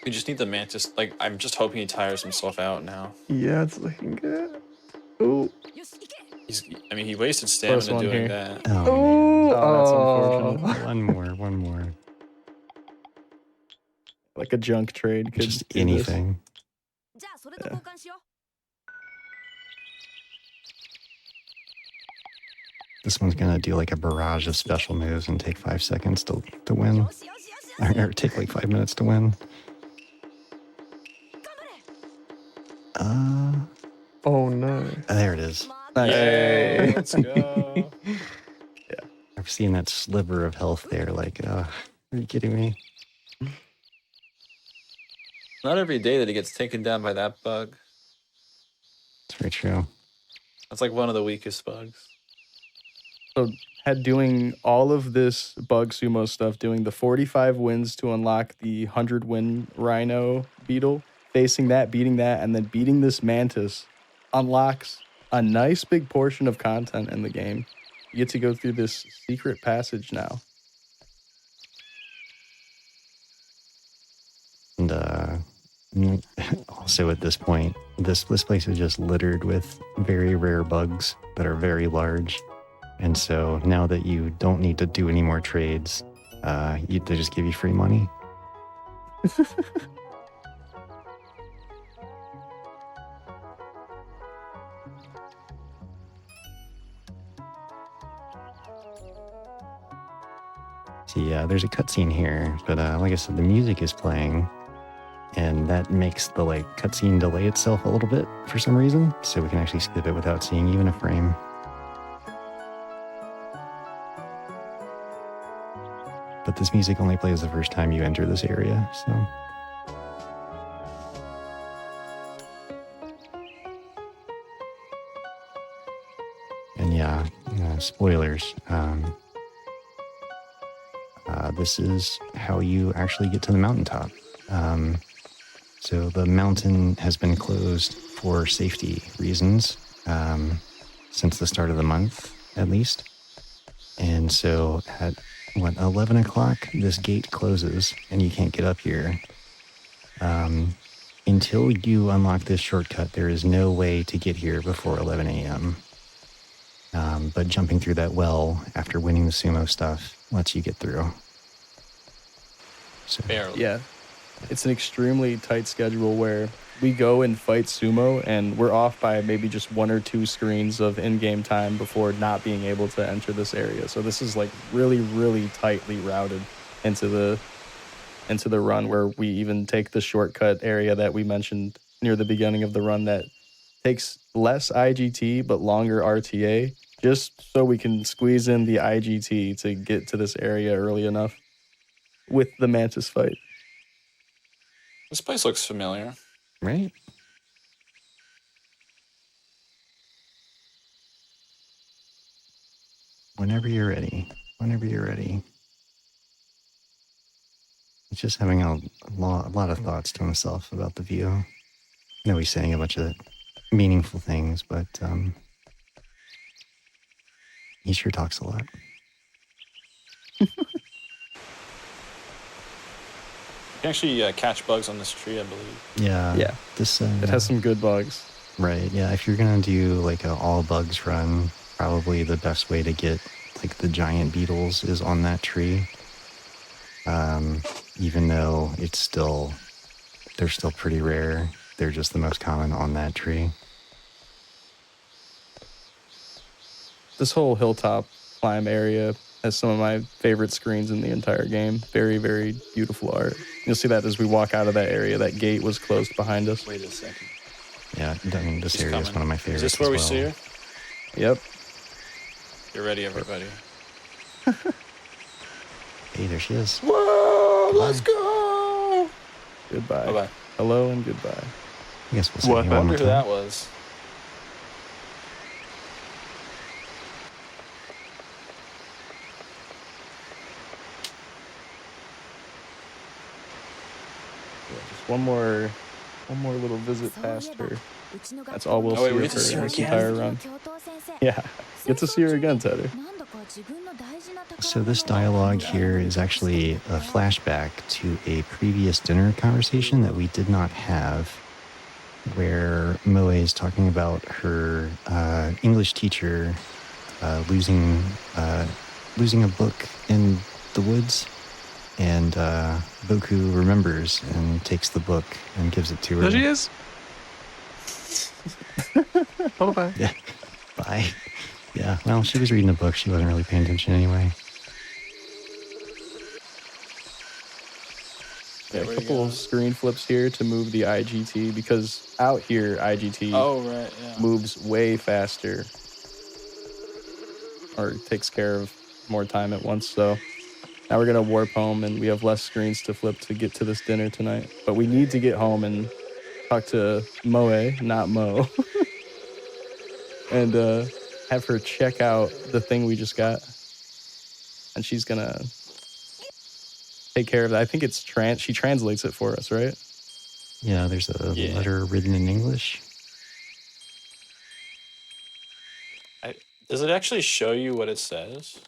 Speaker 3: We just need the mantis. Like, I'm just hoping he tires himself out now.
Speaker 1: Yeah, it's looking good. Oh.
Speaker 3: He wasted
Speaker 4: Close
Speaker 3: stamina
Speaker 4: one
Speaker 3: doing
Speaker 4: here.
Speaker 3: that.
Speaker 2: Oh,
Speaker 1: Oh,
Speaker 2: man.
Speaker 4: Oh, that's unfortunate.
Speaker 2: One more.
Speaker 4: Like a junk trade could
Speaker 2: Just
Speaker 4: do
Speaker 2: anything.
Speaker 4: Yeah.
Speaker 2: This one's gonna do like a barrage of special moves and take 5 seconds to win. Or take like 5 minutes to win.
Speaker 1: Oh no.
Speaker 2: There it is.
Speaker 4: Nice.
Speaker 3: Yay, let's go.
Speaker 2: I've seen that sliver of health there. Like, are you kidding me?
Speaker 3: Not every day that he gets taken down by that bug.
Speaker 2: It's very true.
Speaker 3: That's like one of the weakest bugs.
Speaker 4: So had doing all of this bug sumo stuff, doing the 45 wins to unlock the 100 win rhino beetle, facing that, beating that, and then beating this mantis unlocks a nice big portion of content in the game. You get to go through this secret passage now.
Speaker 2: And also at this point, this place is just littered with very rare bugs that are very large. And so now that you don't need to do any more trades, they just give you free money. See, there's a cutscene here, but like I said, the music is playing, and that makes the cutscene delay itself a little bit for some reason, so we can actually skip it without seeing even a frame. But this music only plays the first time you enter this area, so. And spoilers. This is how you actually get to the mountaintop. So the mountain has been closed for safety reasons since the start of the month, at least. And so at 11 o'clock, this gate closes and you can't get up here. Until you unlock this shortcut, there is no way to get here before 11 a.m. But jumping through that well after winning the sumo stuff lets you get through. So,
Speaker 3: Barely.
Speaker 4: Yeah. It's an extremely tight schedule where we go and fight sumo and we're off by maybe just 1 or 2 screens of in-game time before not being able to enter this area. So this is like really, really tightly routed into the run, where we even take the shortcut area that we mentioned near the beginning of the run that takes less IGT but longer RTA, just so we can squeeze in the IGT to get to this area early enough with the mantis fight.
Speaker 3: This place looks familiar.
Speaker 2: right? Whenever you're ready. He's just having a lot of thoughts to himself about the view. I know he's saying a bunch of meaningful things, but he sure talks a lot.
Speaker 3: You can actually catch bugs on this tree, I believe.
Speaker 2: Yeah. This
Speaker 4: It has some good bugs.
Speaker 2: right. Yeah, if you're gonna do like a all bugs run, probably the best way to get like the giant beetles is on that tree. Even though they're still pretty rare. They're just the most common on that tree.
Speaker 4: This whole hilltop climb area has some of my favorite screens in the entire game. Very, very beautiful art. You'll see that as we walk out of that area. That gate was closed behind us.
Speaker 3: Wait a second.
Speaker 2: Yeah, I mean, this
Speaker 3: She's
Speaker 2: area is
Speaker 3: coming.
Speaker 2: one of my favorites.
Speaker 3: Is this where we
Speaker 2: as well.
Speaker 3: see her?
Speaker 4: Yep.
Speaker 3: Get ready, everybody.
Speaker 2: Hey, there she is.
Speaker 3: Whoa,
Speaker 2: Bye.
Speaker 3: let's go.
Speaker 4: Goodbye.
Speaker 3: Bye-bye.
Speaker 4: Hello and goodbye.
Speaker 2: I guess we'll see
Speaker 1: Worth
Speaker 2: you
Speaker 1: it.
Speaker 3: I
Speaker 2: one
Speaker 3: wonder
Speaker 2: more
Speaker 3: who
Speaker 2: time.
Speaker 3: that was.
Speaker 4: Yeah, just one more One more little visit past her. That's all we'll
Speaker 3: Oh, wait,
Speaker 4: see
Speaker 3: we
Speaker 4: of
Speaker 3: get to see
Speaker 4: her
Speaker 3: her
Speaker 4: this
Speaker 3: again?
Speaker 4: entire run. Yeah, get to see her again, Tedder.
Speaker 2: So this dialogue here is actually a flashback to a previous dinner conversation that we did not have, where Moe is talking about her English teacher losing a book in the woods, and Boku remembers and takes the book and gives it to her.
Speaker 1: There she is. Bye-bye.
Speaker 2: Yeah. Bye. Yeah, well, she was reading a book. She wasn't really paying attention anyway.
Speaker 4: Yeah, a couple of screen flips here to move the IGT, because out here IGT moves way faster, or takes care of more time at once. So now we're gonna warp home, and we have less screens to flip to get to this dinner tonight. But we need to get home and talk to Moe, not Mo, and have her check out the thing we just got, and she's gonna take care of it. I think it's she translates it for us, right?
Speaker 2: Yeah, there's a letter written in English.
Speaker 3: Does it actually show you what it says?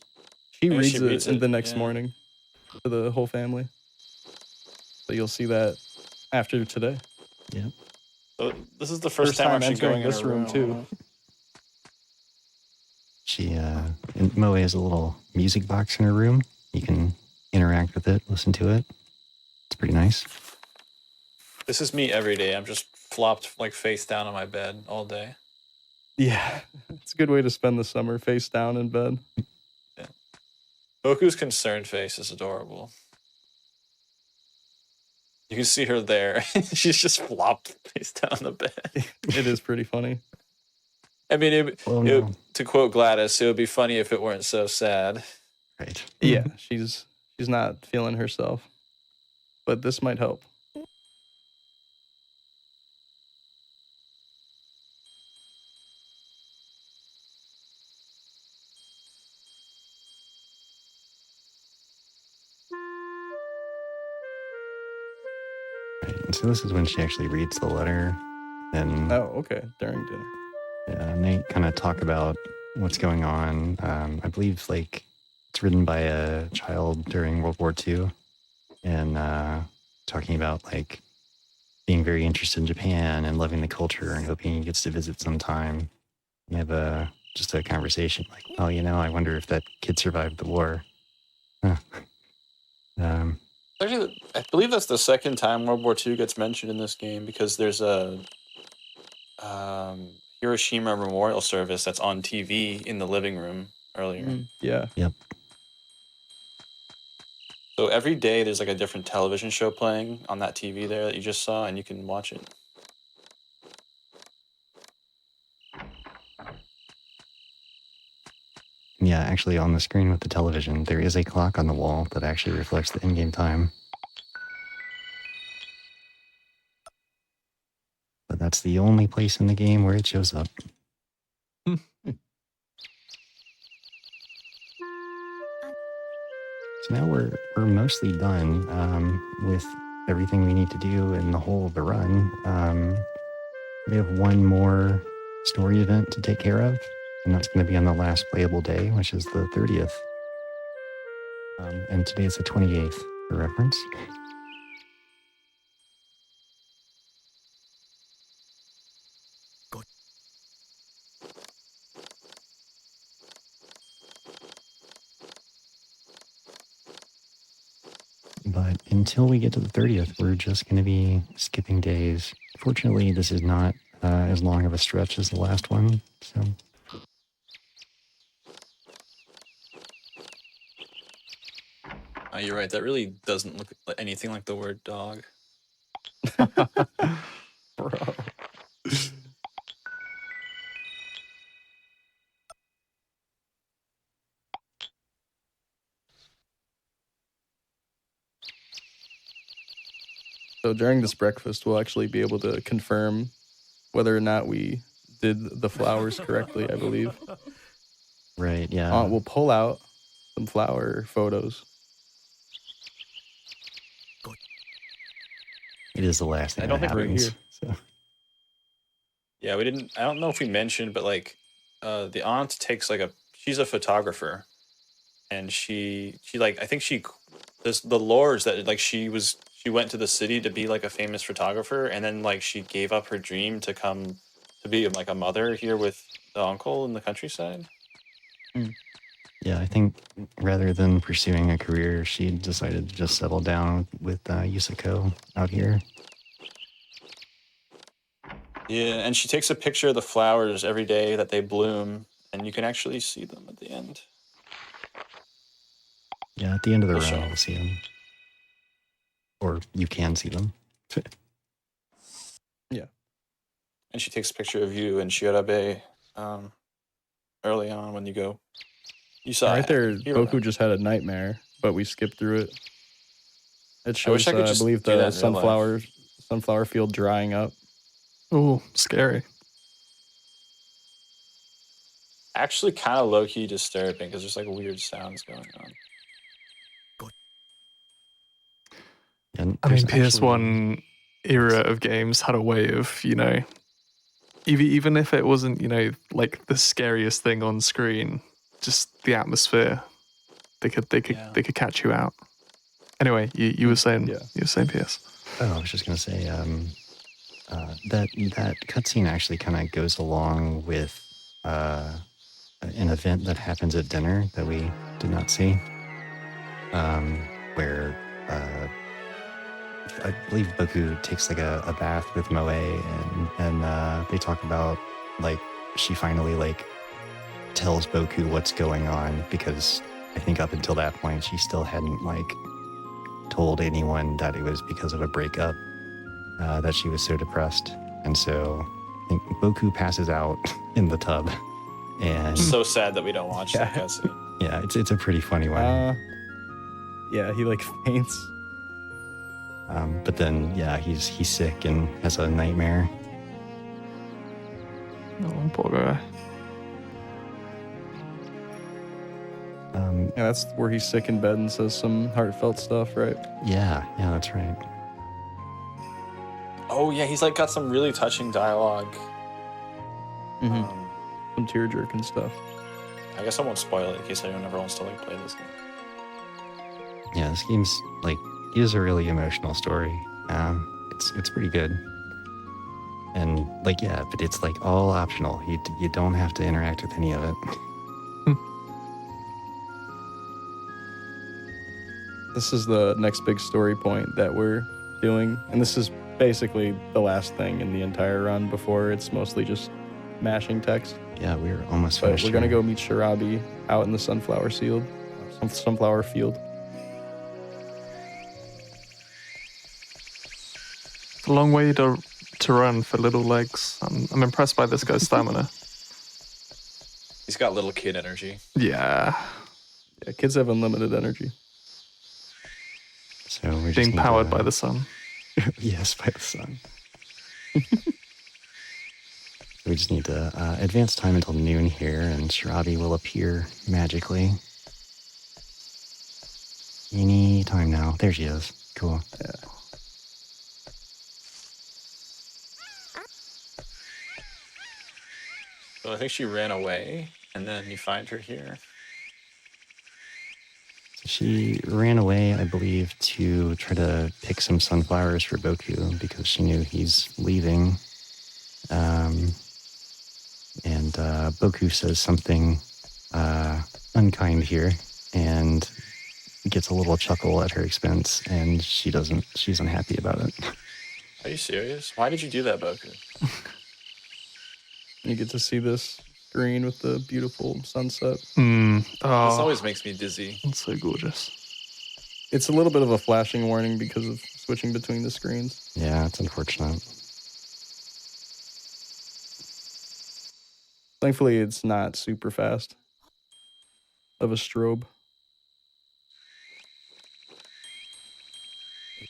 Speaker 4: She reads it the next morning to the whole family. So you'll see that after today.
Speaker 2: Yeah.
Speaker 3: So this is the first time I'm actually going in
Speaker 4: this
Speaker 3: her
Speaker 4: room too.
Speaker 2: She Moe has a little music box in her room. You can interact with it, listen to it. It's pretty nice.
Speaker 3: This is me every day. I'm just flopped like face down on my bed all day.
Speaker 4: Yeah, it's a good way to spend the summer, face down in bed.
Speaker 3: Yeah. Boku's concerned face is adorable. You can see her there. She's just flopped face down on the bed.
Speaker 4: It is pretty funny.
Speaker 3: I mean, to quote Gladys, it would be funny if it weren't so sad.
Speaker 2: Right.
Speaker 4: Yeah, she's not feeling herself, but this might help.
Speaker 2: Right. So this is when she actually reads the letter. Then
Speaker 4: okay, during dinner.
Speaker 2: Yeah, and they kind of talk about what's going on. I believe like it's written by a child during World War II, and talking about like being very interested in Japan and loving the culture and hoping he gets to visit sometime. And have just a conversation like, oh, I wonder if that kid survived the war. Huh.
Speaker 3: Actually, I believe that's the second time World War II gets mentioned in this game, because there's a Hiroshima memorial service that's on TV in the living room earlier.
Speaker 4: Yeah.
Speaker 2: Yep.
Speaker 3: So every day there's like a different television show playing on that TV there that you just saw, and you can watch it.
Speaker 2: Yeah, actually on the screen with the television, there is a clock on the wall that actually reflects the in-game time. But that's the only place in the game where it shows up. So now we're mostly done with everything we need to do in the whole of the run. We have one more story event to take care of, and that's going to be on the last playable day, which is the 30th. And today is the 28th, for reference. But until we get to the 30th, we're just going to be skipping days. Fortunately, this is not as long of a stretch as the last one, so...
Speaker 3: You're right. That really doesn't look anything like the word dog.
Speaker 4: Bro. So during this breakfast, we'll actually be able to confirm whether or not we did the flowers correctly, I believe.
Speaker 2: Right, yeah.
Speaker 4: We'll pull out some flower photos.
Speaker 2: It is the last thing
Speaker 3: I don't
Speaker 2: that
Speaker 3: think we're
Speaker 2: happens.
Speaker 4: here.
Speaker 2: So
Speaker 3: Yeah, we didn't. I don't know if we mentioned, but like, the aunt takes like she's a photographer, and she like I think there's the lore is that like she went to the city to be like a famous photographer, and then like she gave up her dream to come to be like a mother here with the uncle in the countryside.
Speaker 2: yeah, I think rather than pursuing a career, she decided to just settle down with Yusako out here.
Speaker 3: Yeah, and she takes a picture of the flowers every day that they bloom, and you can actually see them at the end.
Speaker 2: Yeah, at the end of the
Speaker 3: We'll
Speaker 2: run,
Speaker 3: show 'em.
Speaker 2: you'll see them. Or you can see them.
Speaker 4: Yeah.
Speaker 3: And she takes a picture of you and Shiorabe early on when you go. You saw
Speaker 4: Right there,
Speaker 3: Hero.
Speaker 4: Boku just had a nightmare, but we skipped through it. It
Speaker 3: I wish
Speaker 4: shows,
Speaker 3: I could
Speaker 4: I
Speaker 3: just
Speaker 4: believe,
Speaker 3: do
Speaker 4: the
Speaker 3: that in real life.
Speaker 4: sunflower field drying up.
Speaker 1: Oh, scary.
Speaker 3: Actually, kind of low key disturbing because there's like weird sounds going on.
Speaker 2: And
Speaker 1: I mean,
Speaker 2: there's
Speaker 1: PS1 era of games had a way of, even if it wasn't, like the scariest thing on screen, just the atmosphere, they could catch you out. Anyway, you were saying, PS.
Speaker 2: Oh, I was just gonna say that cutscene actually kind of goes along with an event that happens at dinner that we did not see, where I believe Boku takes like a bath with Moe, and they talk about like she finally like tells Boku what's going on, because I think up until that point she still hadn't like told anyone that it was because of a breakup that she was so depressed. And so I think Boku passes out in the tub, and
Speaker 3: So sad that we don't watch that cutscene.
Speaker 2: yeah, it's a pretty funny one.
Speaker 4: Yeah, he like faints.
Speaker 2: But then he's sick and has a nightmare.
Speaker 1: Oh, poor guy.
Speaker 4: Yeah, that's where he's sick in bed and says some heartfelt stuff, right?
Speaker 2: Yeah, that's right.
Speaker 3: Oh yeah, he's like got some really touching dialogue.
Speaker 4: Some tear jerking stuff.
Speaker 3: I guess I won't spoil it in case anyone ever wants to like play this game.
Speaker 2: Yeah, this game's like, it is a really emotional story. It's pretty good. And like, yeah, but it's like all optional. You don't have to interact with any of it.
Speaker 4: This is the next big story point that we're doing, and this is basically the last thing in the entire run before it's mostly just mashing text.
Speaker 2: Yeah, we're almost
Speaker 4: But
Speaker 2: finished.
Speaker 4: we're gonna go meet Shirabi out in the sunflower field.
Speaker 1: It's a long way to run for little legs. I'm impressed by this guy's stamina.
Speaker 3: He's got little kid energy.
Speaker 1: Yeah.
Speaker 4: Yeah, kids have unlimited energy.
Speaker 2: So we're
Speaker 1: Being powered by the sun.
Speaker 2: Yes, by the sun. We just need to advance time until noon here, and Shirabi will appear magically. Any time now. There she is. Cool.
Speaker 4: Yeah.
Speaker 3: So I think she ran away, and then you find her here.
Speaker 2: She ran away, I believe, to try to pick some sunflowers for Boku because she knew he's leaving. And Boku says something unkind here and gets a little chuckle at her expense, and she's unhappy about it.
Speaker 3: Are you serious? Why did you do that, Boku?
Speaker 4: You get to see this screen with the beautiful sunset.
Speaker 1: Oh,
Speaker 3: This always makes me dizzy.
Speaker 1: it's so gorgeous.
Speaker 4: It's a little bit of a flashing warning because of switching between the screens.
Speaker 2: Yeah, it's unfortunate.
Speaker 4: Thankfully, it's not super fast of a strobe.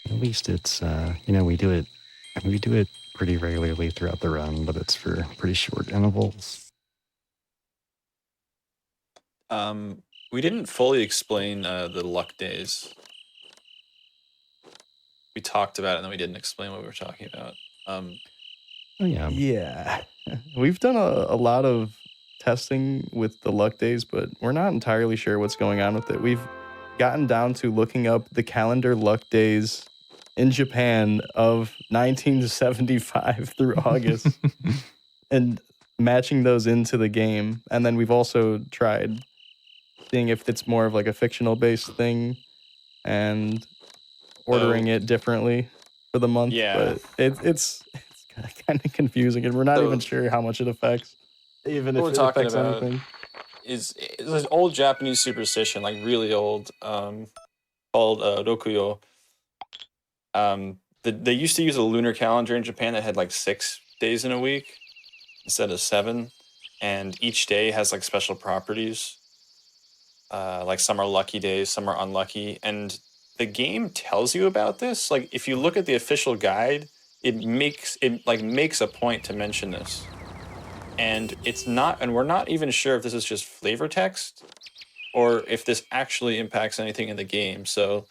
Speaker 2: At least it's, we do it pretty regularly throughout the run, but it's for pretty short intervals.
Speaker 3: We didn't fully explain the luck days. We talked about it, and then we didn't explain what we were talking about.
Speaker 2: Oh yeah.
Speaker 4: Yeah. We've done a lot of testing with the luck days, but we're not entirely sure what's going on with it. We've gotten down to looking up the calendar luck days in Japan of 1975 through August and matching those into the game. And then we've also tried seeing if it's more of like a fictional based thing and ordering it differently for the month.
Speaker 3: Yeah.
Speaker 4: But it's kind of confusing, and we're not
Speaker 3: So-
Speaker 4: even sure how much it affects, even
Speaker 3: What
Speaker 4: if
Speaker 3: we're
Speaker 4: it
Speaker 3: talking
Speaker 4: affects
Speaker 3: about
Speaker 4: anything.
Speaker 3: is an old Japanese superstition, like really old, called Rokuyo. They used to use a lunar calendar in Japan that had like 6 days in a week instead of 7, and each day has like special properties. Like some are lucky days, some are unlucky, and the game tells you about this. Like if you look at the official guide, it makes a point to mention this. And we're not even sure if this is just flavor text or if this actually impacts anything in the game. So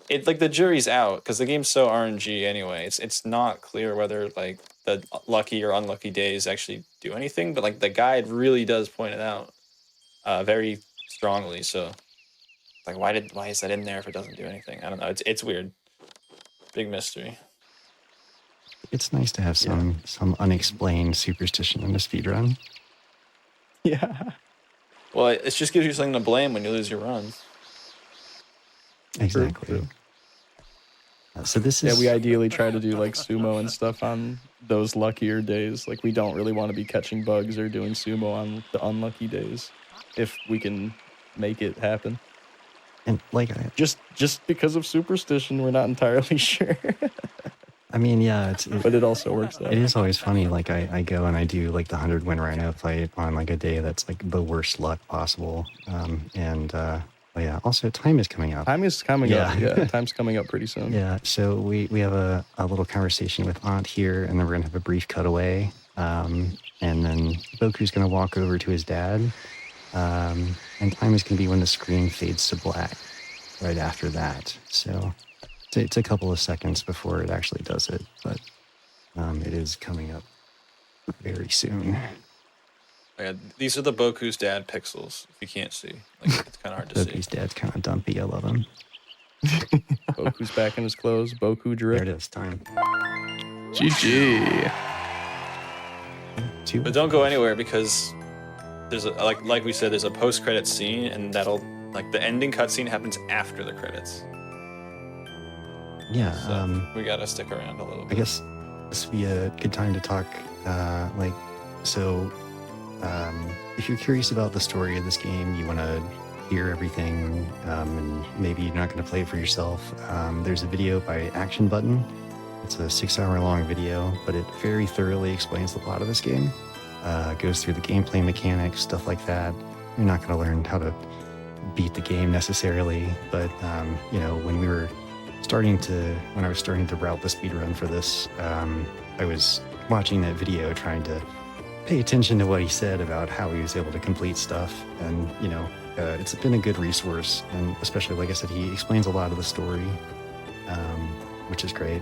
Speaker 3: it's like the jury's out because the game's so RNG anyway. It's not clear whether like the lucky or unlucky days actually do anything, but like the guide really does point it out very strongly. So like why is that in there if it doesn't do anything? I don't know. It's weird. Big mystery.
Speaker 2: It's nice to have some unexplained superstition in a speedrun.
Speaker 4: Yeah.
Speaker 3: Well, it just gives you something to blame when you lose your run.
Speaker 2: Exactly.
Speaker 4: True.
Speaker 2: So this is
Speaker 4: Yeah, we ideally try to do like sumo and stuff on those luckier days. Like we don't really want to be catching bugs or doing sumo on the unlucky days if we can make it happen.
Speaker 2: and like
Speaker 4: Just because of superstition, we're not entirely sure.
Speaker 2: I mean, yeah,
Speaker 4: But it also works out.
Speaker 2: it is always funny. Like I go and I do like the 100 win rhino fight on like a day that's like the worst luck possible. But yeah, also time is coming up.
Speaker 4: Time is coming up.
Speaker 2: Yeah.
Speaker 4: Yeah, time's coming up pretty soon.
Speaker 2: Yeah, so we have a little conversation with Aunt here, and then we're gonna have a brief cutaway, and then Boku's gonna walk over to his dad, and time is gonna be when the screen fades to black. Right after that, so it's a couple of seconds before it actually does it, but it is coming up very soon.
Speaker 3: Yeah, these are the Boku's dad pixels. If you can't see, like it's kind of hard to see.
Speaker 2: Boku's dad's kind of dumpy. I love him.
Speaker 4: Boku's back in his clothes. Boku
Speaker 2: There
Speaker 4: drip.
Speaker 2: it is. Time.
Speaker 1: GG.
Speaker 3: But don't go anywhere because there's like we said, there's a post-credit scene, and that'll like the ending cutscene happens after the credits.
Speaker 2: Yeah.
Speaker 3: So we gotta stick around a little bit.
Speaker 2: I guess this would be a good time to talk. If you're curious about the story of this game, you want to hear everything, and maybe you're not going to play it for yourself, there's a video by Action Button. It's a 6-hour-long video, but it very thoroughly explains the plot of this game. Goes through the gameplay mechanics, stuff like that. You're not going to learn how to beat the game necessarily, but when I was starting to route the speedrun for this, I was watching that video trying to pay attention to what he said about how he was able to complete stuff, and it's been a good resource, and especially, like I said, he explains a lot of the story, which is great.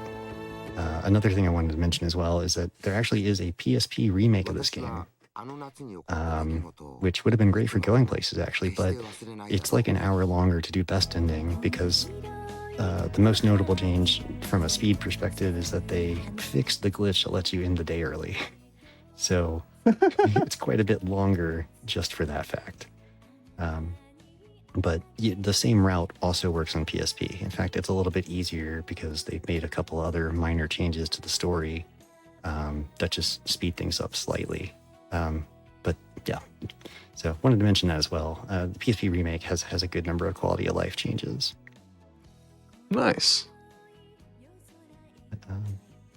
Speaker 2: Another thing I wanted to mention as well is that there actually is a PSP remake of this game, which would have been great for going places actually, but it's like an hour longer to do best ending because the most notable change from a speed perspective is that they fixed the glitch that lets you end the day early. So it's quite a bit longer just for that fact. But the same route also works on PSP. In fact, it's a little bit easier because they've made a couple other minor changes to the story that just speed things up slightly. But yeah, so wanted to mention that as well. The PSP remake has a good number of quality of life changes.
Speaker 1: Nice.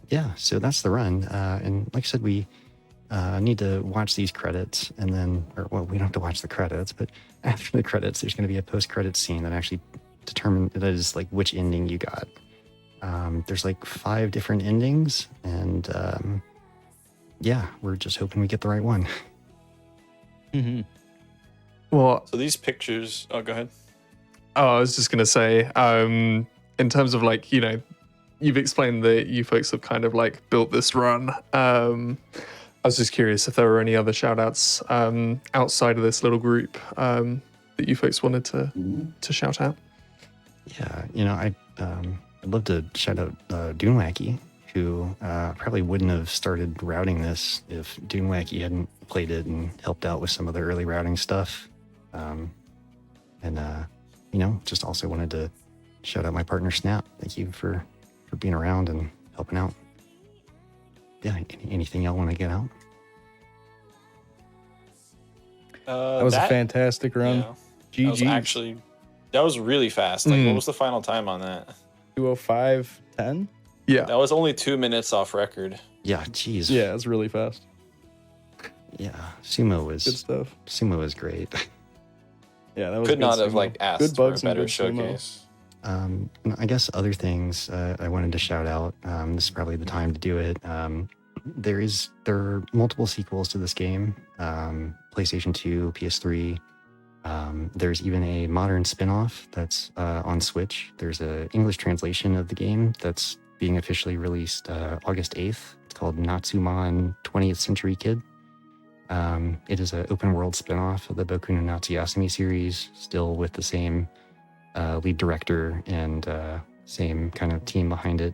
Speaker 2: Yeah, so that's the run. And like I said, we need to watch these credits, and then, we don't have to watch the credits, but after the credits, there's going to be a post-credits scene that actually is like which ending you got. There's like 5 different endings, and we're just hoping we get the right one.
Speaker 4: Mm-hmm.
Speaker 1: Well,
Speaker 3: So these pictures. Oh, go ahead.
Speaker 1: I was just gonna say, in terms of like, you've explained that you folks have kind of like built this run. I was just curious if there were any other shout outs outside of this little group that you folks wanted to shout out.
Speaker 2: Yeah, you know, I'd love to shout out Doonwacky, who probably wouldn't have started routing this if Doonwacky hadn't played it and helped out with some of the early routing stuff. You know, just also wanted to shout out my partner Snap. Thank you for being around and helping out. Yeah, anything y'all want to get out?
Speaker 4: That was a fantastic run.
Speaker 3: Yeah,
Speaker 4: GG.
Speaker 3: that was really fast. Like, what was the final time on that?
Speaker 4: 2:05:10.
Speaker 1: Yeah,
Speaker 3: That was only 2 minutes off record.
Speaker 2: Yeah, geez.
Speaker 4: Yeah, it's really fast.
Speaker 2: Yeah, Sumo was
Speaker 4: Good stuff.
Speaker 2: Sumo was great.
Speaker 4: Yeah, that was
Speaker 3: Could
Speaker 4: good
Speaker 3: not have
Speaker 4: sumo.
Speaker 3: like asked
Speaker 4: Good
Speaker 3: for a
Speaker 4: bugs and
Speaker 3: better
Speaker 4: good sumo.
Speaker 3: showcase.
Speaker 2: I guess other things I wanted to shout out. This is probably the time to do it. There are multiple sequels to this game. PlayStation 2, PS3. There's even a modern spin-off that's on Switch. There's an English translation of the game that's being officially released August 8th. It's called Natsuyasumi 20th Century Kid. It is an open world spin-off of the Boku no Natsuyasumi series, still with the same lead director and same kind of team behind it.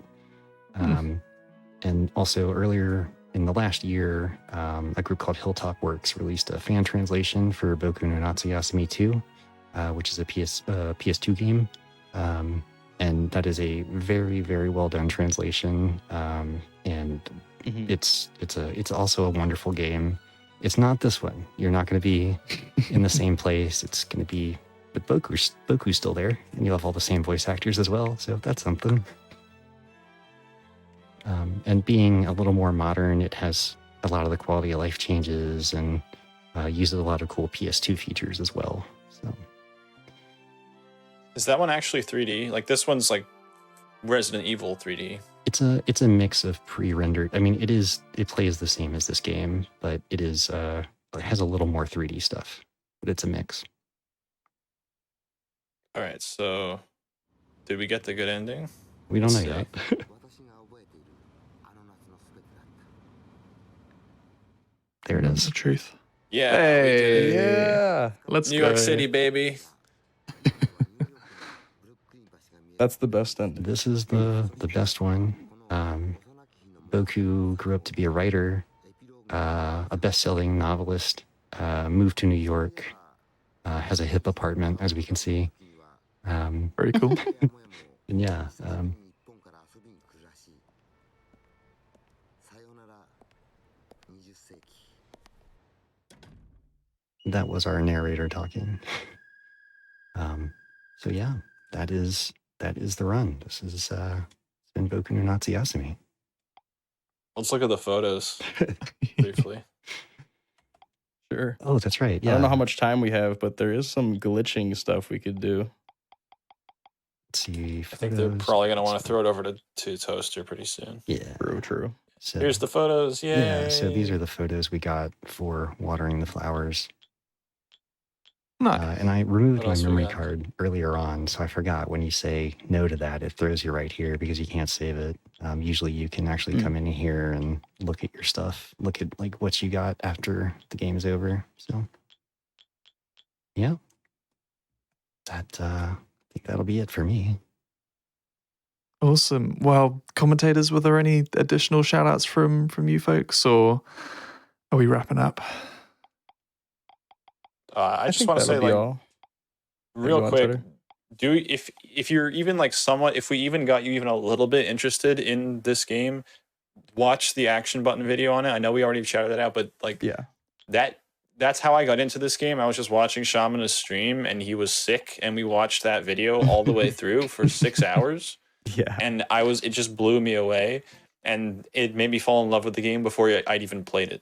Speaker 2: And also earlier in the last year, a group called Hilltop Works released a fan translation for Boku no Natsuyasumi 2, which is a PS2 game. And that is a very, very well done translation. And it's also a wonderful game. It's not this one. You're not going to be in the same place. It's going to be, but Boku's still there, and you'll have all the same voice actors as well. So that's something. And being a little more modern, it has a lot of the quality of life changes and uses a lot of cool PS2 features as well. So,
Speaker 3: Is that one actually 3D? Like, this one's like Resident Evil 3D.
Speaker 2: it's a mix of pre-rendered. I mean, it plays the same as this game, but it has a little more 3D stuff. But it's a mix.
Speaker 3: All right, so did we get the good ending?
Speaker 2: We don't know
Speaker 3: Let's
Speaker 2: yet. There it
Speaker 1: That's
Speaker 2: is.
Speaker 1: the truth.
Speaker 3: Yeah.
Speaker 1: Hey,
Speaker 4: Yeah.
Speaker 1: let's
Speaker 3: New
Speaker 1: go.
Speaker 3: York City, baby.
Speaker 4: That's the best ending.
Speaker 2: This is the best one. Boku grew up to be a writer, a best-selling novelist, moved to New York, has a hip apartment, as we can see.
Speaker 1: Very cool.
Speaker 2: And yeah, that was our narrator talking. So yeah, that is the run. This is it's been Boku no Natsuyasumi.
Speaker 3: Let's look at the photos briefly.
Speaker 4: Sure.
Speaker 2: Oh, that's right. Yeah.
Speaker 4: I don't know how much time we have, but there is some glitching stuff we could do.
Speaker 2: Let's see.
Speaker 3: I think they're probably going to want to throw it over to Toaster pretty soon.
Speaker 2: Yeah.
Speaker 4: True.
Speaker 2: So,
Speaker 3: Here's the photos. Yay.
Speaker 2: yeah. So these are the photos we got for watering the flowers.
Speaker 1: Nice.
Speaker 2: And I removed
Speaker 3: What
Speaker 2: my
Speaker 3: else we
Speaker 2: memory
Speaker 3: got?
Speaker 2: card earlier on, so I forgot when you say no to that, it throws you right here because you can't save it. Usually you can actually come in here and look at your stuff, look at like what you got after the game is over. So, yeah. That, I think that'll be it for me.
Speaker 1: Awesome. Well, commentators, were there any additional shout outs from you folks, or are we wrapping up?
Speaker 3: I just
Speaker 4: think
Speaker 3: want to
Speaker 4: that would
Speaker 3: say,
Speaker 4: be
Speaker 3: like,
Speaker 4: all.
Speaker 3: real
Speaker 4: Go on,
Speaker 3: quick,
Speaker 4: Tedder.
Speaker 3: if you're even like somewhat, if we even got you even a little bit interested in this game, watch the action button video on it. I know we already shouted that out, but like,
Speaker 4: Yeah.
Speaker 3: that's how I got into this game. I was just watching Shamana's stream and he was sick, and we watched that video all the way through for 6 hours.
Speaker 4: Yeah.
Speaker 3: And it just blew me away, and it made me fall in love with the game before I'd even played it.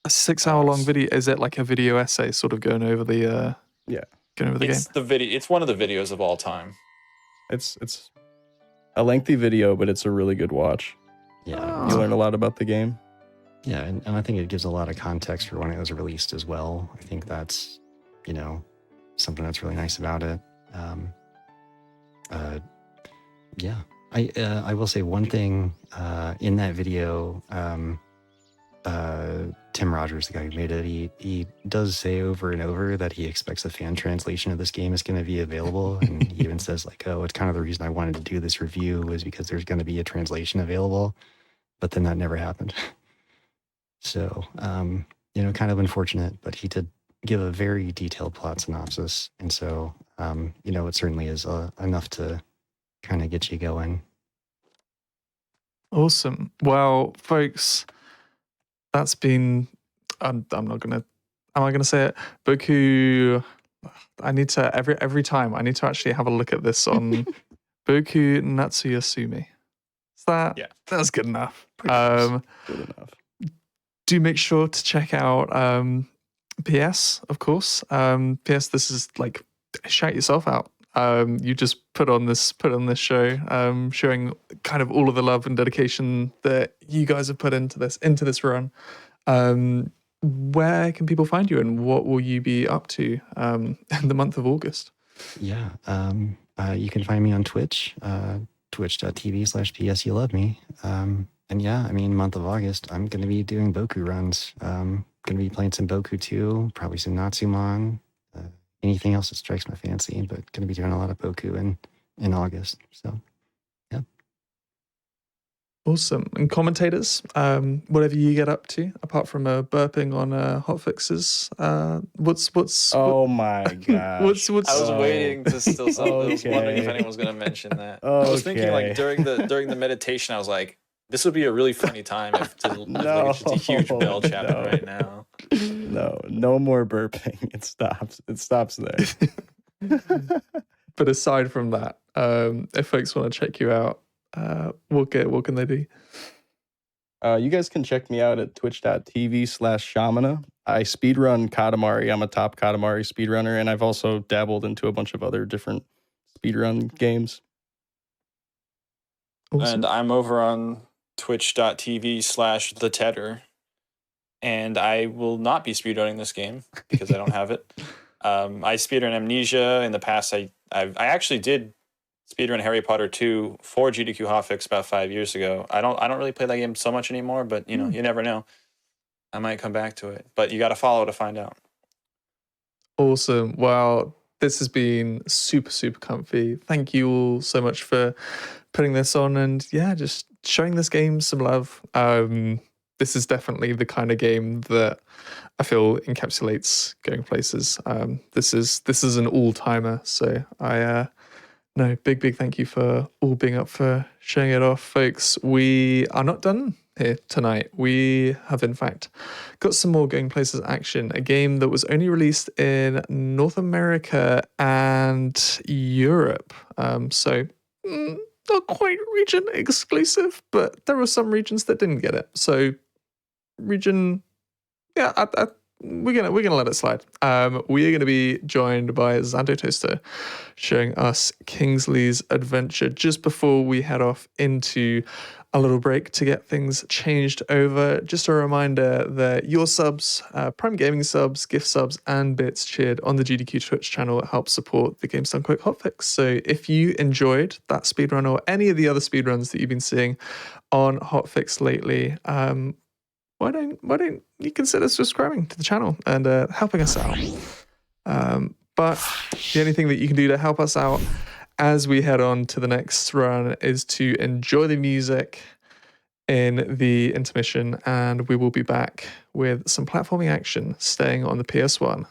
Speaker 1: A 6-hour long video. Is it like a video essay, sort of going over the going over the game?
Speaker 3: It's the video. It's one of the videos of all time.
Speaker 4: It's a lengthy video, but it's a really good watch.
Speaker 2: Yeah.
Speaker 4: You learn a lot about the game.
Speaker 2: Yeah, and I think it gives a lot of context for when it was released as well. I think that's, something that's really nice about it. Yeah, I will say one thing in that video. Tim Rogers, the guy who made it, he does say over and over that he expects a fan translation of this game is going to be available, and he even says like, "Oh, it's kind of the reason I wanted to do this review was because there's going to be a translation available," but then that never happened. So, kind of unfortunate, but he did give a very detailed plot synopsis, and so, it certainly is enough to kind of get you going.
Speaker 1: Awesome. Well, folks, that's been. I'm not gonna. Am I gonna say it? Boku. I need to every time. I need to actually have a look at this on Boku Natsuyasumi. Is that?
Speaker 3: Yeah.
Speaker 1: That's good enough.
Speaker 4: Good enough.
Speaker 1: Do make sure to check out PS, of course. PS, this is like shout yourself out. You just put on this show, showing kind of all of the love and dedication that you guys have put into this run. Where can people find you, and what will you be up to in the month of August?
Speaker 2: Yeah, you can find me on Twitch, twitch.tv/PS You Love Me. And yeah, I mean, month of August, I'm going to be doing Boku runs. Going to be playing some Boku 2, probably some Natsumon, anything else that strikes my fancy, but going to be doing a lot of Boku in August. So, yeah.
Speaker 1: Awesome. And commentators, whatever you get up to, apart from burping on hotfixes, what's
Speaker 4: Oh my god!
Speaker 1: what's
Speaker 3: I was waiting to still. I was wondering if anyone was going to mention that. I was thinking like during the meditation, I was like, this would be a really funny time if just a huge bell chapping right now.
Speaker 4: No more burping. It stops. It stops there.
Speaker 1: But aside from that, if folks want to check you out, what can they do?
Speaker 4: You guys can check me out at twitch.tv/Shamana. I speedrun Katamari. I'm a top Katamari speedrunner, and I've also dabbled into a bunch of other different speedrun games.
Speaker 1: Awesome.
Speaker 3: And I'm over on twitch.tv/the Tedder, and I will not be speedrunning this game because I don't have it. I speedrun Amnesia in the past. I actually did speedrun Harry Potter 2 for GDQ Hotfix about 5 years ago. I don't really play that game so much anymore, but you never know. I might come back to it, but you got to follow to find out.
Speaker 1: Awesome. Well, this has been super, super comfy. Thank you all so much for putting this on and just showing this game some love. This is definitely the kind of game that I feel encapsulates going places. This is an all-timer. So big thank you for all being up for showing it off, folks. We are not done here tonight. We have, in fact, got some more Going Places action, a game that was only released in North America and Europe. So not quite region exclusive, but there were some regions that didn't get it. So region, we're gonna let it slide. We are gonna be joined by Xando Toaster, showing us Kingsley's adventure just before we head off into a little break to get things changed over. Just a reminder that your subs, Prime Gaming subs, gift subs, and bits cheered on the GDQ Twitch channel help support the Games Done Quick Hotfix. So if you enjoyed that speedrun or any of the other speedruns that you've been seeing on Hotfix lately, why don't you consider subscribing to the channel and helping us out? But the only thing that you can do to help us out as we head on to the next run is to enjoy the music in the intermission, and we will be back with some platforming action staying on the PS1.